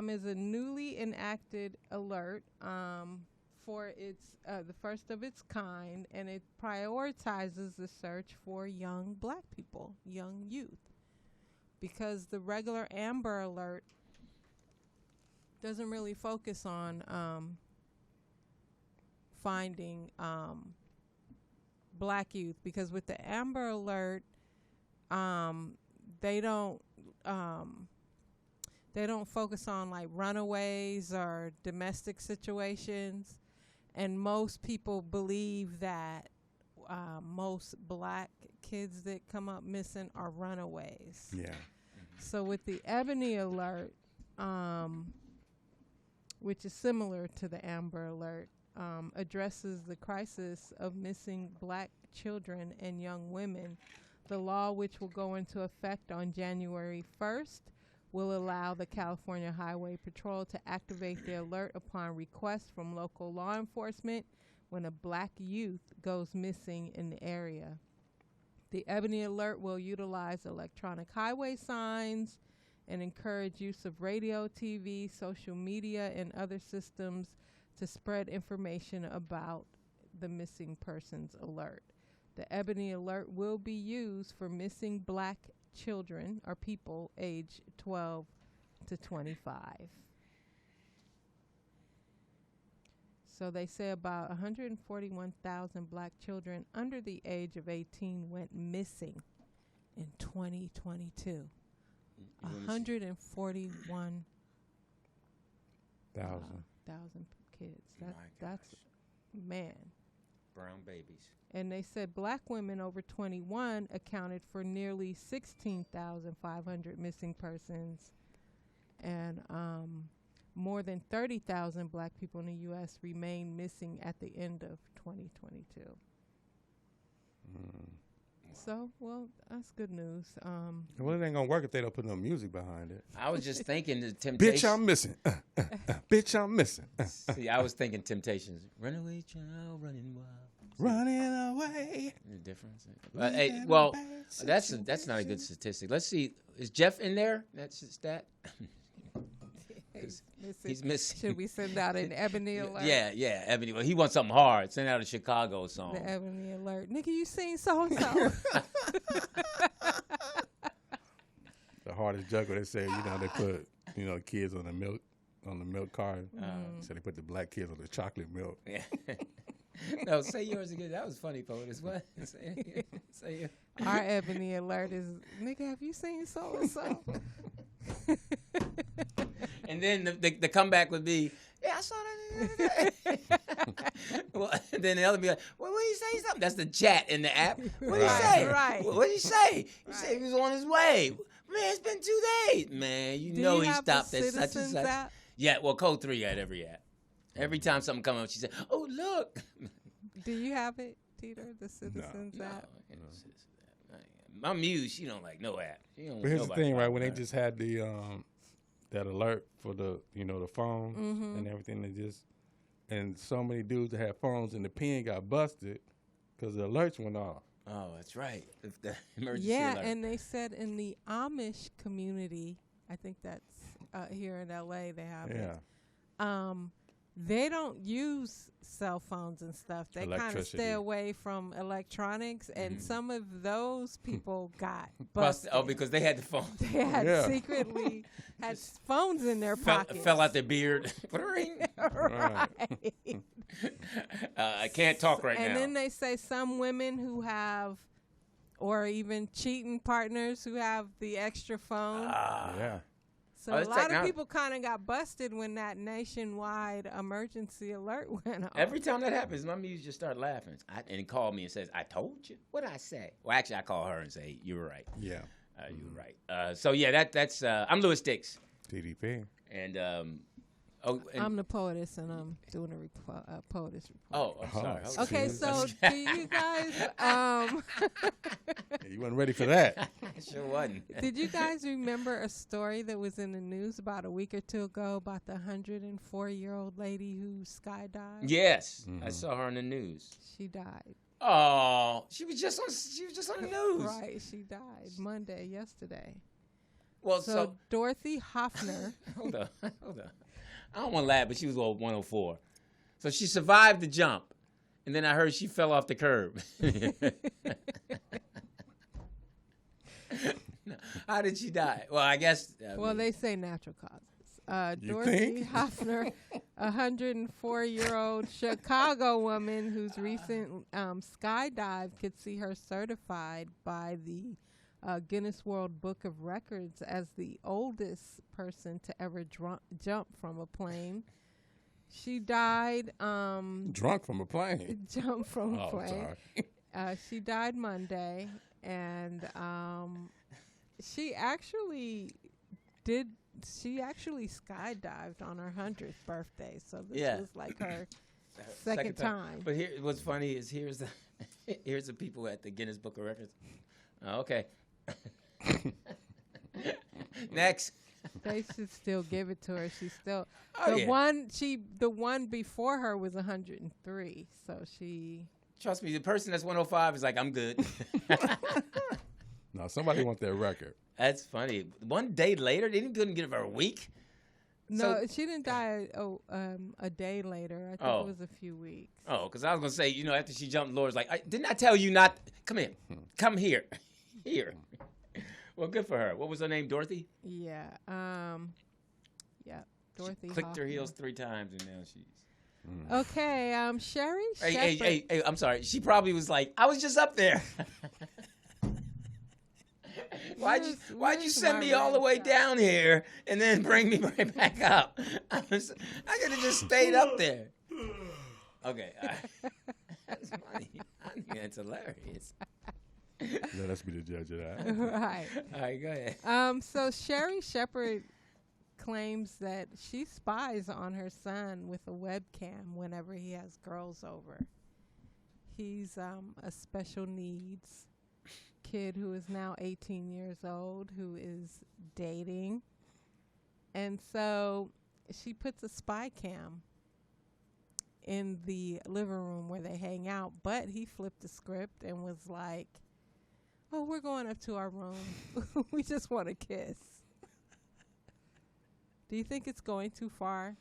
is a newly enacted alert for its the first of its kind, and it prioritizes the search for young black people, young youth, because the regular Amber Alert doesn't really focus on finding black youth, because with the Amber Alert, they don't focus on like runaways or domestic situations, and most people believe that most black kids that come up missing are runaways.
Yeah.
So with the Ebony Alert, which is similar to the Amber Alert, addresses the crisis of missing black children and young women. The law, which will go into effect on January 1st, will allow the California Highway Patrol to activate the alert upon request from local law enforcement when a black youth goes missing in the area. The Ebony Alert will utilize electronic highway signs and encourage use of radio, TV, social media, and other systems to spread information about the missing persons alert. The Ebony Alert will be used for missing black children or people aged 12 to 25. So they say about 141,000 black children under the age of 18 went missing in 2022. 141,000 kids. That's man.
Brown babies.
And they said black women over 21 accounted for nearly 16,500 missing persons, and more than 30,000 black people in the U.S. remain missing at the end of 2022. So, well, that's good news.
Well, it ain't gonna work if they don't put no music behind it.
I was just thinking the Temptations.
Bitch, I'm missing. Bitch, I'm missing.
See, I was thinking Temptations. Runaway child, running wild.
Running away.
The difference. Hey, well, that's not a good statistic. Let's see. Is Jeff in there? That's his stat. He's missing.
Should we send out an Ebony Alert?
Yeah, Ebony. Well, he wants something hard. Send out a Chicago song.
The Ebony Alert. Nigga, you seen so-and-so.
The hardest juggle, they say, they put, kids on the milk cart. So they put the black kids on the chocolate milk.
Yeah. No, say yours again. That was funny, Poetess. What? Say it.
Our Ebony Alert is, nigga, have you seen so-and-so?
And then the comeback would be, yeah, I saw that the other day. Well, then the other be like, well, what did he say? Something? That's the chat in the app. What did he say?
Right.
What did he say? He said he was on his way. Man, it's been 2 days. Man,
Do
he
you
stopped at such and
Citizens
such.
app?
Yeah, well, Code 3 had every app. Every time something comes up, she said, oh, look.
Do you have it, Peter, the Citizens app?
My muse, she don't like no app. She don't
But here's the
nobody
thing, right?
follow
When they
her.
just had the that alert for the the phone and everything, and so many dudes that had phones and the pin got busted because the alerts went off.
Oh, that's right. If the emergency
Yeah,
alert.
and they said in the Amish community, I think that's here in LA, they have it. They don't use cell phones and stuff. They kind of
Electricity.
stay away from electronics, and some of those people got busted.
Busted. Oh, because they had the phone.
They had secretly had phones in their pockets.
Fell out their beard.
Right.
I can't talk right now.
And then they say some women who have, or even cheating partners who have the extra phone.
Yeah.
So
Oh,
a
that's
lot of
technology.
people kind of got busted when that nationwide emergency alert went off.
Every time that happens, my muse just start laughing. And he called me and says, I told you. What'd I say? Well, actually, I call her and say, you were right.
Yeah.
You were right. So, yeah, that's I'm Louis Dix.
TDP.
And,
I'm the poetess, and I'm doing a poetess report.
Oh, I'm sorry.
Okay, so do you guys...
You wasn't ready for that.
I sure wasn't.
Did you guys remember a story that was in the news about a week or two ago about the 104-year-old lady who skydived?
Yes. I saw her on the news.
She died.
Oh, she was just on the news.
Right, she died yesterday.
Well,
So Dorothy Hoffner...
Hold on. I don't want to laugh, but she was 104. So she survived the jump, and then I heard she fell off the curb. How did she die? Well, I guess...
they say natural causes.
You
Dorothy
think?
Hoffner, a 104-year-old Chicago woman whose recent skydive could see her certified by the Guinness World Book of Records as the oldest person to ever jump from a plane. She died...
Drunk from a plane.
Jumped from a plane.
Sorry.
She died Monday, and she actually skydived on her 100th birthday. So this was like her second time.
But here, what's funny is here's the people at the Guinness Book of Records. Oh, okay. Next.
They should still give it to her. She's still
The
one before her was 103. So she...
Trust me, the person that's 105 is like, I'm good.
No, somebody wants that record.
That's funny. One day later, they couldn't give her a week.
No, she didn't die a day later. I think it was a few weeks.
Oh, because I was going to say, after she jumped, Laura's like, didn't I tell you not? Come here. Come here. Here. Well, good for her. What was her name? Dorothy?
Yeah. Dorothy
Clicked
Hoffner.
her heels 3 times, and now she's...
Okay, Sherry
Hey, I'm sorry. She probably was like, I was just up there. Why'd you send me all the way down here and then bring me right back up? I could have just stayed up there. Okay. That's funny. I think that's hilarious.
Let us be the judge of that.
Right.
All right, go ahead.
So Sherry Shepherd claims that she spies on her son with a webcam whenever he has girls over. He's a special needs kid who is now 18 years old, who is dating. And so she puts a spy cam in the living room where they hang out, but he flipped the script and was like, oh, we're going up to our room. We just want to kiss. Do you think it's going too far?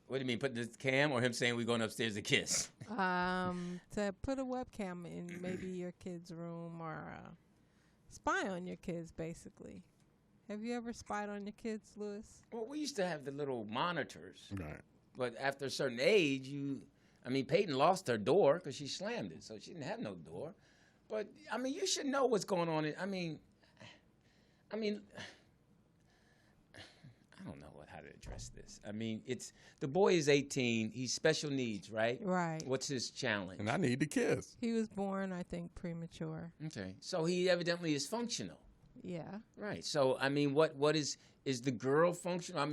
What do you mean, put this cam or him saying we're going upstairs to kiss?
To put a webcam in maybe your kid's room or spy on your kids, basically. Have you ever spied on your kids, Louis?
Well, we used to have the little monitors.
Right.
But after a certain age, Peyton lost her door because she slammed it, so she didn't have no door. But, you should know what's going on. I don't know how to address this. It's the boy is 18. He's special needs, right?
Right.
What's his challenge?
And I need to kiss.
He was born, I think, premature.
Okay. So he evidently is functional.
Yeah.
Right. So, what is the girl functional?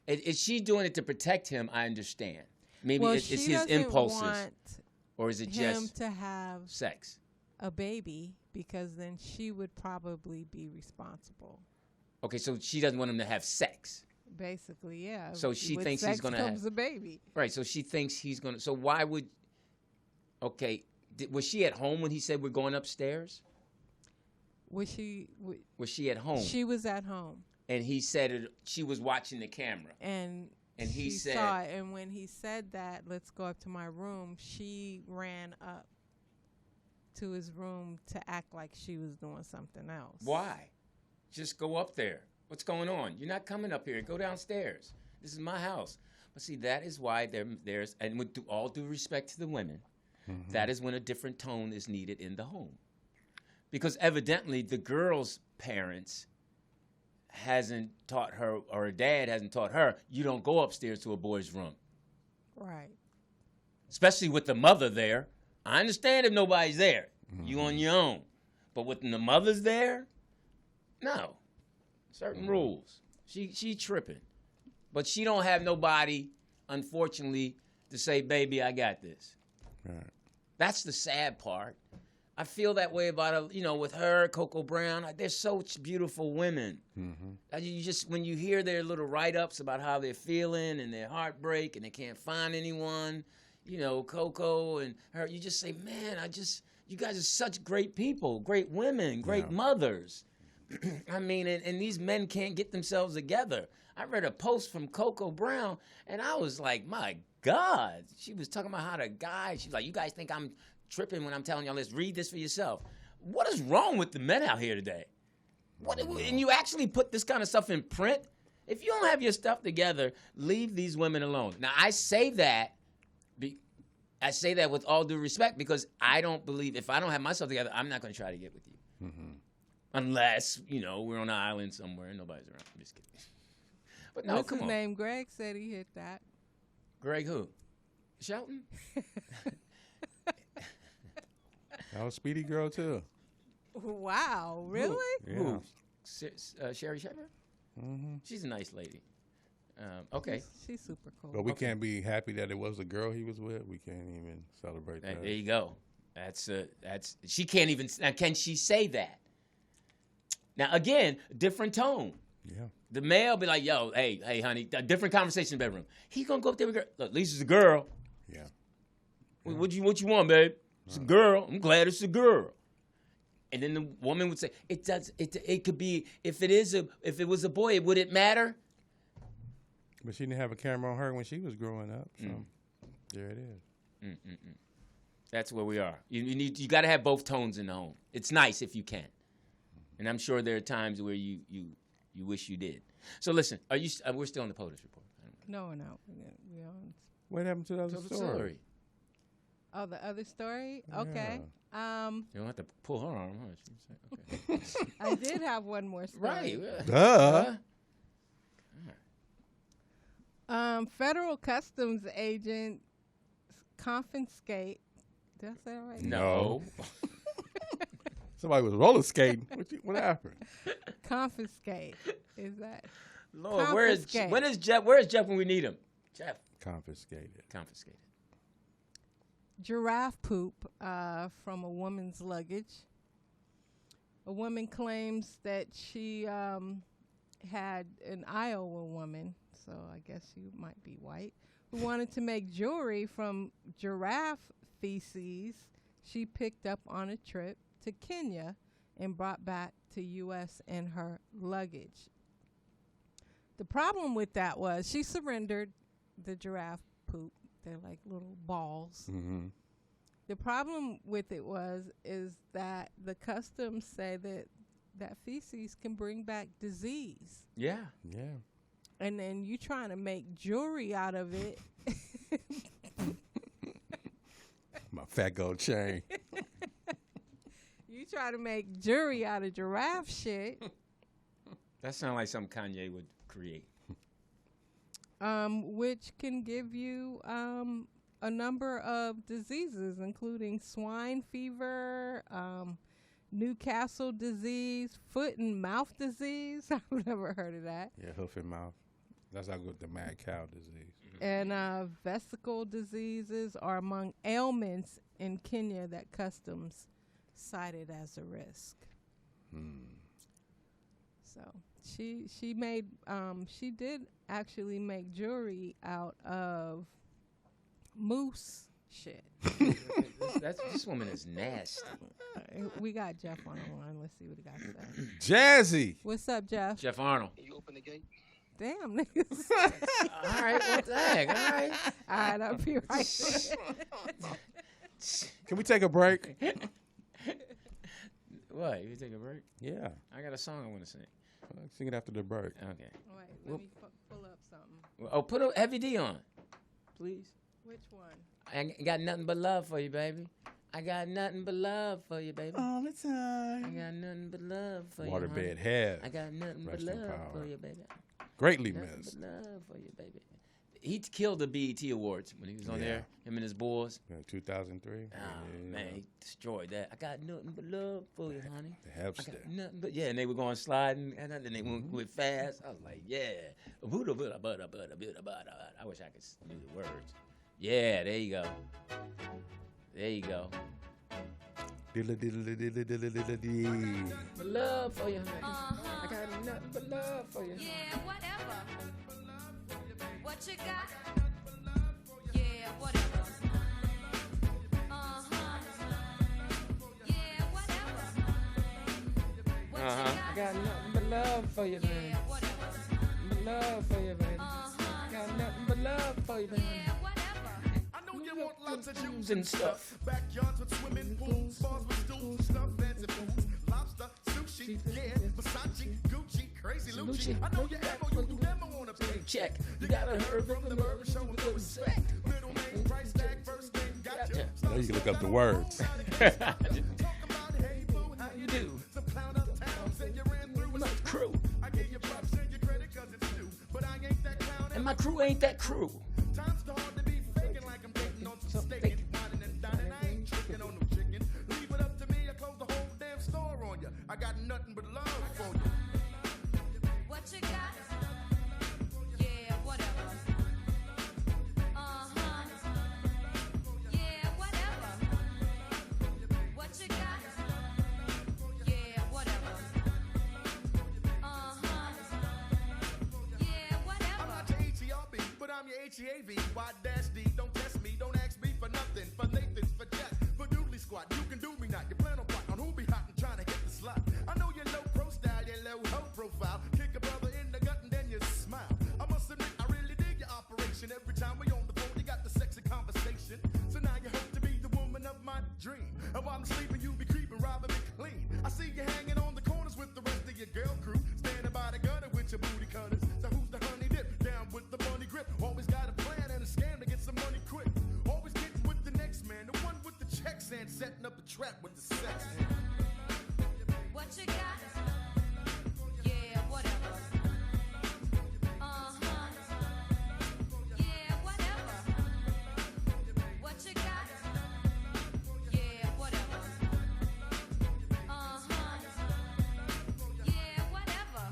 Is she doing it to protect him? I understand. Maybe it's his impulses. Or is it
him
just
to have
sex?
a baby, because then she would probably be responsible.
Okay, so she doesn't want him to have sex.
Basically, yeah.
So she
With
thinks
sex
he's going to
comes a baby.
Right, so she thinks he's going to. So why would. Okay, was she at home when he said we're going upstairs?
Was she
at home?
She was at home.
And he said she was watching the camera.
And
he
she
said.
saw it. And when he said that, let's go up to my room, she ran up to his room to act like she was doing something else.
Why? Just go up there. What's going on? You're not coming up here. Go downstairs. This is my house. But see, that is why there's, and with all due respect to the women, that is when a different tone is needed in the home. Because evidently the girl's parents hasn't taught her, or her dad hasn't taught her, you don't go upstairs to a boy's room.
Right.
Especially with the mother there. I understand if nobody's there. You on your own. But with the mother's there, no. Certain rules. She tripping. But she don't have nobody, unfortunately, to say, baby, I got this.
Right.
That's the sad part. I feel that way about, with her, Coco Brown. They're such beautiful women. You just, when you hear their little write-ups about how they're feeling and their heartbreak and they can't find anyone, Coco and her, you just say, man, you guys are such great people, great women, great mothers. I mean, and these men can't get themselves together. I read a post from Coco Brown, and I was like, my God. She was talking about how the guy, she's like, you guys think I'm tripping when I'm telling y'all this? Read this for yourself. What is wrong with the men out here today? And you actually put this kind of stuff in print? If you don't have your stuff together, leave these women alone. Now, I say that with all due respect, because I don't believe, if I don't have myself together, I'm not going to try to get with you. Unless, we're on an island somewhere and nobody's around. I'm just kidding. But no,
What's
come
his
on.
name? Greg said he hit that.
Greg who? Shelton?
That was Speedy Girl, too.
Wow, really?
Yeah.
Sherry Shepherd? She's a nice lady. Okay.
She's super cool.
But we can't be happy that it was a girl he was with. We can't even celebrate that.
There you go. That's she can't even, now can she say that? Now, again, different tone.
Yeah.
The male be like, yo, hey, honey, a different conversation in the bedroom. He's going to go up there with a girl. Look, Lisa's a girl.
Yeah.
What you want, babe? It's a girl. I'm glad it's a girl. And then the woman would say, it could be, if it was a boy, would it matter?
But she didn't have a camera on her when she was growing up. So there it is.
That's where we are. You got to have both tones in the home. It's nice if you can. And I'm sure there are times where you wish you did. So listen, we're still on the Poetess Report.
No, we're not. We're on.
What happened to the other story?
Oh, the other story? Okay.
You don't have to pull her arm, huh? Okay.
I did have one more story.
Right.
Duh.
Federal customs agents confiscate. Did I say it right?
No.
Somebody was roller skating. What happened?
Confiscate. Is that?
Lord, where is Jeff when we need him? Jeff.
Confiscated.
Giraffe poop from a woman's luggage. A woman claims that she had an Iowa woman, so I guess she might be white, who wanted to make jewelry from giraffe feces she picked up on a trip to Kenya and brought back to U.S. in her luggage. The problem with that was she surrendered the giraffe poop. They're like little balls.
Mm-hmm.
The problem with it is that the customs say that feces can bring back disease.
Yeah.
Yeah.
And then you trying to make jewelry out of it.
My fat gold chain.
You try to make jewelry out of giraffe shit.
That sounds like something Kanye would create.
Which can give you a number of diseases, including swine fever, Newcastle disease, foot and mouth disease. I've never heard of that.
Yeah, hoof and mouth. That's how good the mad cow disease.
And vesicle diseases are among ailments in Kenya that Customs cited as a risk. So she did actually make jewelry out of moose shit.
This woman is nasty.
We got Jeff on the line. Let's see what he got to say.
Jazzy.
What's up, Jeff?
Jeff Arnold.
You open the gate?
Damn, niggas.
All right, what the heck? All right.
All right, I'll be right there.
Can we take a break?
What? You take a break?
Yeah.
I got a song I want to sing.
Sing it after the break.
Okay.
Wait, let me pull up something.
Oh, put a Heavy D on, please.
Which one?
I got nothing but love for you, baby. I got nothing but love for you, baby.
All the time.
I got nothing but love for you.
Waterbed Head.
I got nothing but love for you, baby.
Greatly
Nothing
missed.
but love for you, baby. He killed the BET Awards when he was on there. Him and his boys.
2003.
Oh, man, he destroyed that. I got nothing but love for you, honey.
The
I
Hepster.
got nothing but, and they were going sliding, and then they went fast. I was like, yeah. I wish I could do the words. Yeah, there you go. There you go. But love for you, honey. I got nothing but love for you.
Yeah, whatever. What you got? Yeah, whatever. Yeah, whatever. What you got?
I got nothing but love for you, man.
Yeah, whatever.
Love for you, baby. Got nothing but love for you, baby.
Yeah, whatever.
I know you want lots of juice
and stuff.
Backyards with swimming pools, bars with stools, stuff, fancy foods, lobster, sushi, yeah, Versace, Gucci, crazy Lucci. I know you never wanna pay
Check. You gotta hurry from the murder, show with no respect.
middle name, price tag, first name, gotcha.
Now you can look up the words.
Talk about, hey, boo, how you do? Some clown uptown said you ran through with some
crew.
I gave you props and your credit cause it's due. But I ain't that clown.
And my crew ain't that crew.
Time's too hard to be faking like I'm dating on some steak and whining and dining. I ain't tricking on no chicken. Leave it up to me, I close the whole damn store on you. I got nothing but love for you.
What you got? Yeah, whatever. Yeah, whatever. What you got? Yeah, whatever. Yeah, whatever.
I'm not your H-E-R-B, but I'm your H-E-A-V. Y-D, don't test me, don't ask me for nothing. For Nathan's, for Jack, for Dooley Squad. You can do me not. You plan on plot on who be hot and trying to hit the slot. I know you're low pro style, you're low ho profile. Kick a brother in the gut and then you smile. I must admit, I really dig your operation. Every time we on the phone, you got the sexy conversation. So now you hope to be the woman of my dream. And while I'm sleeping, you be creeping, robbing me clean. I see you hanging on the corners with the rest of your girl crew. Standing by the gutter with your booty cutters. So who's the honey dip? Down with the bunny grip. Always got a plan and a scam to get some money quick. Always getting with the next man. The one with the checks and setting up a trap with the sex.
What you got? Yeah, whatever. Yeah, whatever. What you got? Yeah, whatever. Yeah, whatever.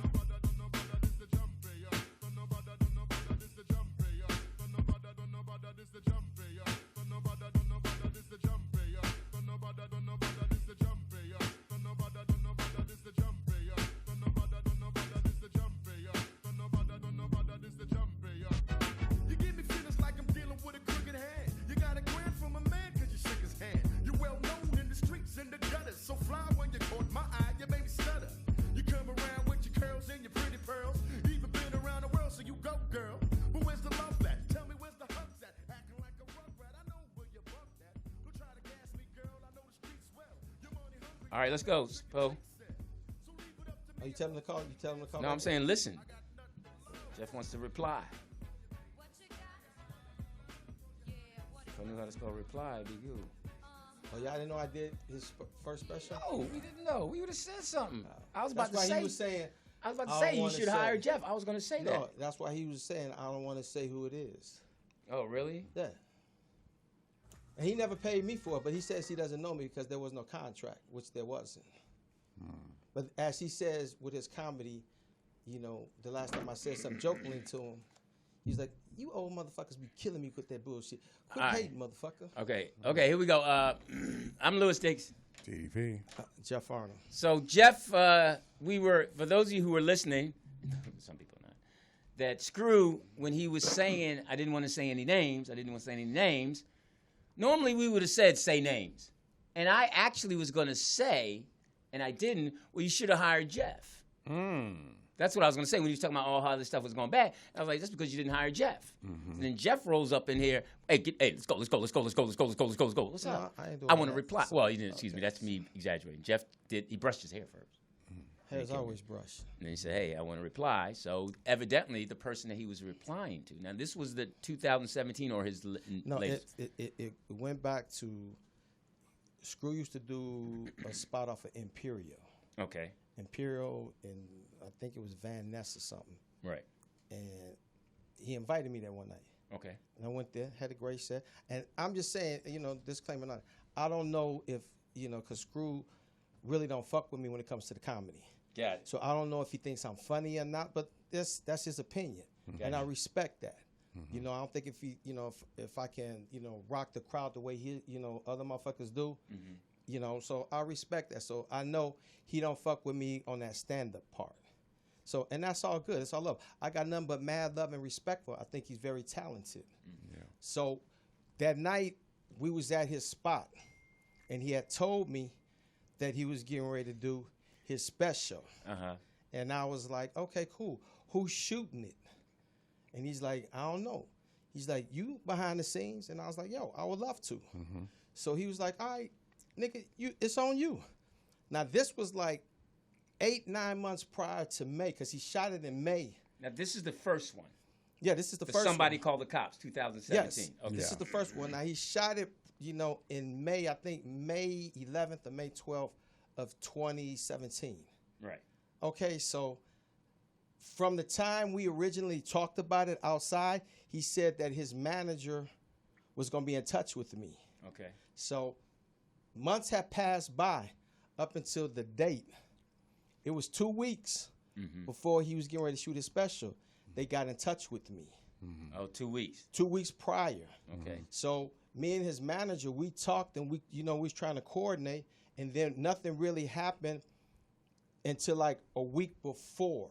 You give me feelings like I'm dealing with a crooked hand. You got a grand from a man cause you shook his hand. You're well known in the streets and the gutters. So fly when you caught my eye, you made me stutter. You come around with your curls and your pretty pearls. Even been around the world, so you go, girl. But where's the love at? Tell me where's the hugs at? Acting like a rugrat, I know where you bumped at. Don't try to gas me, girl, I know the streets well. Your money hungry.
All right, let's go, Poe.
Oh, you tell him to call? You tell him to call?
No, I'm saying listen. Jeff wants to reply.
What you got? Yeah, whatever.
If I knew how to spell reply, it'd be good.
Oh, y'all didn't know I did his first special?
No, we didn't know. We would have said something. I was about
That's
to
why
say.
he was saying.
I was about to
I
say
don't
you
wanna
should
say.
hire Jeff. I was going to say
No,
that.
that's why he was saying I don't want to say who it is.
Oh, really?
Yeah. And he never paid me for it, but he says he doesn't know me because there was no contract, which there wasn't. But as he says with his comedy, you know, the last time I said something jokingly to him, He's like, you old motherfuckers be killing me with that bullshit. Quit
All right.
hating, motherfucker.
Okay, here we go. I'm Lewis Dix.
TDP.
Jeff Arnold.
So, Jeff, we were, for those of you who were listening, some people not, that Screw, when he was saying, I didn't want to say any names, normally we would have said, say names. And I actually was going to say, and I didn't, well, you should have hired Jeff. That's what I was going to say when you was talking about how this stuff was going bad. I was like, that's because you didn't hire Jeff. And then Jeff rolls up in here, hey, let's go. What's up? I want to reply. Well, he didn't, excuse me, that's me exaggerating. Jeff he brushed his hair first.
Hair's always brushed.
And then he said, hey, I want to reply. So evidently the person that he was replying to. Now, this was the 2017 or his latest.
It went back to, Screw used to do a spot off of Imperial.
Okay.
Imperial, and I think it was Van Ness or something.
Right.
And he invited me there one night.
Okay.
And I went there, had a great set. And I'm just saying, disclaimer, I don't know if, because Screw really don't fuck with me when it comes to the comedy.
Got it.
So I don't know if he thinks I'm funny or not, but that's his opinion. And I respect that. I don't think if he, if I can, rock the crowd the way he, other motherfuckers do, so I respect that. So I know he don't fuck with me on that stand-up part. So, and that's all good. It's all love. I got nothing but mad love and respect for him. I think he's very talented. Yeah. So that night we was at his spot, and he had told me that he was getting ready to do his special. And I was like, okay, cool. Who's shooting it? And he's like, I don't know. He's like, you behind the scenes? And I was like, yo, I would love to. So he was like, all right, nigga, it's on you. Now, this was like 8-9 months prior to May, because he shot it in May.
Now, this is the first one.
Yeah, this is the first
Somebody
one.
Called the Cops, 2017.
Yes,
Okay.
This is the first one. Now, he shot it, in May, I think May 11th or May 12th of 2017.
Right.
Okay, so from the time we originally talked about it outside, he said that his manager was going to be in touch with me.
Okay.
So months had passed by up until the date. It was 2 weeks before he was getting ready to shoot his special. They got in touch with me.
Oh, 2 weeks.
2 weeks prior.
Okay.
So me and his manager, we talked, and we was trying to coordinate, and then nothing really happened until like a week before,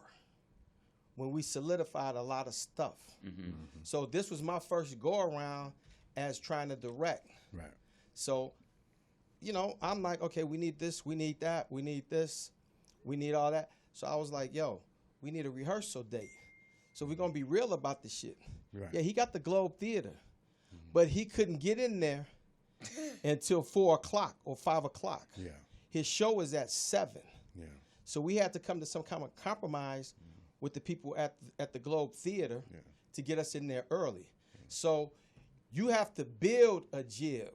when we solidified a lot of stuff. So this was my first go around as trying to direct.
Right.
So, I'm like, okay, we need this, we need that, we need this, we need all that. So I was like, yo, we need a rehearsal date. So we're gonna be real about this shit.
Right.
Yeah, he got the Globe Theater, but he couldn't get in there until 4 o'clock or 5 o'clock.
Yeah.
His show was at 7.
Yeah.
So we had to come to some kind of compromise with the people at the Globe Theater to get us in there early. So you have to build a jib.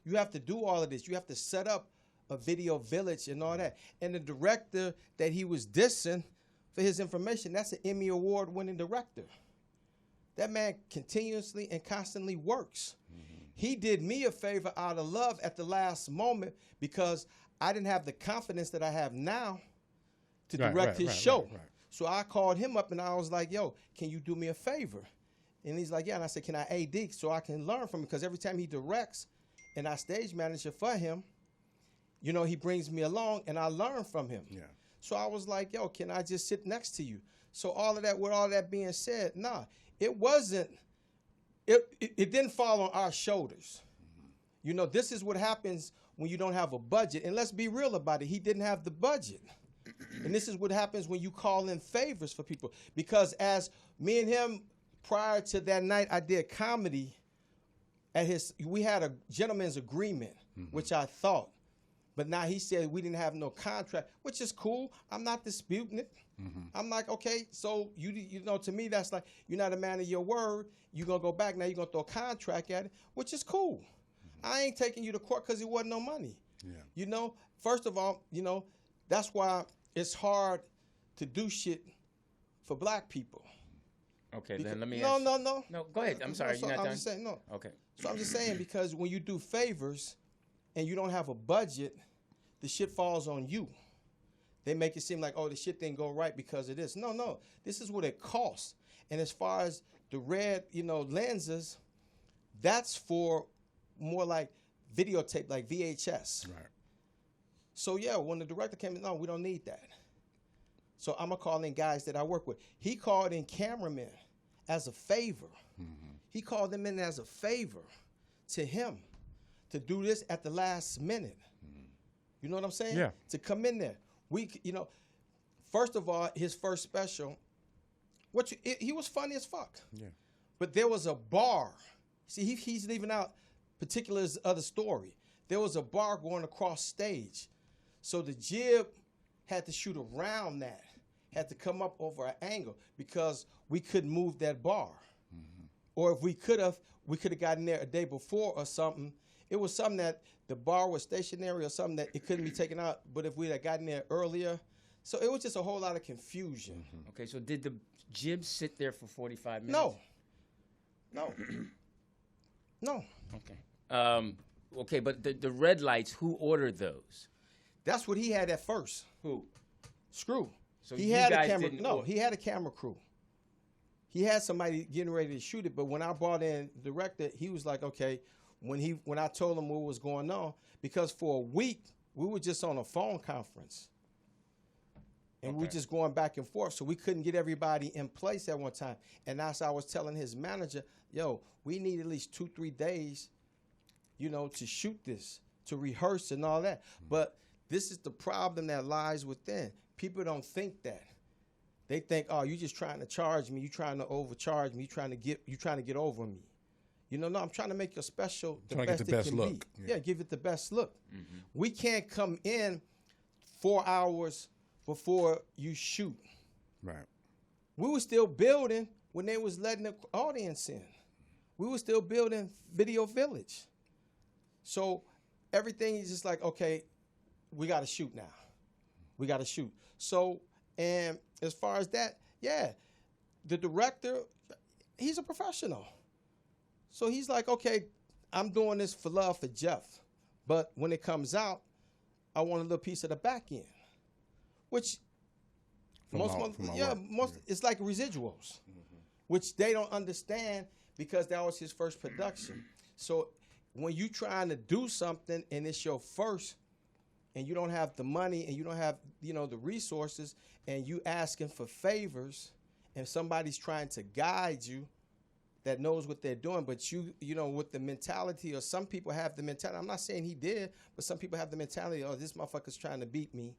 You have to do all of this. You have to set up a video village and all that. And the director that he was dissing, for his information, that's an Emmy Award-winning director. That man continuously and constantly works. He did me a favor out of love at the last moment, because I didn't have the confidence that I have now to direct his show.
Right.
So I called him up and I was like, yo, can you do me a favor? And he's like, yeah. And I said, can I AD so I can learn from him? Because every time he directs and I stage manager for him, he brings me along and I learn from him.
Yeah.
So I was like, yo, can I just sit next to you? So with all that being said, nah, it wasn't, it didn't fall on our shoulders. This is what happens when you don't have a budget. And let's be real about it. He didn't have the budget. And this is what happens when you call in favors for people. Because as me and him, prior to that night, I did comedy we had a gentleman's agreement, which I thought. But now he said we didn't have no contract, which is cool. I'm not disputing it. I'm like, okay, so to me, that's like, you're not a man of your word. You're going to go back. Now you're going to throw a contract at it, which is cool. I ain't taking you to court because it wasn't no money. Yeah. First of all, that's why it's hard to do shit for black people.
Okay, then let me ask.
No,
go ahead. I'm sorry. You're not done?
I'm just saying, no.
Okay.
So I'm just saying, because when you do favors and you don't have a budget, the shit falls on you. They make it seem like, oh, the shit didn't go right because of this. No. This is what it costs. And as far as The red, lenses, that's for more like videotape, like VHS.
Right.
So yeah, when the director came in, no, we don't need that. So I'm gonna call in guys that I work with. He called in cameramen as a favor. Mm-hmm. He called them in as a favor to him to do this at the last minute. Mm-hmm. You know what I'm saying?
Yeah.
To come in there. First of all, his first special, he was funny as fuck. Yeah. But there was a bar. See, he's leaving out particulars of the story. There was a bar going across stage. So the jib had to shoot around that, had to come up over an angle because we couldn't move that bar. Mm-hmm. Or if we could have gotten there a day before or something. It was something that the bar was stationary or something that it couldn't be taken out. But if we had gotten there earlier, so it was just a whole lot of confusion.
Mm-hmm. Okay, so did the jib sit there for 45 minutes?
No. No.
Okay. Okay, but the red lights, who ordered those?
That's what he had at first.
Who?
Screw.
So
he
you
had
guys
a camera.
didn't
No,
order.
he had a camera crew. He had somebody getting ready to shoot it, but when I brought in the director, he was like, okay. When I told him what was going on, because for a week we were just on a phone conference, and we were just going back and forth, so we couldn't get everybody in place at one time. And as I was telling his manager, yo, we need at least 2-3 days, to shoot this, to rehearse and all that. Mm-hmm. But this is the problem that lies within. People don't think that. They think, oh, you're just trying to charge me, you're trying to overcharge me, you're trying to get over me. No, I'm trying to make your special the best it can be. Yeah, give it the best look. Mm-hmm. We can't come in 4 hours before you shoot.
Right.
We were still building when they was letting the audience in. We were still building Video Village. So everything is just like, okay, we got to shoot now. We got to shoot. So, and as far as that, yeah, the director, he's a professional. So he's like, okay, I'm doing this for love for Jeff. But when it comes out, I want a little piece of the back end. Which it's like residuals, mm-hmm. which they don't understand because that was his first production. So when you trying to do something and it's your first and you don't have the money and you don't have, the resources and you asking for favors and somebody's trying to guide you that knows what they're doing, but with the mentality, or some people have the mentality, I'm not saying he did, but some people have the mentality, oh, this motherfucker's trying to beat me,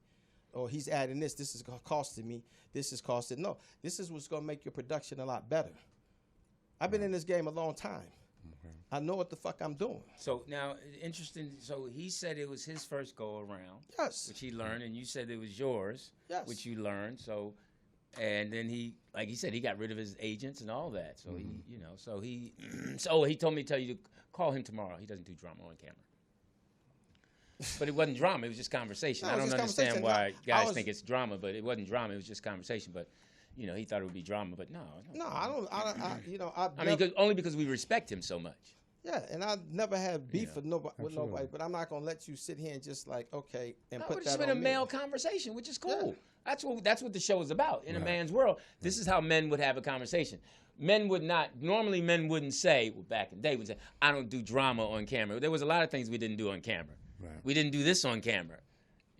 or he's adding this is costing me, this is costing. No, this is what's going to make your production a lot better. I've been in this game a long time. Okay. I know what the fuck I'm doing.
So now, interesting, so he said it was his first go around.
Yes.
Which he learned, and you said it was yours.
Yes.
Which you learned, so... And then he, like he said, he got rid of his agents and all that. So he told me to tell you to call him tomorrow. He doesn't do drama on camera. But it wasn't drama. It was just conversation.
No,
I don't understand why guys think it's drama, but it wasn't drama. It was just conversation. But, he thought it would be drama. But no. I mean, only because we respect him so much.
Yeah, and I never had beef with nobody. But I'm not gonna let you sit here and just like put that on me.
It's been a male conversation, which is cool. Yeah. That's what the show is about. In a man's world, this is how men would have a conversation. Men wouldn't say, well, back in the day, would say, I don't do drama on camera. There was a lot of things we didn't do on camera. Right. We didn't do this on camera.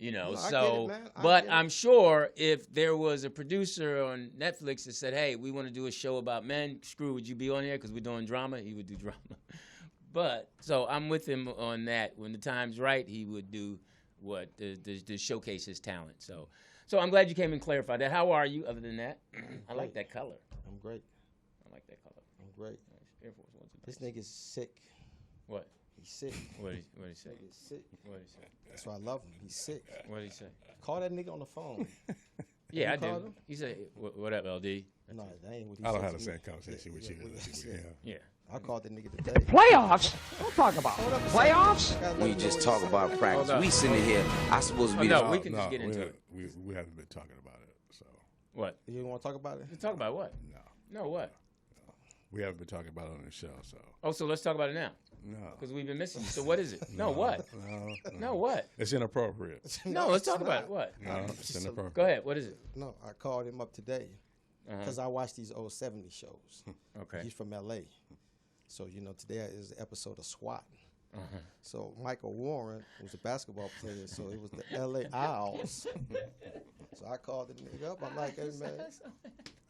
I'm sure if there was a producer on Netflix that said, hey, we want to do a show about men, Screw, would you be on here because we're doing drama? He would do drama. But, so I'm with him on that. When the time's right, he would do to showcase his talent. So I'm glad you came and clarified that. How are you other than that? I like that color.
I'm great.
I like that color.
I'm great.
Air Force One's
This nigga's sick.
What?
He's sick.
What did he say?
He's sick.
What did he say?
That's why I love him. He's sick.
What did he say?
Call that nigga on the phone.
Yeah, I do. He said, what up, LD?
No, that ain't what he
said.
I
don't have the same conversation with you.
Yeah. I called that nigga today.
Playoffs? Don't talk about playoffs.
We just talk about practice. We sitting here. I supposed to be.
We can just get into it.
We haven't been talking about it. So
what?
You want to talk about it?
Talk about what? No, what?
We haven't been talking about it on the show. So.
Oh, so let's talk about it now.
No.
Because we've been missing you. So what is it? No, what? No, what?
It's inappropriate.
No, let's talk about it. What?
No, it's inappropriate.
Go ahead. What is it?
No, I called him up today. because I watch these old 70s shows.
Okay.
He's from L.A. So, today is the episode of SWAT. So Michael Warren was a basketball player, so it was the L.A. Owls. So I called the nigga up. I'm like, hey, man.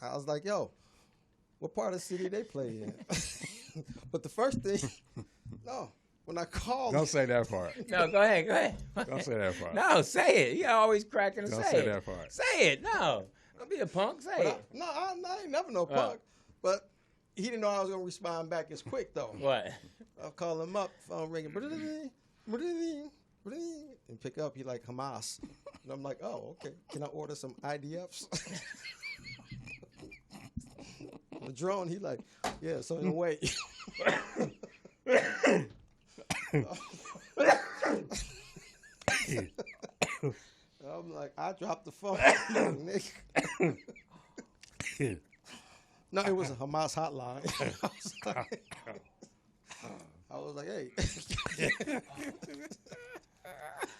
I was like, yo, what part of the city they play in? But the first thing, when I called.
Don't say that part.
No, go ahead.
Don't say that part.
No, say it. You always cracking to say it.
Don't say that part.
Say it. No. Don't be a punk. Say it.
I ain't never no punk. But he didn't know I was going to respond back as quick, though.
What?
I'll call him up, phone ringing, and pick up. He like, Hamas. And I'm like, oh, okay. Can I order some IDFs? The drone, he like, yeah, so in a way. I'm like, I dropped the phone. Nigga. No, it was a Hamas hotline. I was like, hey.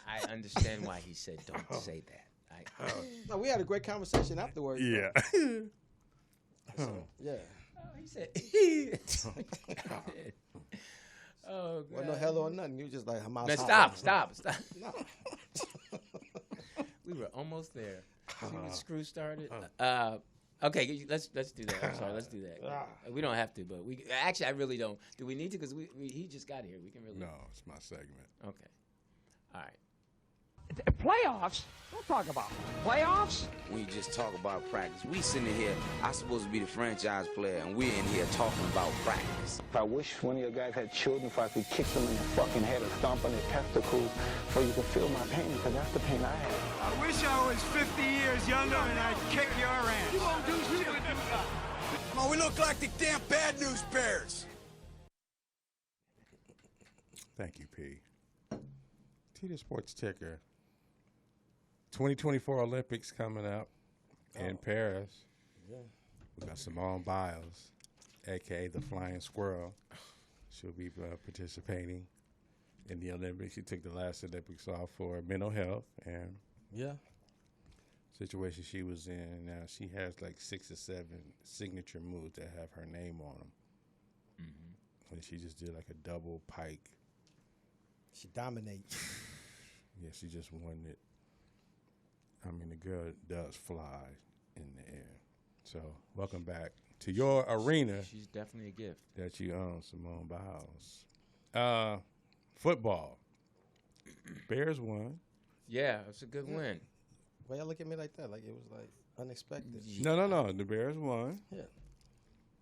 I understand why he said don't say that.
No, we had a great conversation afterwards.
Yeah.
So, yeah.
Oh, he said. Oh, God.
Wasn't no hello or nothing. You was just like Hamas.
Man, stop.
No.
We were almost there. See when Screw started. Okay, let's do that. I'm sorry, let's do that. We don't have to, but we actually I really don't. Do we need to? Because he just got here. We can really.
No, it's my segment.
Okay. All right.
Playoffs? Don't talk about playoffs.
When you just talk about practice, we sitting here, I'm supposed to be the franchise player, and we're in here talking about practice.
I wish one of your guys had children so I could kick them in the fucking head or stomp on their testicles so you could feel my pain, because that's the pain I have.
I wish I was 50 years younger and I'd kick your ass. You won't do shit with this guy.
Oh, we look like the damn Bad News Bears.
Thank you, P. T the Sports Ticker. 2024 Olympics coming up in Paris.
Yeah.
We got Simone Biles, a.k.a. the Flying Squirrel. She'll be participating in the Olympics. She took the last Olympics off for mental health and situation she was in. Now she has like 6 or 7 signature moves that have her name on them. Mm-hmm. And she just did like a double pike.
She dominates.
Yeah, she just won it. I mean, the girl does fly in the air. So, welcome back to your arena.
She's definitely a gift.
That you own, Simone Biles. Football. Bears won.
Yeah, it's a good win.
Why y'all look at me like that? Like it was like unexpected.
No. The Bears won.
Yeah.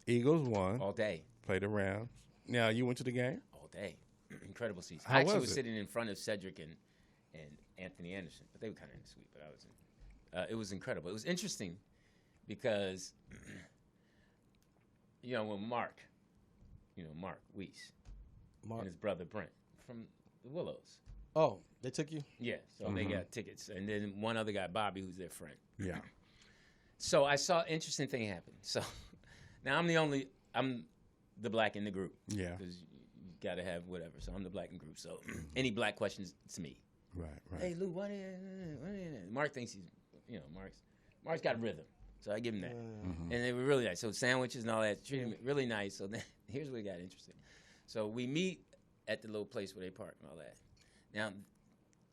Eagles won.
All day.
Played the Rams. Now, you went to the game?
All day. Incredible season.
How
I actually
was
was
it?
sitting in front of Cedric and Anthony Anderson, but they were kind of in the suite, but I was in. It was incredible. It was interesting because, when Mark Weiss, and his brother Brent from the Willows.
Oh, they took you?
Yeah, so they got tickets. And then one other guy, Bobby, who's their friend.
Yeah.
So I saw an interesting thing happen. So now I'm the black in the group.
Yeah.
Because you got to have whatever. So I'm the black in the group. So any black questions, it's me.
Right.
Hey, Lou, what is Mark thinks he's, Mark's got rhythm. So I give him that. And they were really nice. So sandwiches and all that, treated me really nice. So then here's where it got interesting. So we meet at the little place where they park and all that. Now,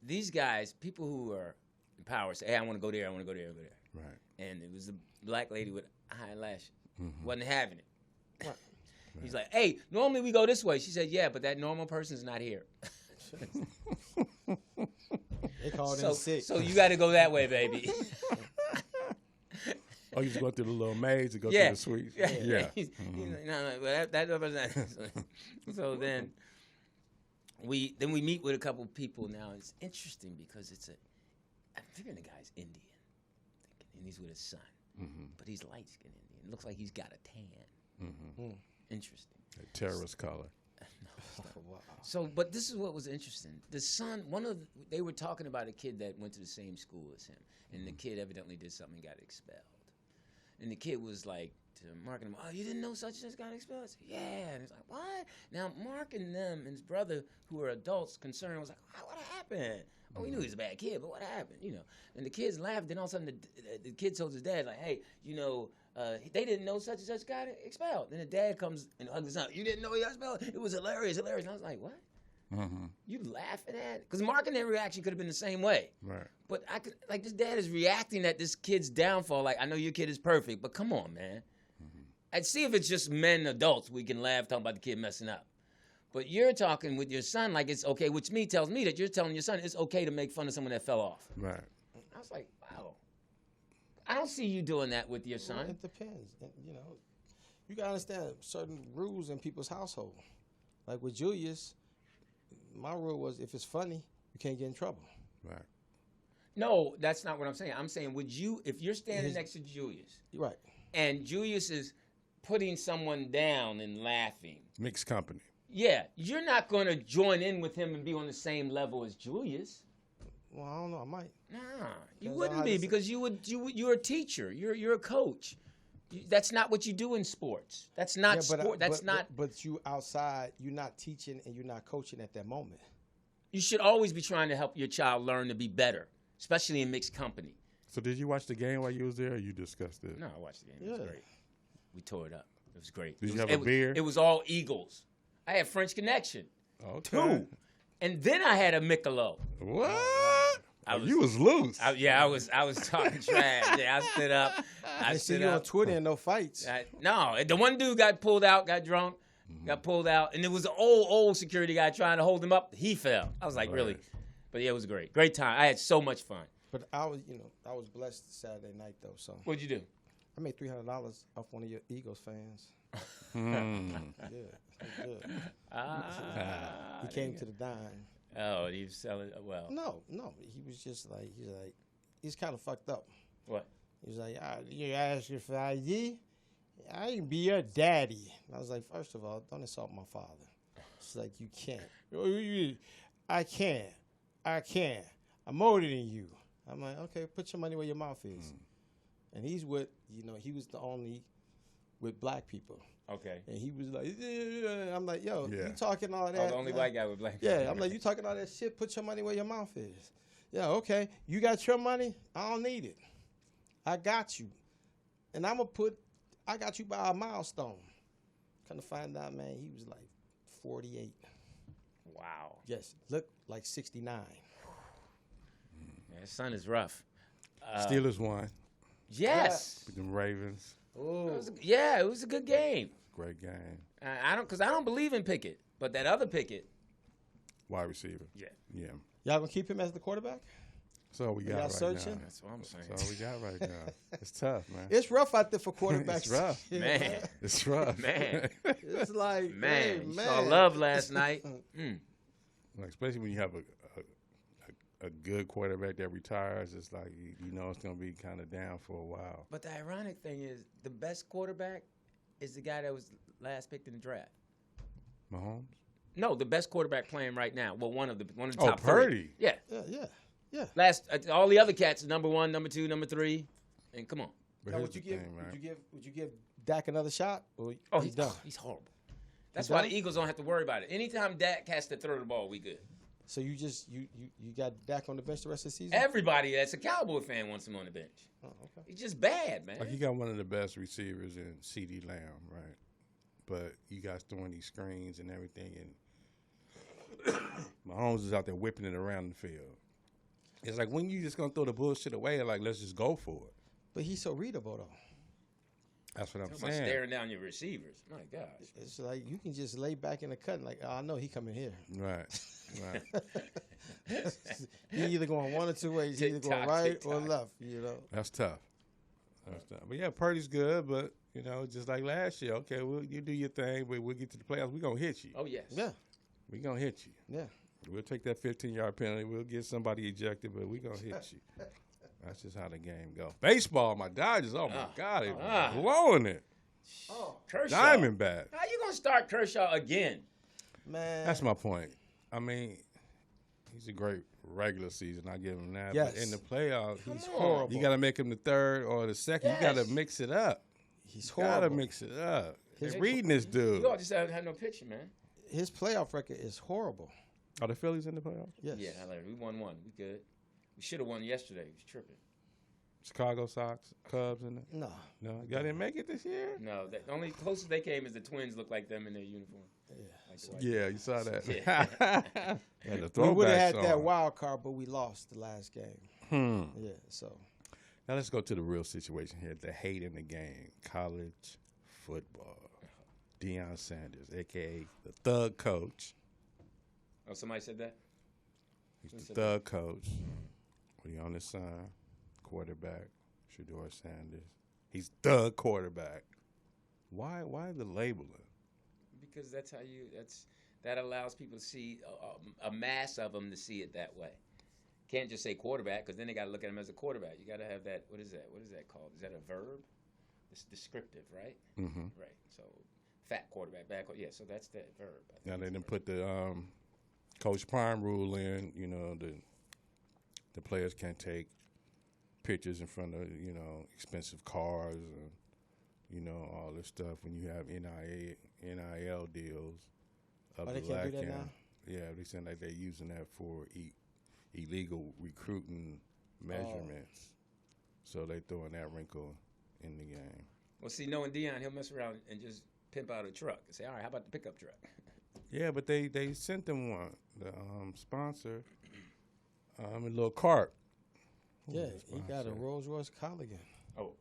these guys, people who are in power say, hey, I want to go there, I want to go there, I want to go there.
Right.
And it was a black lady with high lashes. Wasn't having it.
What?
He's like, hey, normally we go this way. She said, yeah, but that normal person's not here.
They called in sick.
So you got to go that way, baby.
Oh, you just go through the little maze and go through the suites. Yeah.
So then we meet with a couple of people. Now it's interesting because I'm figuring the guy's Indian, and he's with his son, but he's light skinned Indian. Looks like he's got a tan. Interesting.
A terrorist color.
Wow.
So, but this is what was interesting. The son, they were talking about a kid that went to the same school as him, and the kid evidently did something and got expelled. And the kid was like to Mark and him, oh, you didn't know such and such got expelled? I said, yeah. And he's like, what? Now, Mark and them and his brother, who are adults concerned, was like, oh, what happened? Oh, we knew he was a bad kid, but what happened? You know, and the kids laughed. Then all of a sudden, the kid told his dad, like, hey, you know, they didn't know such and such got expelled. Then the dad comes and hugs his son. You didn't know he got expelled? It was hilarious. And I was like, what? You laughing at it? Because Mark and their reaction could have been the same way.
Right.
But I could, like, this dad is reacting at this kid's downfall. Like, I know your kid is perfect, but come on, man. I'd see if it's just men, adults, we can laugh talking about the kid messing up. But you're talking with your son like it's okay, which tells me that you're telling your son it's okay to make fun of someone that fell off.
Right.
I was like, wow. I don't see you doing that with your son.
Well, it depends. You know, you got to understand certain rules in people's household. Like with Julius, my rule was if it's funny, you can't get in trouble.
Right.
No, that's not what I'm saying. I'm saying, would you, if you're standing next to Julius,
right,
and Julius is putting someone down and laughing.
Mixed company.
Yeah, you're not going to join in with him and be on the same level as Julius.
Well, I don't know. I might.
Nah, you wouldn't be because you're a teacher. You're a coach. That's not what you do in sports. That's not sport. That's not.
But you outside, you're not teaching and you're not coaching at that moment.
You should always be trying to help your child learn to be better, especially in mixed company.
So did you watch the game while you was there, or you discussed it?
No, I watched the game. It was great. We tore it up. It was great.
Did you have a beer?
It was all Eagles. I had French Connection.
Okay.
2. And then I had a Michelob.
What? You was loose.
I was talking trash. Yeah, I stood up.
I see you on Twitter and no fights.
No, the one dude got pulled out, got drunk, got pulled out, and there was an old security guy trying to hold him up. He fell. I was like, really? But yeah, it was great. Great time. I had so much fun.
But I was blessed Saturday night though. So
what'd you do?
I made $300 off one of your Eagles fans. Yeah, good. He came to the dime.
Oh, he was selling well.
No, he was just like he's kind of fucked up.
What?
He was like, you asking for ID? I can be your daddy. And I was like, first of all, don't insult my father. She's like, you can't. I can't. I'm older than you. I'm like, okay, put your money where your mouth is. And he's with, he was the only with black people.
Okay.
And he was like, I'm like, yo, you talking all that.
Oh, the only black guy with black people.
Yeah, I'm like, you talking all that shit, put your money where your mouth is. Yeah, okay. You got your money? I don't need it. I got you. And I got you by a milestone. Come to find out, man, he was like 48.
Wow.
Yes, looked like 69.
Yeah, his son is rough.
Steelers won.
Yes.
With them Ravens.
It was a good game.
Great game.
I don't believe in Pickett, but that other Pickett,
wide receiver.
Yeah.
Y'all gonna keep him as the quarterback?
That's all we got right
searching?
now.
That's what I'm saying.
That's all we got right now. It's tough, man.
It's rough out there for quarterbacks.
It's rough,
man.
It's rough,
man.
It's like,
man.
Hey,
You
man.
saw love last night.
Like, especially when you have a good quarterback that retires, it's like you know it's gonna be kind of down for a while.
But the ironic thing is, the best quarterback is the guy that was last picked in the draft.
Mahomes?
No, the best quarterback playing right now. Well, one of the top
Oh, Purdy.
3. Yeah. Last all the other cats, number 1, number 2, number 3, and come on.
Now, would you give Dak another shot? Or
He's done. He's horrible. That's why the Eagles don't have to worry about it. Anytime Dak has to throw the ball, we good.
So you got Dak on the bench the rest of the season?
Everybody that's a Cowboy fan wants him on the bench.
Oh, okay.
He's just bad, man.
Like, you got one of the best receivers in CeeDee Lamb, right? But you guys throwing these screens and everything, and Mahomes is out there whipping it around the field. It's like, when you just gonna throw the bullshit away, like, let's just go for it.
But he's so readable though.
That's what I'm
saying. Staring down your receivers. My gosh.
It's like you can just lay back in the cut and like, I know he coming here.
Right.
He either going one or two ways. He either going right or left,
That's tough. But yeah, Purdy's good, but just like last year, okay, you do your thing, but we'll get to the playoffs. We're gonna hit you.
Oh yes.
Yeah.
We're gonna hit you.
Yeah.
We'll take that 15-yard penalty. We'll get somebody ejected, but we're gonna hit you. That's just how the game goes. Baseball, my Dodgers, oh my God, they're blowing it.
Oh, Kershaw.
Diamondback.
How you gonna start Kershaw again?
Man.
That's my point. I mean, he's a great regular season. I give him that.
Yes.
But in the playoffs,
he's horrible.
You got to make him the third or the second.
Yes.
You got to mix it up.
He's
horrible. You got to mix it up. He's reading this dude.
You all just haven't had no pitching, man.
His playoff record is horrible.
Are the Phillies in the playoffs?
Yes.
Yeah, we won one. We good. We should have won yesterday. We was tripping.
Chicago Sox, Cubs in it?
No.
No? Y'all didn't make it this year?
No, the only closest they came is the Twins looked like them in their uniform.
Yeah.
Like
Yeah, you saw that.
Yeah.
We would have had that wild card, but we lost the last game. Yeah, so.
Now let's go to the real situation here. The hate in the game. College football. Deion Sanders, a.k.a. the thug coach.
Oh, somebody said that?
He's the thug coach. What he on his son? Quarterback, Shedeur Sanders. He's the quarterback. Why the labeling?
Because that's how that allows people to see a mass of them to see it that way. Can't just say quarterback because then they got to look at him as a quarterback. You got to have that. What is that? What is that called? Is that a verb? It's descriptive, right?
Mm-hmm.
Right. So fat quarterback, bad quarterback. Yeah. So that's that verb.
Now they didn't put the Coach Prime rule in. You know the players can't take pictures in front of expensive cars and all this stuff when you have NIL deals.
They can't do that now?
Yeah, they saying like they're using that for illegal recruiting measurements. So they throwing that wrinkle in the game.
Well, see, knowing Deion, he'll mess around and just pimp out a truck and say, all right, how about the pickup truck?
Yeah, but they sent them one, the sponsor, a little cart.
Yeah, he got a Rolls Royce Culligan.
Oh,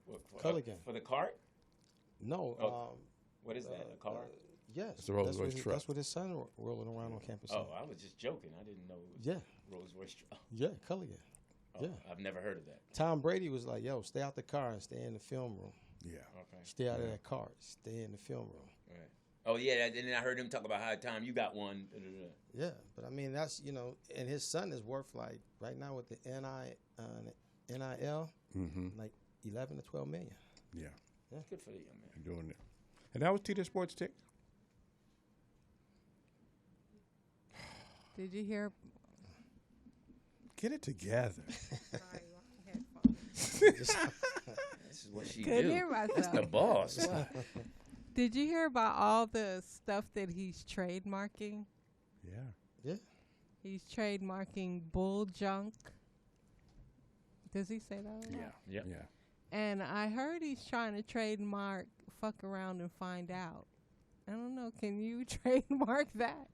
Culligan.
For the cart?
No.
What is that, a car?
Yes.
It's a Rolls Royce truck.
That's what his son rolling around on campus.
Oh, I was just joking. I didn't know it was Rolls Royce truck.
Yeah, Culligan.
Oh, yeah. I've never heard of that.
Tom Brady was like, yo, stay out the car and stay in the film room.
Yeah.
Okay.
Stay out of that car. Stay in the film room.
Right. Oh, yeah, and then I heard him talk about how, Tom, you got one.
Yeah, but I mean, that's, and his son is worth like, right now with the NIL, like 11 to 12 million.
Yeah.
Good for the young man.
Doing it. And that was TD Sports Tick.
Did you hear?
Get it together.
This is what she
Couldn't
do.
hear myself.
That's the boss.
Did you hear about all the stuff that he's trademarking?
Yeah.
He's trademarking bull junk. Does he say that?
Yeah.
And I heard he's trying to trademark fuck around and find out. I don't know. Can you trademark that?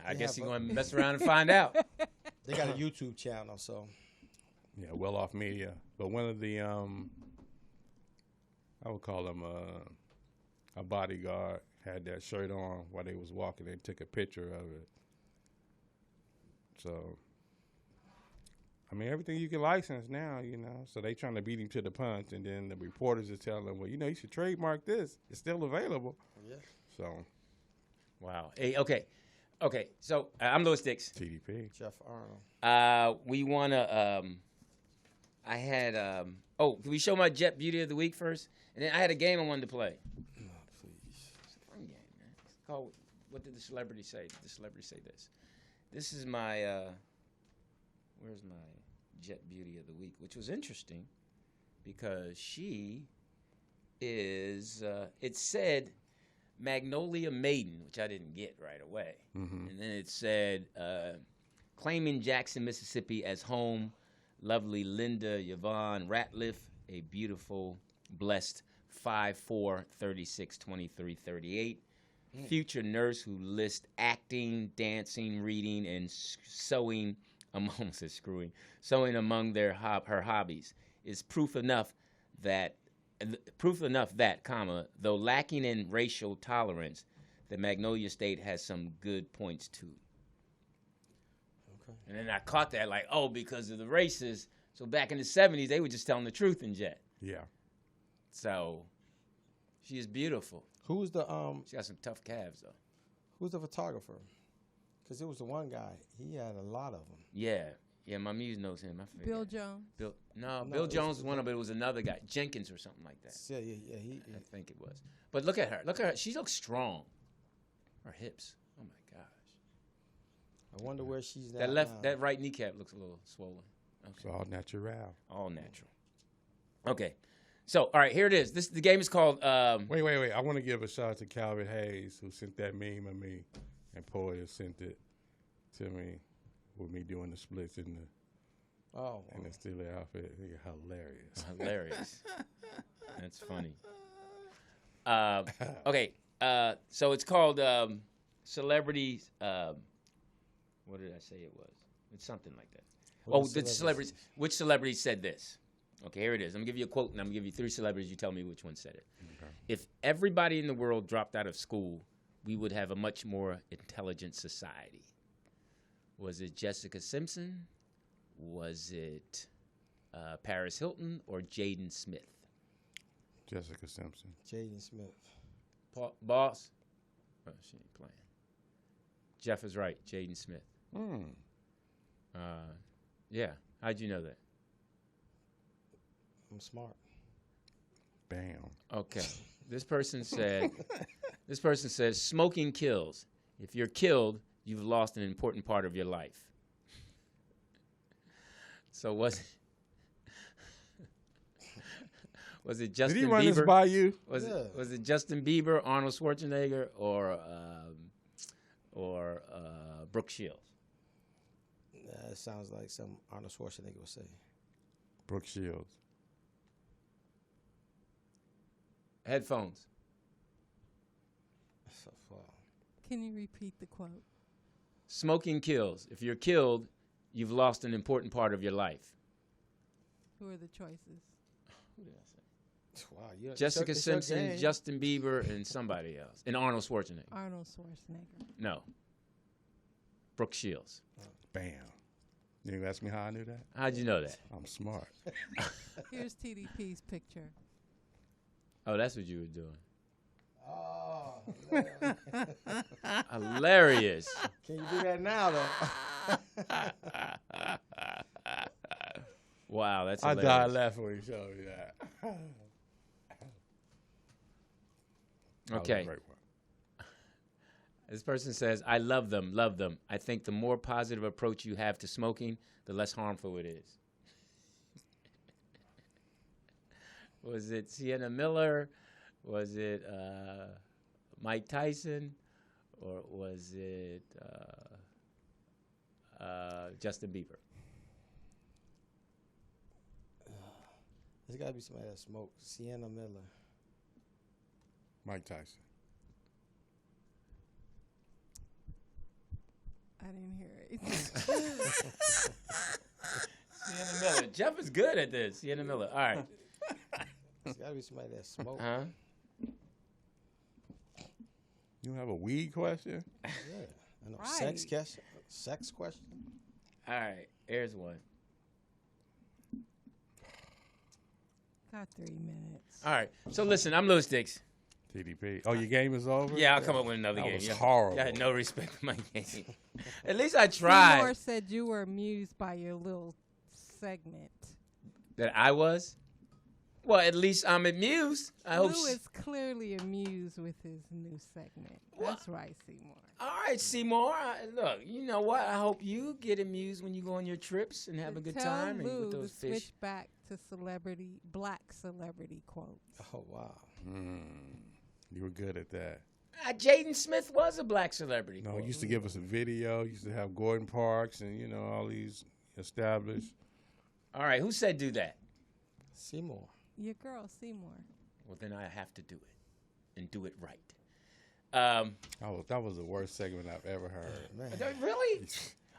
I guess he's going to mess around and find out.
They got a YouTube channel, so.
Yeah, Well Off Media. But one of the, I would call him a bodyguard, had that shirt on while they was walking and took a picture of it. So, I mean, everything you can license now, So they trying to beat him to the punch, and then the reporters are telling him, well, you should trademark this. It's still available.
Yeah.
So.
Wow. Hey, okay. So I'm Louis Dix.
TDP.
Jeff Arnold.
We want to. I had. Can we show my Jet Beauty of the Week first? And then I had a game I wanted to play.
Oh, please.
It's a fun game, man. It's called. What did the celebrity say? Did the celebrity say this? This is my. Where's my Jet Beauty of the Week? Which was interesting because she is. It said Magnolia Maiden, which I didn't get right away.
Mm-hmm.
And then it said, claiming Jackson, Mississippi as home, lovely Linda Yvonne Ratliff, a beautiful, blessed 5'4", 36, 23, 38. Future nurse who lists acting, dancing, reading, and sewing among her hobbies is proof enough that, though lacking in racial tolerance, the Magnolia State has some good points too.
Okay.
And then I caught that because of the races. So back in the 70s, they were just telling the truth in Jet.
Yeah.
So she is beautiful.
Who's the
She got some tough calves though.
Who's the photographer? Because it was the one guy. He had a lot of them.
Yeah, my muse knows him. I forget.
Bill Jones.
Bill Jones was one of them, but it was another guy, Jenkins or something like that.
Yeah.
I think it was. But look at her. She looks strong. Her hips. Oh my gosh.
I wonder where she's
at.
That
that right kneecap looks a little swollen. Okay.
It's all natural.
All natural. Okay. So, all right, here it is. The game is called.
Wait. I want to give a shout out to Calvin Hayes, who sent that meme of me, and Poetess sent it to me. with me doing the splits in the in the Steeler outfit. They're hilarious.
Hilarious. That's funny. Okay, so it's called Celebrities. What did I say it was? It's something like that. The celebrities. Which celebrity said this? Okay, here it is. I'm going to give you a quote, and I'm going to give you 3 celebrities. You tell me which one said it. Okay. If everybody in the world dropped out of school, we would have a much more intelligent society. Was it Jessica Simpson? Was it Paris Hilton or Jaden Smith?
Jessica Simpson.
Jaden Smith.
Boss? Oh, she ain't playing. Jeff is right. Jaden Smith. Yeah. How'd you know that?
I'm smart.
Bam.
Okay. This person says smoking kills. If you're killed, you've lost an important part of your life. So was it Justin Bieber?
Did he run this by you?
Was it Justin Bieber, Arnold Schwarzenegger, or Brooke Shields?
It sounds like some Arnold Schwarzenegger would say.
Brooke Shields.
Headphones.
So far.
Can you repeat the quote?
Smoking kills. If you're killed, you've lost an important part of your life.
Who are the choices?
Who did I say?
Wow,
Jessica Simpson, Justin Bieber, and somebody else. And Arnold Schwarzenegger.
Arnold Schwarzenegger.
No. Brooke Shields.
Bam. You ask me how I knew that?
How'd you know that?
I'm smart.
Here's TDP's picture.
Oh, that's what you were doing.
Oh.
Hilarious.
Can you do that now, though?
Wow, that's
I
hilarious.
died laughing when you showed me that.
Okay. This person says, I love them, love them. I think the more positive approach you have to smoking, the less harmful it is. Was it Sienna Miller? Was it Mike Tyson? Or was it Justin Bieber?
There's got to be somebody that smoked. Sienna Miller.
Mike Tyson.
I didn't hear it.
Sienna Miller. Jeff is good at this. Sienna Miller. All right.
There's got to be somebody that smoked.
Huh?
You have a weed question?
Yeah. I know.
Right.
Sex question?
All right. Here's one.
Got 3 minutes.
All right. So listen, I'm Louis Dix.
TDP. Oh, your game is over?
Yeah, I'll come up with another
that
game.
Was
yeah.
horrible.
I had no respect for my game. At least I tried.
Seymour said you were amused by your little segment.
That I was? Well, at least I'm amused. I hope.
Lou is clearly amused with his new segment. That's right, Seymour.
All right, Seymour. Look, you know what? I hope you get amused when you go on your trips and have a good time.
Tell
and
Lou
with those
to
fish.
switch back to black celebrity quotes.
Oh, wow.
You were good at that.
Jaden Smith was a black celebrity.
No, he used to give us a video. Used to have Gordon Parks and, you know, all these established.
All right, who said do that?
Seymour.
Your girl, Seymour.
Well, then I have to do it and do it right.
That was the worst segment I've ever heard.
Man.
Really?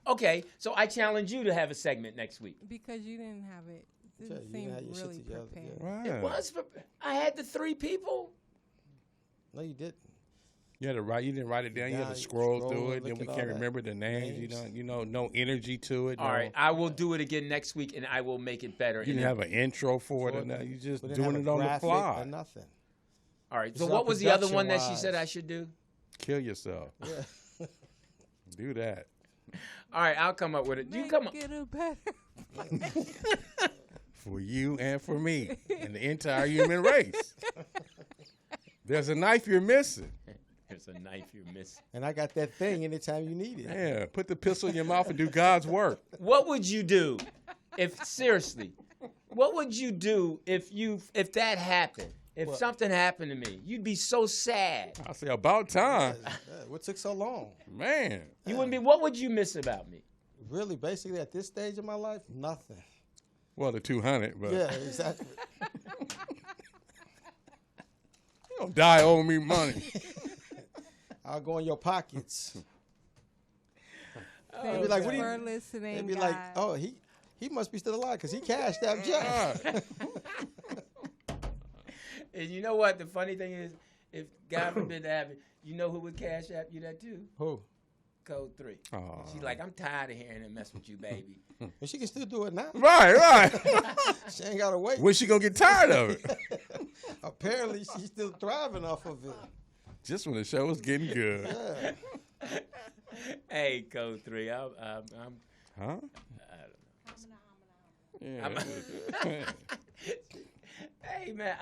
Okay, so I challenge you to have a segment next week.
Because you didn't have it. It didn't
You
seem
didn't have your shit
really
together,
prepared.
Right.
It was. I had the 3 people.
No, you didn't.
You had to write. You didn't write it down. You had to scroll through it. Then we can't remember the names. You know, no energy to it.
All right, I will do it again next week, and I will make it better.
You didn't have an intro for it, and you just doing it on the fly.
Or nothing.
All right. So what was the other one that she said I should do?
Kill yourself.
Yeah.
Do that.
All right, I'll come up with it. You come up.
Get a better.
For you and for me and the entire human race. There's a knife you're missing.
There's a knife you're missing.
And I got that thing anytime you need it.
Yeah, put the pistol in your mouth and do God's work.
What would you do seriously, what would you do if that happened? If something happened to me, you'd be so sad.
I say about time.
What took so long?
Man.
You wouldn't be. What would you miss about me?
Really, basically, at this stage of my life, nothing.
Well, the 200, but
Yeah, exactly.
You don't die owing me money.
I'll go in your pockets.
Thanks
Be like, what
for
do you?
listening,
They'd be
guys.
like, oh, he must be still alive because he cashed out Jeff.
And you know what? The funny thing is, if God forbid that happen, you know who would cash app you that too?
Who?
Code 3. She's like, I'm tired of hearing him mess with you, baby.
And she can still do it now.
Right.
She ain't gotta wait.
When she gonna get tired of it?
Apparently, she's still thriving off of it.
Just when the show was getting good.
Yeah.
Hey, Code 3, I'm
Huh? Yeah.
Hey man,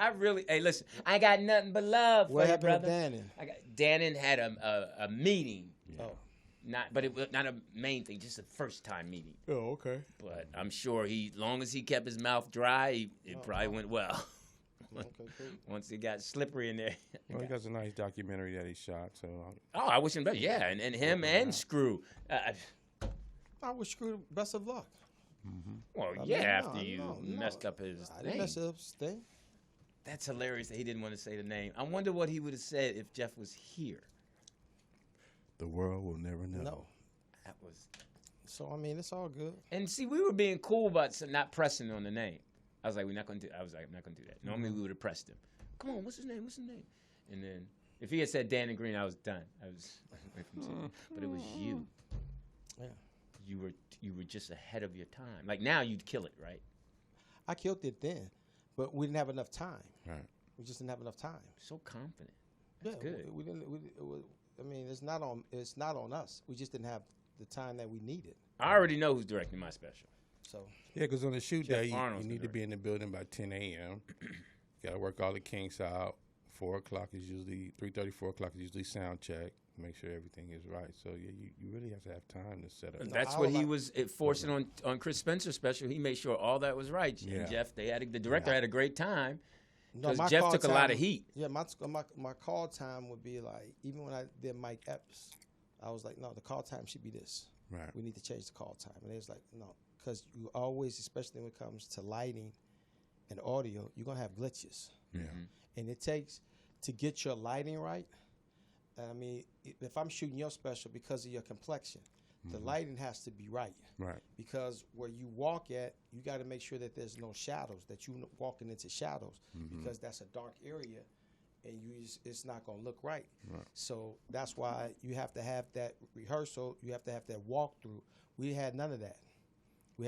hey listen, I got nothing but love
What
for you,
happened
brother.
with Dannon?
Dannon had a meeting.
Oh.
But it was not a main thing, just a first time meeting.
Oh, okay.
But I'm sure long as he kept his mouth dry, it probably went well.
Okay, cool.
Once it got slippery in there.
Well, he got a nice documentary that he shot, so.
Oh, I wish him better. Yeah, and him and Screw.
I wish Screw best of luck.
Mm-hmm.
Well,
I
yeah,
mean,
after you messed up his
I didn't
thing.
mess up his thing.
That's hilarious that he didn't want to say the name. I wonder what he would have said if Jeff was here.
The world will never know.
No.
That was.
So I mean, it's all good.
And see, we were being cool about not pressing on the name. I was like, we're not gonna do. I was like, I'm not gonna do that. Normally, we would have pressed him. Come on, what's his name? What's his name? And then if he had said Dannon Green, I was done. I was away from saying, but it was you.
Yeah.
You were just ahead of your time. Like now, you'd kill it, right?
I killed it then, but we didn't have enough time.
Right.
We just didn't have enough time.
So confident.
Yeah,
That's good.
We didn't. I mean, it's not on us. We just didn't have the time that we needed.
I already know who's directing my special.
So
Yeah, because on the shoot
Jeff
day, you
Arnold's
need to be in the building by 10 a.m. Got to work all the kinks out. 4 o'clock is usually 3:30, 4 o'clock is usually sound check. Make sure everything is right. So yeah, you really have to have time to set up.
That's what he was forcing on Chris Spencer's special. He made sure all that was right.
Yeah.
And Jeff, the director had a great time.
No,
Because
my
Jeff
call
took a lot of heat.
Yeah, my call time would be like, even when I did Mike Epps, I was like, no, the call time should be this.
Right.
We need to change the call time. And they was like, no, because you always, especially when it comes to lighting and audio, you're going to have glitches.
Yeah.
And it takes, to get your lighting right, I mean, if I'm shooting your special because of your complexion, the lighting has to be right.
Right.
Because where you walk at, you got to make sure that there's no shadows, that you're walking into shadows, because that's a dark area, and it's not going to look right.
Right.
So that's why you have to have that rehearsal. You have to have that walkthrough. We had none of that. We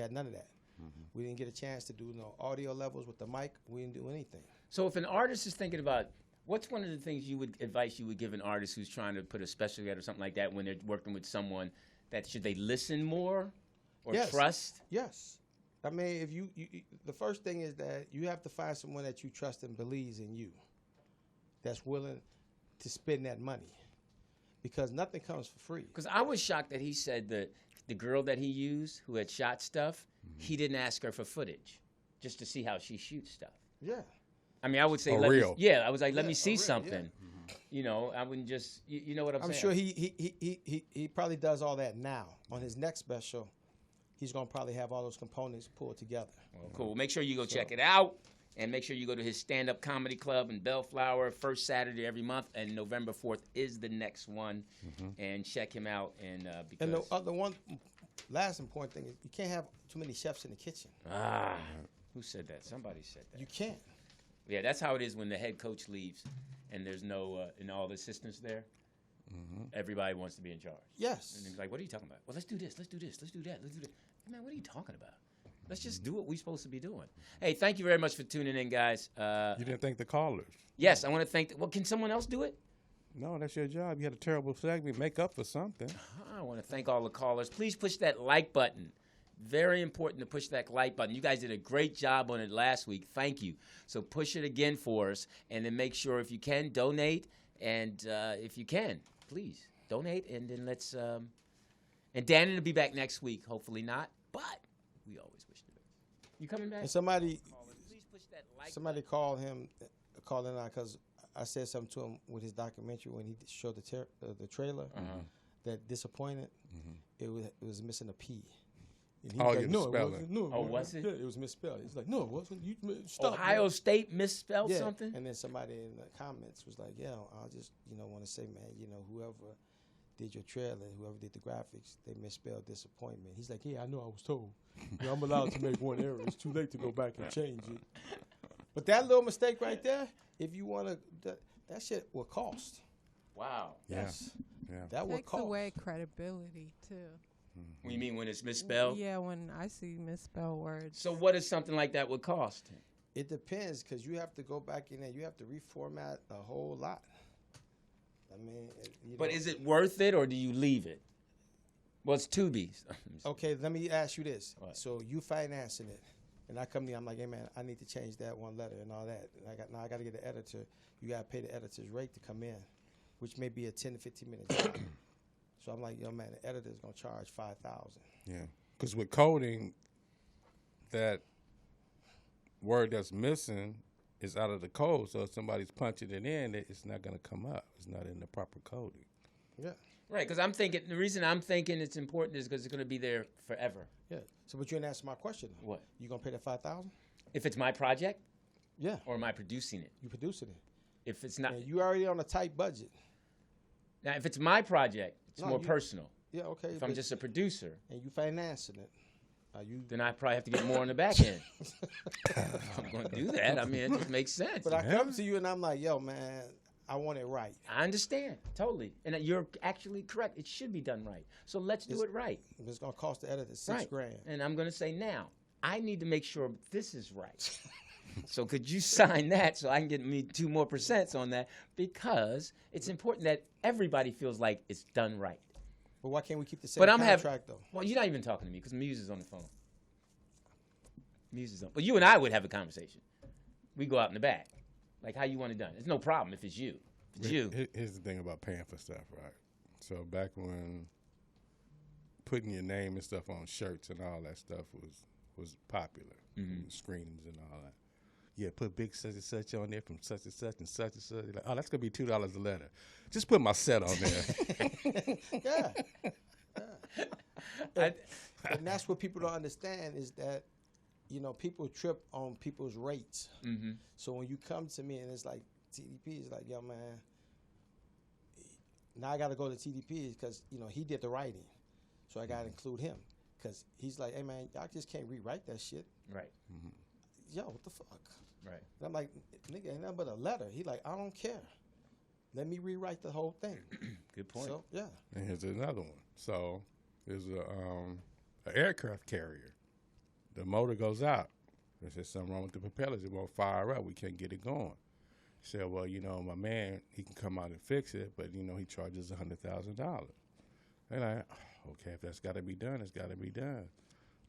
didn't get a chance to do no audio levels with the mic. We didn't do anything.
So if an artist is thinking about, what's one of the things advice you would give an artist who's trying to put a special together or something like that when they're working with someone, that should they listen more or trust?
Yes. I mean, if you the first thing is that you have to find someone that you trust and believes in you, that's willing to spend that money, because nothing comes for free.
Because I was shocked that he said that the girl that he used who had shot stuff, he didn't ask her for footage just to see how she shoots stuff.
Yeah.
I mean, I would say,
real.
I was like, let me see something. Yeah. You know, I wouldn't just, you know what I'm saying?
I'm sure he probably does all that now. On his next special, he's going to probably have all those components pulled together.
Well, cool. Make sure you go check it out. And make sure you go to his stand-up comedy club in Bellflower, first Saturday every month. And November 4th is the next one. And check him out. And because
And the other one, last important thing is you can't have too many chefs in the kitchen.
Who said that? Somebody said that.
You can't.
Yeah, that's how it is when the head coach leaves and there's no, and all the assistants there. Everybody wants to be in charge.
Yes.
And he's like, what are you talking about? Well, let's do this, let's do this, let's do that, let's do that. Man, what are you talking about? Let's just do what we're supposed to be doing. Hey, thank you very much for tuning in, guys.
You didn't thank the callers.
Yes, I want to thank, can someone else do it?
No, that's your job. You had a terrible segment. Make up for something.
I want to thank all the callers. Please push that like button. Very important to push that like button. You guys did a great job on it last week. Thank you. So push it again for us, and then make sure if you can, donate. And if you can, please donate. And then let's. And Dannon will be back next week. Hopefully not, but we always wish the best. You coming back?
And somebody
like
called him, called in because I said something to him with his documentary when he showed the trailer that disappointed. It was missing a P. And he
Oh,
was
yeah,
like,
the
no, it
spelling.
wasn't. No,
Oh, was it?
Yeah, it was misspelled. He's like, no, it wasn't. You stop.
Ohio
man.
State misspelled
Yeah.
something?
And then somebody in the comments was like, yeah, I just, want to say, man, whoever did your trailer, whoever did the graphics, they misspelled disappointment. He's like, yeah, I know I was told. I'm allowed to make one error. It's too late to go back and change it. But that little mistake right there, if you want to, that shit will cost.
Wow.
Yes.
Yeah.
That will
Takes
cost.
away credibility too.
What do you mean when it's misspelled?
Yeah, when I see misspelled words.
So what is something like that would cost?
It depends, because you have to go back in there. You have to reformat a whole lot. I mean,
But is it worth it, or do you leave it? Well, it's Tubi's.
Okay, let me ask you this.
What?
So you financing it, and I come to you, I'm like, hey man, I need to change that one letter and all that. And I got to get the editor. You got to pay the editor's rate to come in, which may be a 10 to 15 minute job. So I'm like, yo man, the editor's gonna charge $5,000.
Yeah, because with coding, that word that's missing is out of the code. So if somebody's punching it in, it's not going to come up. It's not in the proper coding.
Yeah.
Right, because the reason I'm thinking it's important is because it's going to be there forever.
Yeah. So, but you didn't answer my question. Though.
What?
You gonna pay that $5,000?
If it's my project?
Yeah.
Or am I producing it?
You producing it.
If it's not,
and you already on a tight budget.
Now, if it's my project, it's more personal.
Yeah, okay.
If I'm just a producer.
And you financing it.
Then I probably have to get more on the back end. I'm going to do that. I mean, it just makes sense.
But I come to you and I'm like, yo, man, I want it right.
I understand. Totally. And you're actually correct. It should be done right. So let's do it right.
It's going to cost the editor $6,000.
And I'm going to say now, I need to make sure this is right. So could you sign that so I can get me 2% more on that? Because it's important that everybody feels like it's done right.
But why can't we keep the same contract, though?
Well, you're not even talking to me because Muse is on the phone. Muse is on. Well, you and I would have a conversation. We go out in the back. Like, how you want it done? It's no problem if it's you. If it's you.
Here's the thing about paying for stuff, right? So back when putting your name and stuff on shirts and all that stuff was popular, screenings and all that. Yeah, put big such and such on there from such and such and such and such. Like, oh, that's gonna be $2 a letter. Just put my set on there.
Yeah. And that's what people don't understand is that, people trip on people's rates.
Mm-hmm.
So when you come to me and it's like TDP is like, yo man, now I got to go to TDP because he did the writing, so I got to include him because he's like, hey man, y'all just can't rewrite that shit.
Right.
Mm-hmm. Yo, what the fuck?
Right.
And I'm like, nigga, ain't nothing but a letter. He like, I don't care. Let me rewrite the whole thing.
Good point.
So, yeah.
And here's another one. So there's an aircraft carrier. The motor goes out. There's just something wrong with the propellers. It won't fire up. We can't get it going. He said, well, my man, he can come out and fix it, but, he charges $100,000. They're like, okay, if that's got to be done, it's got to be done.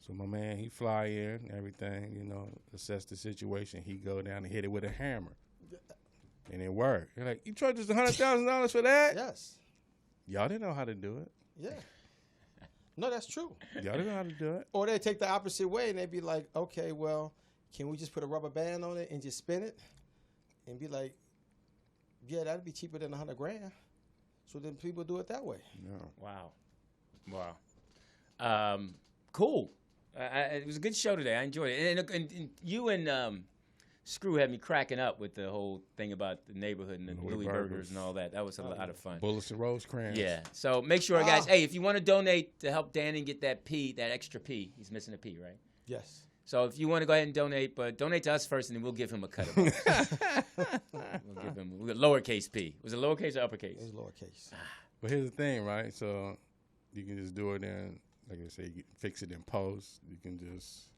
So my man, he fly in, everything, assess the situation. He go down and hit it with a hammer. And it worked. You're like, you charge us $100,000 for that?
Yes.
Y'all didn't know how to do it.
Yeah. No, that's true.
Y'all didn't know how to do it.
Or they take the opposite way and they be like, okay, well, can we just put a rubber band on it and just spin it? And be like, yeah, that'd be cheaper than $100,000. So then people do it that way.
No.
Wow. Cool. It was a good show today. I enjoyed it. And you and Screw had me cracking up with the whole thing about the neighborhood and the Louis Burgers and all that. That was a lot of fun.
Bullets and Rosecrans.
Yeah. So make sure, guys, hey, if you want to donate to help Dannon get that extra P, he's missing a P, right?
Yes.
So if you want to go ahead and donate, but donate to us first, and then we'll give him a cut of it. We'll give him lowercase P. Was it lowercase or uppercase?
It was lowercase.
But here's the thing, right? So you can just do it in, like I say, you can fix it in post. You can just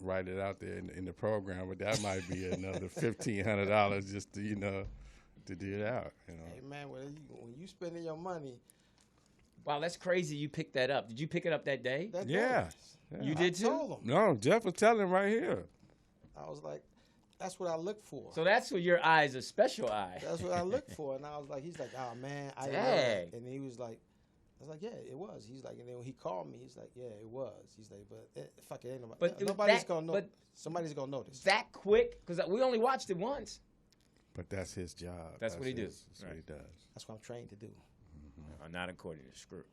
write it out there in the program, but that might be another $1,500 just to to do it out.
Hey man, when you spending your money.
Wow, that's crazy. You picked that up. Did you pick it up that day?
Yeah.
You did too?
Told him.
No, Jeff was telling him right here.
I was like, that's what I look for.
So that's what your eye is, a special eye.
That's what I look for. And I was like, he's like, oh man, I love
Dang.
it. And he was like, I was like, yeah, it was. He's like, and then when he called me, he's like, yeah, it was. He's like, but fuck it, ain't nobody.
But
nobody's gonna know. Somebody's gonna notice.
That quick? Because we only watched it once.
But that's his job.
That's what he does.
That's what he does.
That's what I'm trained to do.
Not according to Screw.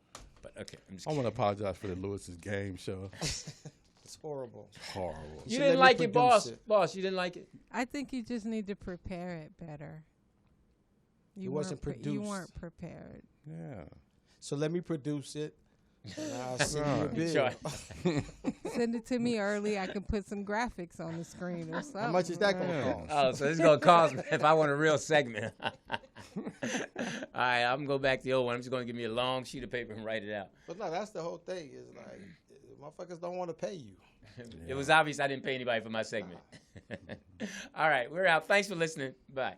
But okay, I'm just
I want to apologize for the Lewis's game show.
It's horrible.
Horrible.
You didn't like it, boss. Boss, you didn't like it?
I think you just need to prepare it better.
It wasn't produced.
You weren't prepared.
Yeah.
So let me produce it. And I'll send you a bill.
Send it to me early. I can put some graphics on the screen or something.
How much is that going to cost?
Oh, so it's going to cost me if I want a real segment. All right, I'm going to go back to the old one. I'm just going to give me a long sheet of paper and write it out.
But no, that's the whole thing. Is like, motherfuckers don't want to pay you.
It was obvious I didn't pay anybody for my segment. All right, we're out. Thanks for listening. Bye.